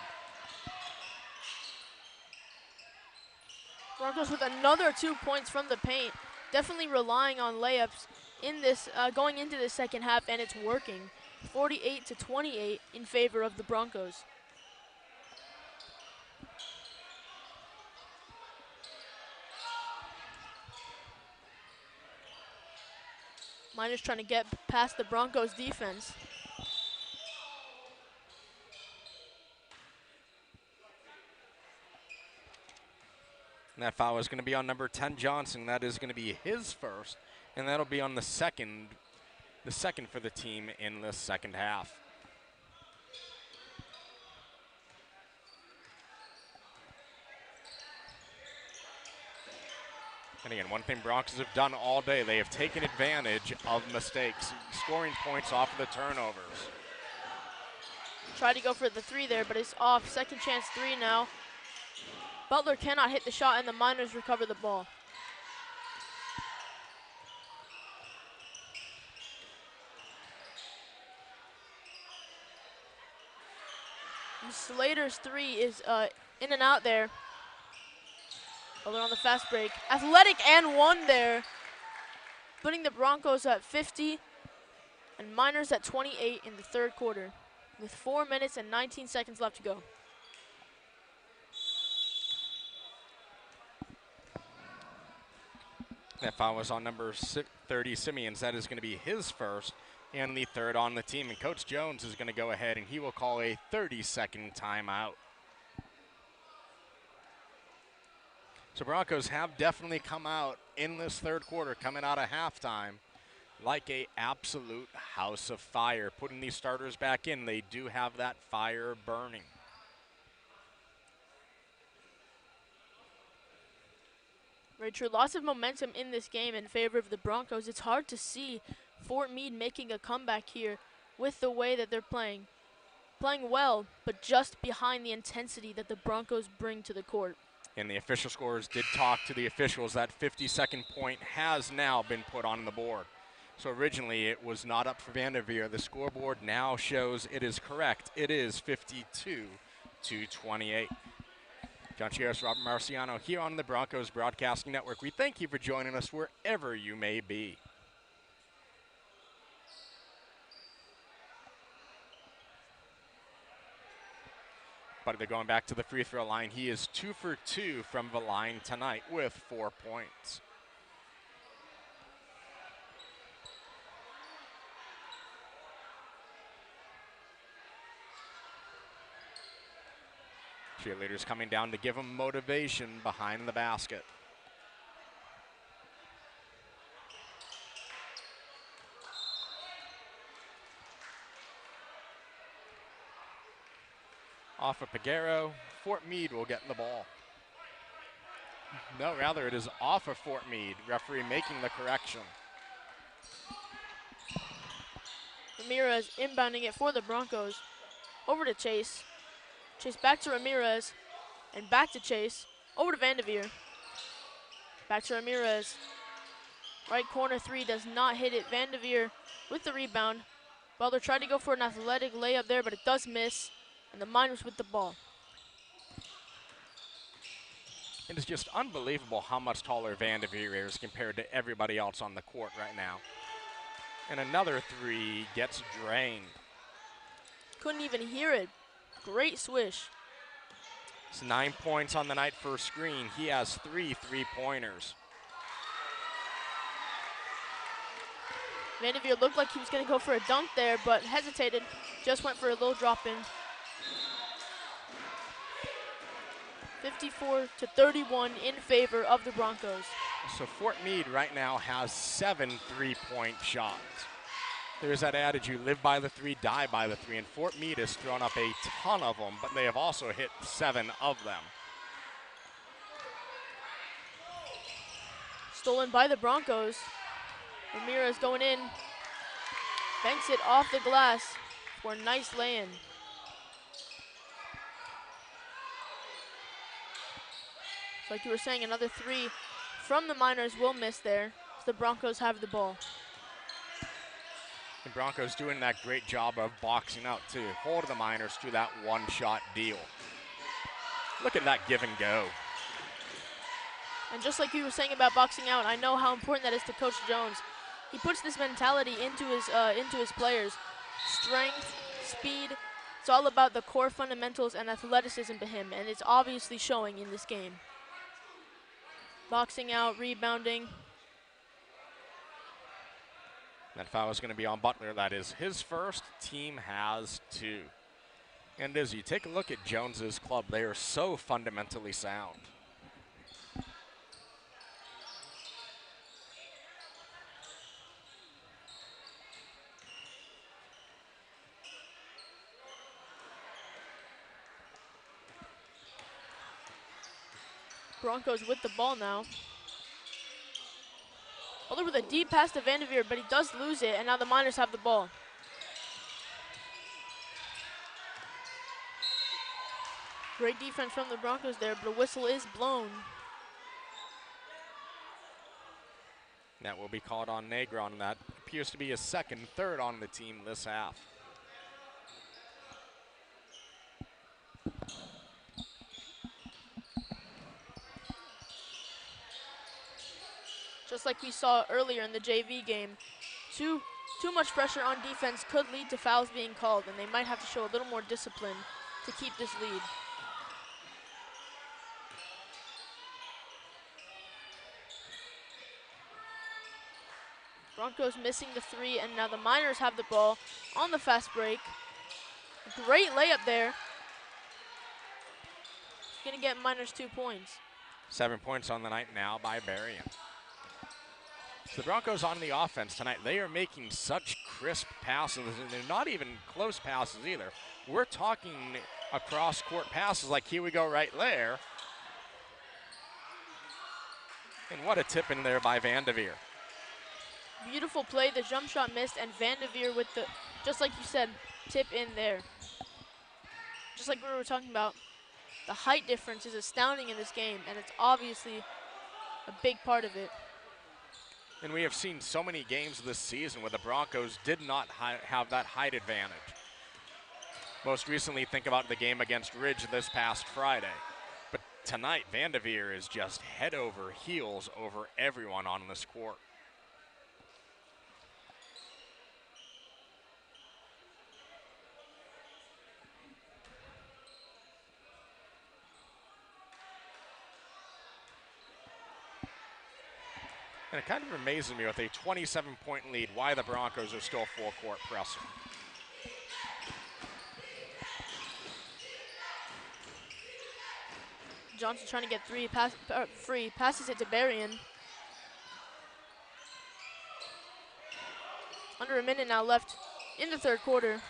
Broncos with another 2 points from the paint. Definitely relying on layups in this going into the second half, and it's working. 48-28 in favor of the Broncos. Miners trying to get past the Broncos defense. And that foul is going to be on number 10, Johnson. That is going to be his first, and that'll be on the second for the team in the second half. And again, one thing Broncos have done all day, they have taken advantage of mistakes, scoring points off of the turnovers. Tried to go for the 3 there, but it's off. Second chance 3 now. Butler cannot hit the shot, and the Miners recover the ball. And Slater's 3 is in and out there. Butler on the fast break. Athletic and 1 there. Putting the Broncos at 50 and Miners at 28 in the third quarter, with 4 minutes and 19 seconds left to go. That foul was on number 30, Simeons. That is going to be his first and the third on the team. And Coach Jones is going to go ahead and he will call a 30-second timeout. So Broncos have definitely come out in this third quarter, coming out of halftime, like a absolute house of fire. Putting these starters back in, they do have that fire burning. Very true. Lots of momentum in this game in favor of the Broncos. It's hard to see Fort Meade making a comeback here with the way that they're playing. Playing well, but just behind the intensity that the Broncos bring to the court. And the official scorers did talk to the officials. That 50-second point has now been put on the board. So originally it was not up for Vanderveer. The scoreboard now shows it is correct. It is 52-28. John Chieros, Robert Marciano here on the Broncos Broadcasting Network. We thank you for joining us wherever you may be. But they're going back to the free throw line. He is 2 for 2 from the line tonight with 4 points. Cheerleaders coming down to give him motivation behind the basket. Off of Peguero, Fort Meade will get the ball. No, rather it is off of Fort Meade. Referee making the correction. Ramirez inbounding it for the Broncos. Over to Chase. Chase back to Ramirez, and back to Chase. Over to Vanderveer. Back to Ramirez. Right corner 3 does not hit it. Vanderveer with the rebound. Butler tried to go for an athletic layup there, but it does miss. And the Miners with the ball. It is just unbelievable how much taller Vanderveer is compared to everybody else on the court right now. And another 3 gets drained. Couldn't even hear it. Great swish. It's 9 points on the night for a screen. He has 3 3-pointers. Vanderveer looked like he was going to go for a dunk there, but hesitated. Just went for a little drop in. 54-31 in favor of the Broncos. So Fort Meade right now has 7 3-point shots. There's that adage, you live by the 3, die by the 3, and Fort Meade has thrown up a ton of them, but they have also hit 7 of them. Stolen by the Broncos. Ramirez going in. Banks it off the glass for a nice lay-in. So like you were saying, another 3 from the Miners will miss there. The Broncos have the ball. The Broncos doing that great job of boxing out to hold the Miners to that one-shot deal. Look at that give and go. And just like you were saying about boxing out, I know how important that is to Coach Jones. He puts this mentality into his players. Strength, speed, it's all about the core fundamentals and athleticism to him, and it's obviously showing in this game. Boxing out, rebounding. That foul is going to be on Butler. That is his first. Team has 2. And as you take a look at Jones's club, they are so fundamentally sound. Broncos with the ball now. Butler with a deep pass to Vanderveer, but he does lose it, and now the Miners have the ball. Great defense from the Broncos there, but a whistle is blown. That will be called on Negron. That appears to be his second, third on the team this half. Just like we saw earlier in the JV game, too much pressure on defense could lead to fouls being called, and they might have to show a little more discipline to keep this lead. Broncos missing the 3, and now the Miners have the ball on the fast break. Great layup there. Gonna get Miners 2 points. 7 points on the night now by Berrien. So the Broncos on the offense tonight, they are making such crisp passes, and they're not even close passes either. We're talking across court passes like here we go right there. And what a tip in there by Vanderveer. Beautiful play, the jump shot missed, and Vanderveer with the, just like you said, tip in there. Just like we were talking about, the height difference is astounding in this game, and it's obviously a big part of it. And we have seen so many games this season where the Broncos did not have that height advantage. Most recently, think about the game against Ridge this past Friday. But tonight, Vanderveer is just head over heels over everyone on this court. And it kind of amazes me with a 27-point lead why the Broncos are still full-court pressing. Johnson trying to get free, passes it to Berrien. Under a minute now left in the third quarter.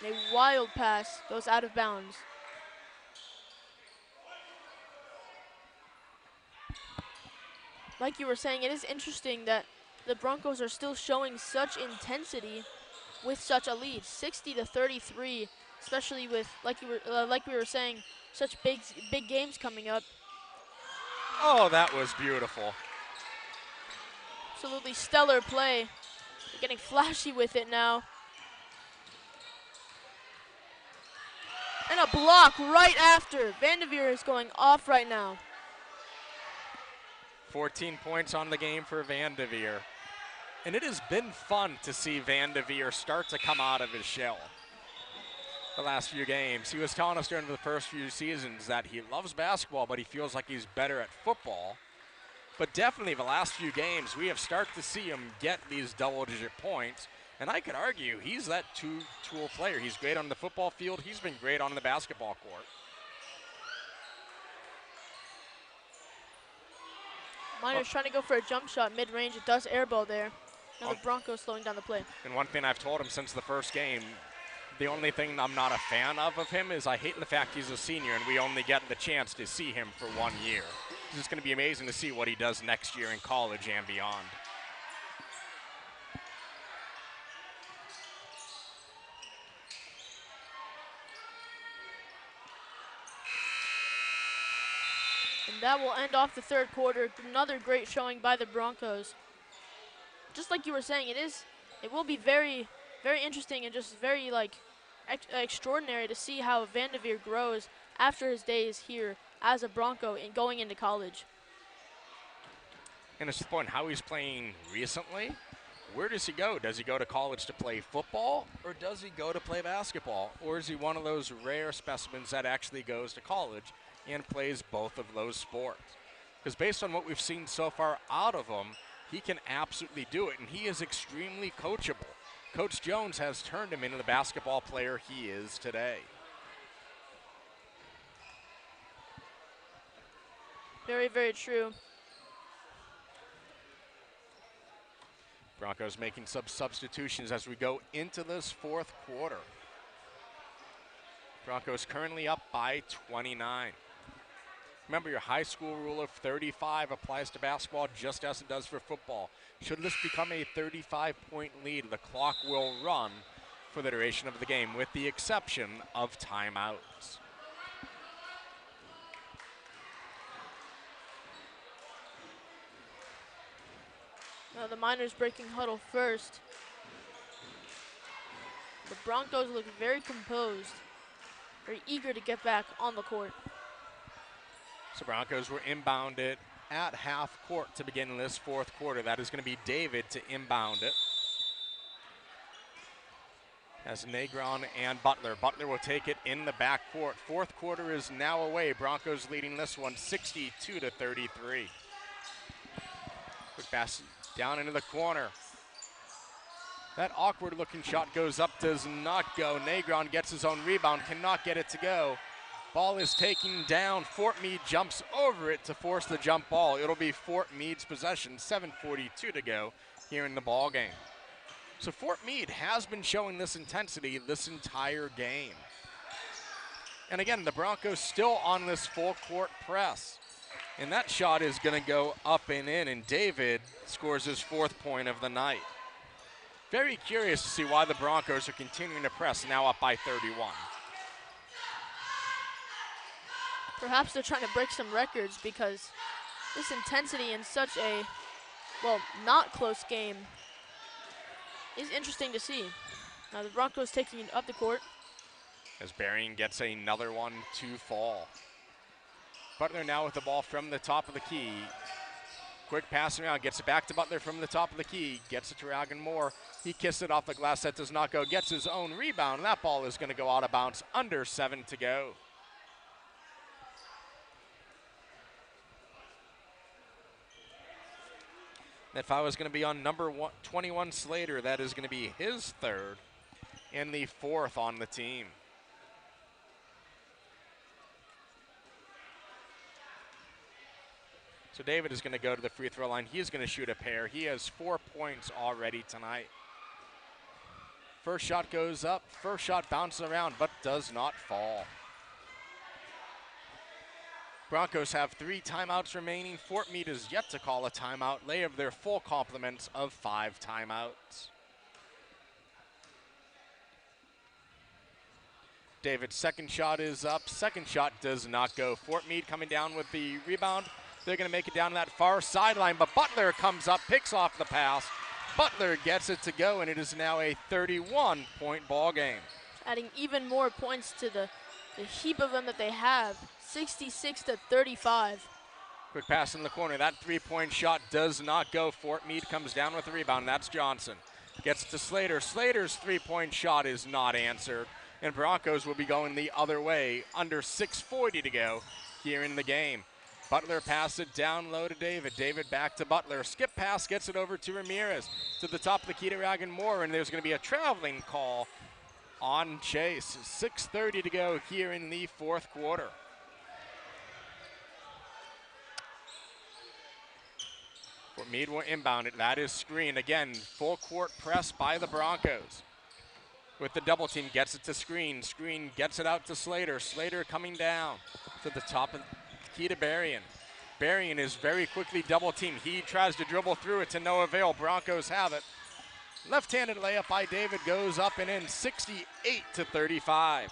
And a wild pass goes out of bounds. Like you were saying, it is interesting that the Broncos are still showing such intensity with such a lead, 60-33, especially with, like we were saying, such big games coming up. Oh, that was beautiful. Absolutely stellar play. They're getting flashy with it now. And a block right after. Vanderveer is going off right now. 14 points on the game for Vanderveer. And it has been fun to see Vanderveer start to come out of his shell the last few games. He was telling us during the first few seasons that he loves basketball, but he feels like he's better at football. But definitely the last few games, we have started to see him get these double-digit points. And I could argue he's that two-tool player. He's great on the football field. He's been great on the basketball court. Miners trying to go for a jump shot mid-range. It does airball there. Now the Broncos slowing down the play. And one thing I've told him since the first game, the only thing I'm not a fan of him is I hate the fact he's a senior and we only get the chance to see him for 1 year. It's just going to be amazing to see what he does next year in college and beyond. And that will end off the third quarter. Another great showing by the Broncos. Just like you were saying, it will be very, very interesting and just very extraordinary to see how Vanderveer grows after his days here as a Bronco and going into college. And it's the point how he's playing recently. Where does he go? Does he go to college to play football, or does he go to play basketball? Or is he one of those rare specimens that actually goes to college and plays both of those sports? Because based on what we've seen so far out of him, he can absolutely do it, and he is extremely coachable. Coach Jones has turned him into the basketball player he is today. Very, very true. Broncos making some substitutions as we go into this fourth quarter. Broncos currently up by 29. Remember, your high school rule of 35 applies to basketball just as it does for football. Should this become a 35-point lead, the clock will run for the duration of the game, with the exception of timeouts. Now the Miners breaking huddle first. The Broncos look very composed, very eager to get back on the court. So Broncos were inbounded at half court to begin this fourth quarter. That is going to be David to inbound it. As Negron and Butler. Butler will take it in the backcourt. Fourth quarter is now away. Broncos leading this one 62-33. Quick pass down into the corner. That awkward looking shot goes up, does not go. Negron gets his own rebound, cannot get it to go. Ball is taken down. Fort Meade jumps over it to force the jump ball. It'll be Fort Meade's possession, 7:42 to go here in the ball game. So Fort Meade has been showing this intensity this entire game. And again, the Broncos still on this full court press. And that shot is going to go up and in, and David scores his 4th point of the night. Very curious to see why the Broncos are continuing to press, now up by 31. Perhaps they're trying to break some records, because this intensity in such a, well, not close game is interesting to see. Now the Broncos taking it up the court. As Berrien gets another one to fall. Butler now with the ball from the top of the key. Quick pass around, gets it back to Butler from the top of the key, gets it to Ragan Moore. He kissed it off the glass, that does not go, gets his own rebound, and that ball is going to go out of bounds, under 7 to go. That foul is going to be on number 21 Slater. That is going to be his 3rd and the 4th on the team. So David is going to go to the free throw line. He is going to shoot a pair. He has 4 points already tonight. First shot goes up. First shot bounces around, but does not fall. Broncos have 3 timeouts remaining. Fort Meade is yet to call a timeout. They have their full complement of 5 timeouts. David's second shot is up. Second shot does not go. Fort Meade coming down with the rebound. They're going to make it down that far sideline, but Butler comes up, picks off the pass. Butler gets it to go, and it is now a 31-point ball game. Adding even more points to the heap of them that they have. 66-35. Quick pass in the corner. That 3-point shot does not go. Fort Meade comes down with the rebound. That's Johnson. Gets to Slater. Slater's 3-point shot is not answered. And Broncos will be going the other way. Under 6:40 to go here in the game. Butler passes it down low to David. David back to Butler. Skip pass gets it over to Ramirez. To the top of the key to Ragan Moore. And there's going to be a traveling call on Chase. 6:30 to go here in the fourth quarter. Fort Meade will inbound it. That is screen. Again, full court press by the Broncos. With the double team, gets it to Screen. Screen gets it out to Slater. Slater coming down to the top of the key to Berrien. Berrien is very quickly double teamed. He tries to dribble through it to no avail. Broncos have it. Left-handed layup by David goes up and in, 68-35.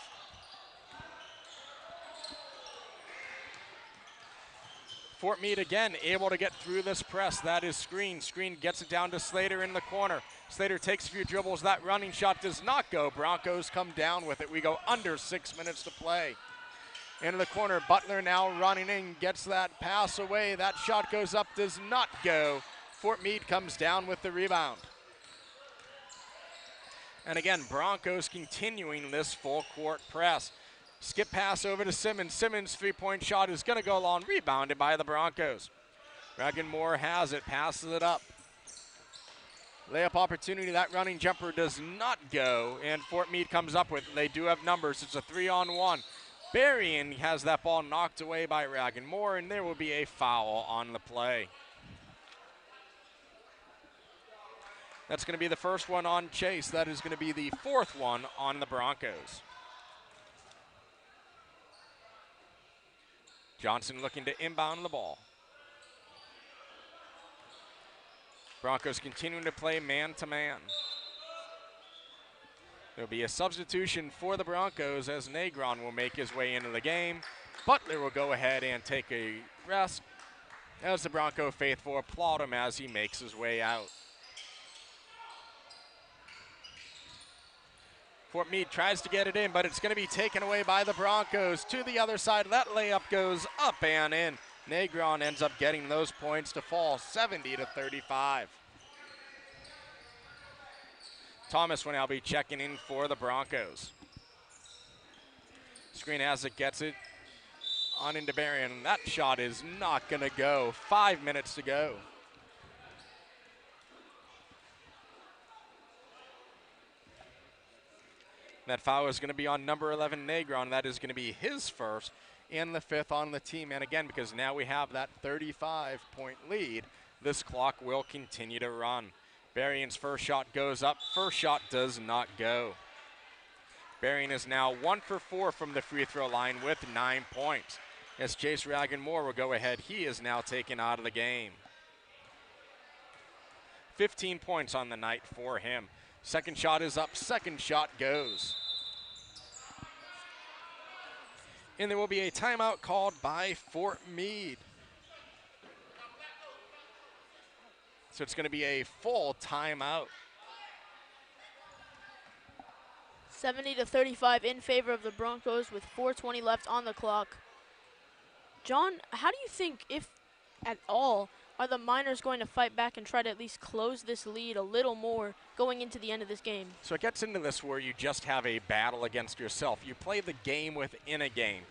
Fort Meade again able to get through this press. That is Screen. Screen gets it down to Slater in the corner. Slater takes a few dribbles. That running shot does not go. Broncos come down with it. We go under 6 minutes to play. Into the corner, Butler now running in, gets that pass away. That shot goes up, does not go. Fort Meade comes down with the rebound. And again, Broncos continuing this full court press. Skip pass over to Simmons. Simmons' 3-point shot is going to go long, rebounded by the Broncos. Ragan Moore has it, passes it up. Layup opportunity, that running jumper does not go, and Fort Meade comes up with it. They do have numbers. It's a 3-on-1. Berrien has that ball knocked away by Ragan Moore, and there will be a foul on the play. That's going to be the first one on Chase. That is going to be the fourth one on the Broncos. Johnson looking to inbound the ball. Broncos continuing to play man-to-man. There'll be a substitution for the Broncos as Negron will make his way into the game. Butler will go ahead and take a rest as the Bronco faithful applaud him as he makes his way out. Fort Meade tries to get it in, but it's going to be taken away by the Broncos. To the other side, that layup goes up and in. Negron ends up getting those points to fall 70-35. Thomas will now be checking in for the Broncos. Screen has it, gets it on into Berrien. That shot is not going to go. 5 minutes to go. That foul is going to be on number 11, Negron. That is going to be his first and the fifth on the team. And again, because now we have that 35-point lead, this clock will continue to run. Berrien's first shot goes up. First shot does not go. Berrien is now 1 for 4 from the free throw line with 9 points. As Chase Ragan Moore will go ahead, he is now taken out of the game. 15 points on the night for him. Second shot is up, second shot goes. And there will be a timeout called by Fort Meade. So it's going to be a full timeout. 70-35 in favor of the Broncos with 4:20 left on the clock. John, how do you think, if at all, are the Miners going to fight back and try to at least close this lead a little more going into the end of this game? So it gets into this where you just have a battle against yourself. You play the game within a game.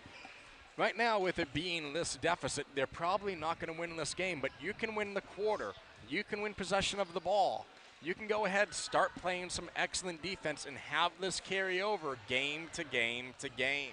Right now, with it being this deficit, they're probably not going to win this game, but you can win the quarter. You can win possession of the ball. You can go ahead, start playing some excellent defense, and have this carry over game to game to game.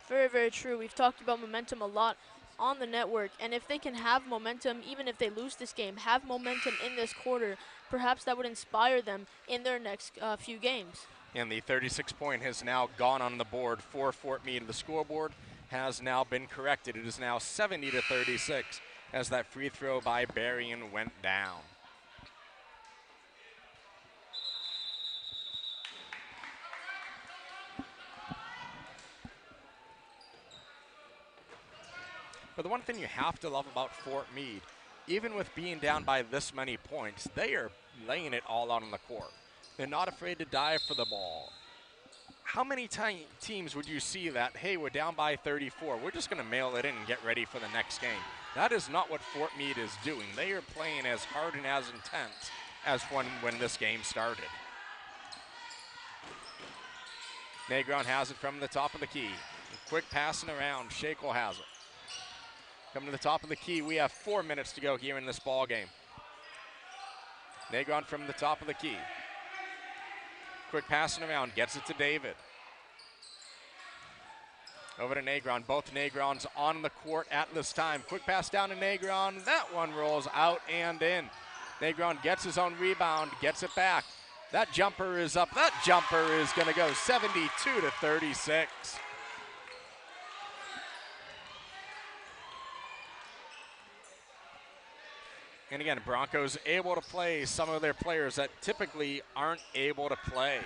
Very, very true. We've talked about momentum a lot on the network, and if they can have momentum, even if they lose this game, have momentum in this quarter, perhaps that would inspire them in their next few games. And the 36-point has now gone on the board for Fort Meade. The scoreboard has now been corrected. It is now 70-36 as that free throw by Berrien went down. But the one thing you have to love about Fort Meade, even with being down by this many points, they are laying it all out on the court. They're not afraid to dive for the ball. How many teams would you see that, hey, we're down by 34, we're just going to mail it in and get ready for the next game? That is not what Fort Meade is doing. They are playing as hard and as intense as when this game started. Negron has it from the top of the key. Quick passing around, Shakel has it. Coming to the top of the key, we have 4 minutes to go here in this ball game. Negron from the top of the key. Quick passing around, gets it to David. Over to Negron, both Negrons on the court at this time. Quick pass down to Negron, that one rolls out and in. Negron gets his own rebound, gets it back. That jumper is up, that jumper is gonna go 72-36. And again, Broncos able to play some of their players that typically aren't able to play.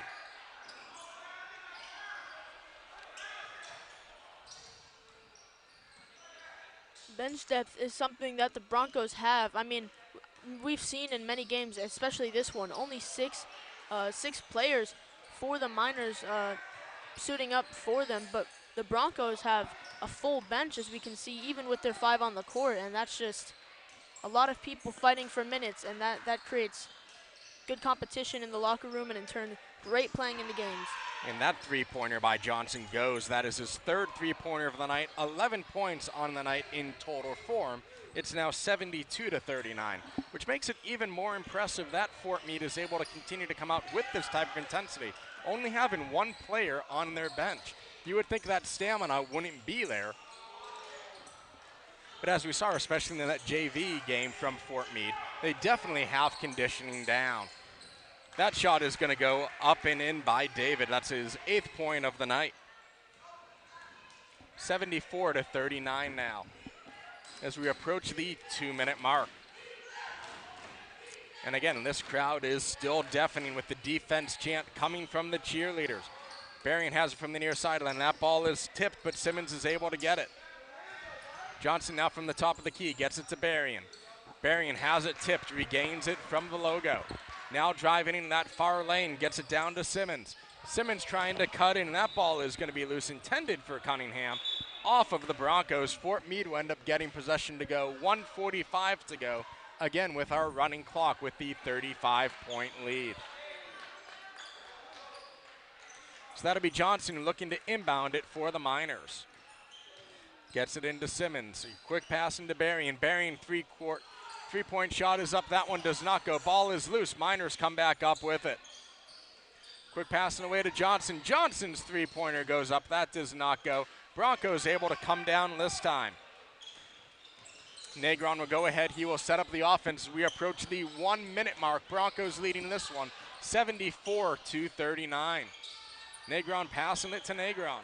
Bench depth is something that the Broncos have. I mean, we've seen in many games, especially this one, only six players for the Miners suiting up for them, but the Broncos have a full bench, as we can see, even with their 5 on the court, and that's just a lot of people fighting for minutes, and that creates good competition in the locker room and in turn great playing in the games. And that three-pointer by Johnson goes. That is his third three-pointer of the night. 11 points on the night in total form. It's now 72-39, which makes it even more impressive that Fort Meade is able to continue to come out with this type of intensity, only having one player on their bench. You would think that stamina wouldn't be there. But as we saw, especially in that JV game from Fort Meade, they definitely have conditioning down. That shot is going to go up and in by David. That's his 8th point of the night. 74-39 now as we approach the 2-minute mark. And again, this crowd is still deafening with the defense chant coming from the cheerleaders. Berrien has it from the near sideline. That ball is tipped, but Simmons is able to get it. Johnson now from the top of the key gets it to Berrien. Berrien has it tipped, regains it from the logo. Now driving in that far lane, gets it down to Simmons. Simmons trying to cut in, and that ball is going to be loose, intended for Cunningham. Off of the Broncos. Fort Meade will end up getting possession to go. 1:45 to go, again with our running clock with the 35-point lead. So that'll be Johnson looking to inbound it for the Miners. Gets it into Simmons. Quick pass into Berrien. Berrien three-point shot is up. That one does not go. Ball is loose. Miners come back up with it. Quick passing away to Johnson. Johnson's three-pointer goes up. That does not go. Broncos able to come down this time. Negron will go ahead. He will set up the offense as we approach the 1-minute mark. Broncos leading this one 74-39. Negron passing it to Negron.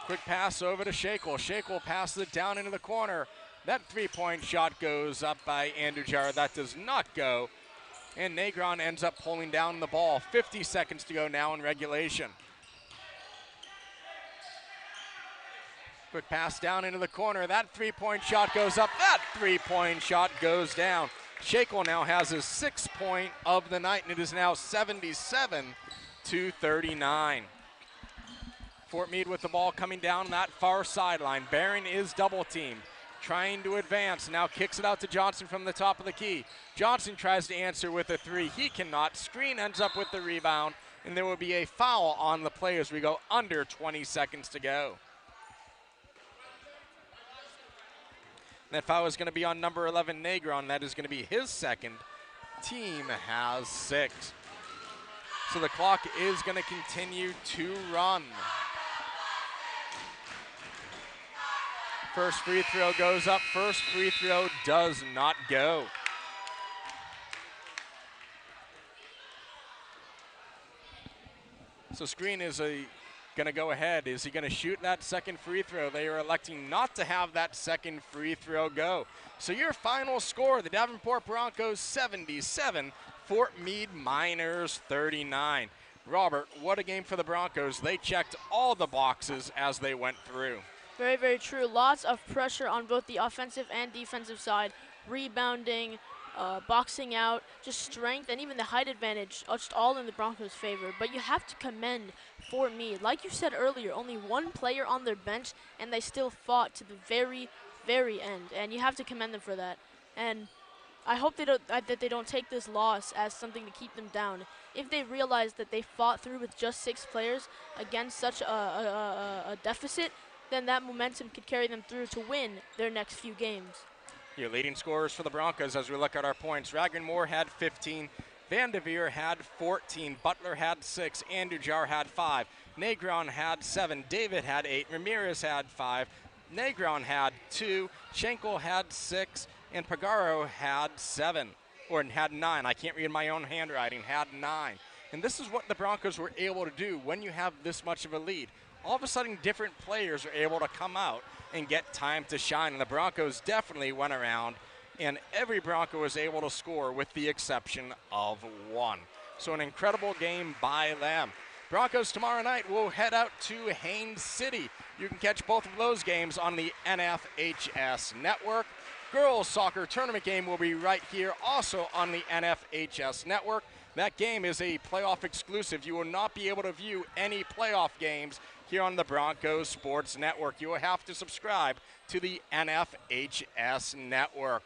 Quick pass over to Shakel. Shakel passes it down into the corner. That three-point shot goes up by Andujar. That does not go. And Negron ends up pulling down the ball. 50 seconds to go now in regulation. Quick pass down into the corner. That three-point shot goes up. That three-point shot goes down. Shakel now has his 6th point of the night, and it is now 77-39. Fort Meade with the ball coming down that far sideline. Barron is double-teamed, trying to advance. Now kicks it out to Johnson from the top of the key. Johnson tries to answer with a three. He cannot. Screen ends up with the rebound, and there will be a foul on the play as we go under 20 seconds to go. That foul is going to be on number 11, Negron. That is going to be his 2nd. Team has 6. So the clock is going to continue to run. First free throw goes up. First free throw does not go. So Screen is going to go ahead. Is he going to shoot that 2nd free throw? They are electing not to have that 2nd free throw go. So your final score, the Davenport Broncos 77, Fort Meade Miners 39. Robert, what a game for the Broncos. They checked all the boxes as they went through. Very, very true. Lots of pressure on both the offensive and defensive side. Rebounding, boxing out, just strength, and even the height advantage, just all in the Broncos' favor. But you have to commend Fort Meade. Like you said earlier, only one player on their bench, and they still fought to the very, very end. And you have to commend them for that. And I hope that they don't take this loss as something to keep them down. If they realize that they fought through with just 6 players against such a deficit, then that momentum could carry them through to win their next few games. Your leading scorers for the Broncos as we look at our points. Ragnar Moore had 15. Van de Veer had 14. Butler had 6. Andujar had 5. Negron had 7. David had 8. Ramirez had 5. Negron had 2. Schenkel had 6. And Pagaro had 7. Or had 9. I can't read my own handwriting. Had 9. And this is what the Broncos were able to do when you have this much of a lead. All of a sudden, different players are able to come out and get time to shine. And the Broncos definitely went around, and every Bronco was able to score with the exception of 1. So an incredible game by them. Broncos tomorrow night will head out to Haines City. You can catch both of those games on the NFHS network. Girls soccer tournament game will be right here also on the NFHS network. That game is a playoff exclusive. You will not be able to view any playoff games here on the Broncos Sports Network. You will have to subscribe to the NFHS network.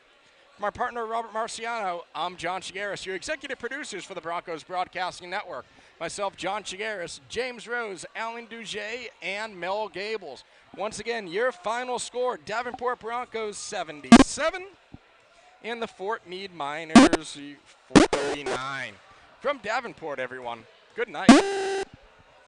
my partner, Robert Marciano, I'm John Chigueras, your executive producers for the Broncos Broadcasting Network. Myself, John Chigueras, James Rose, Alan Duget, and Mel Gables. Once again, your final score, Davenport Broncos 77, and the Fort Meade Miners 49. From Davenport, everyone, good night.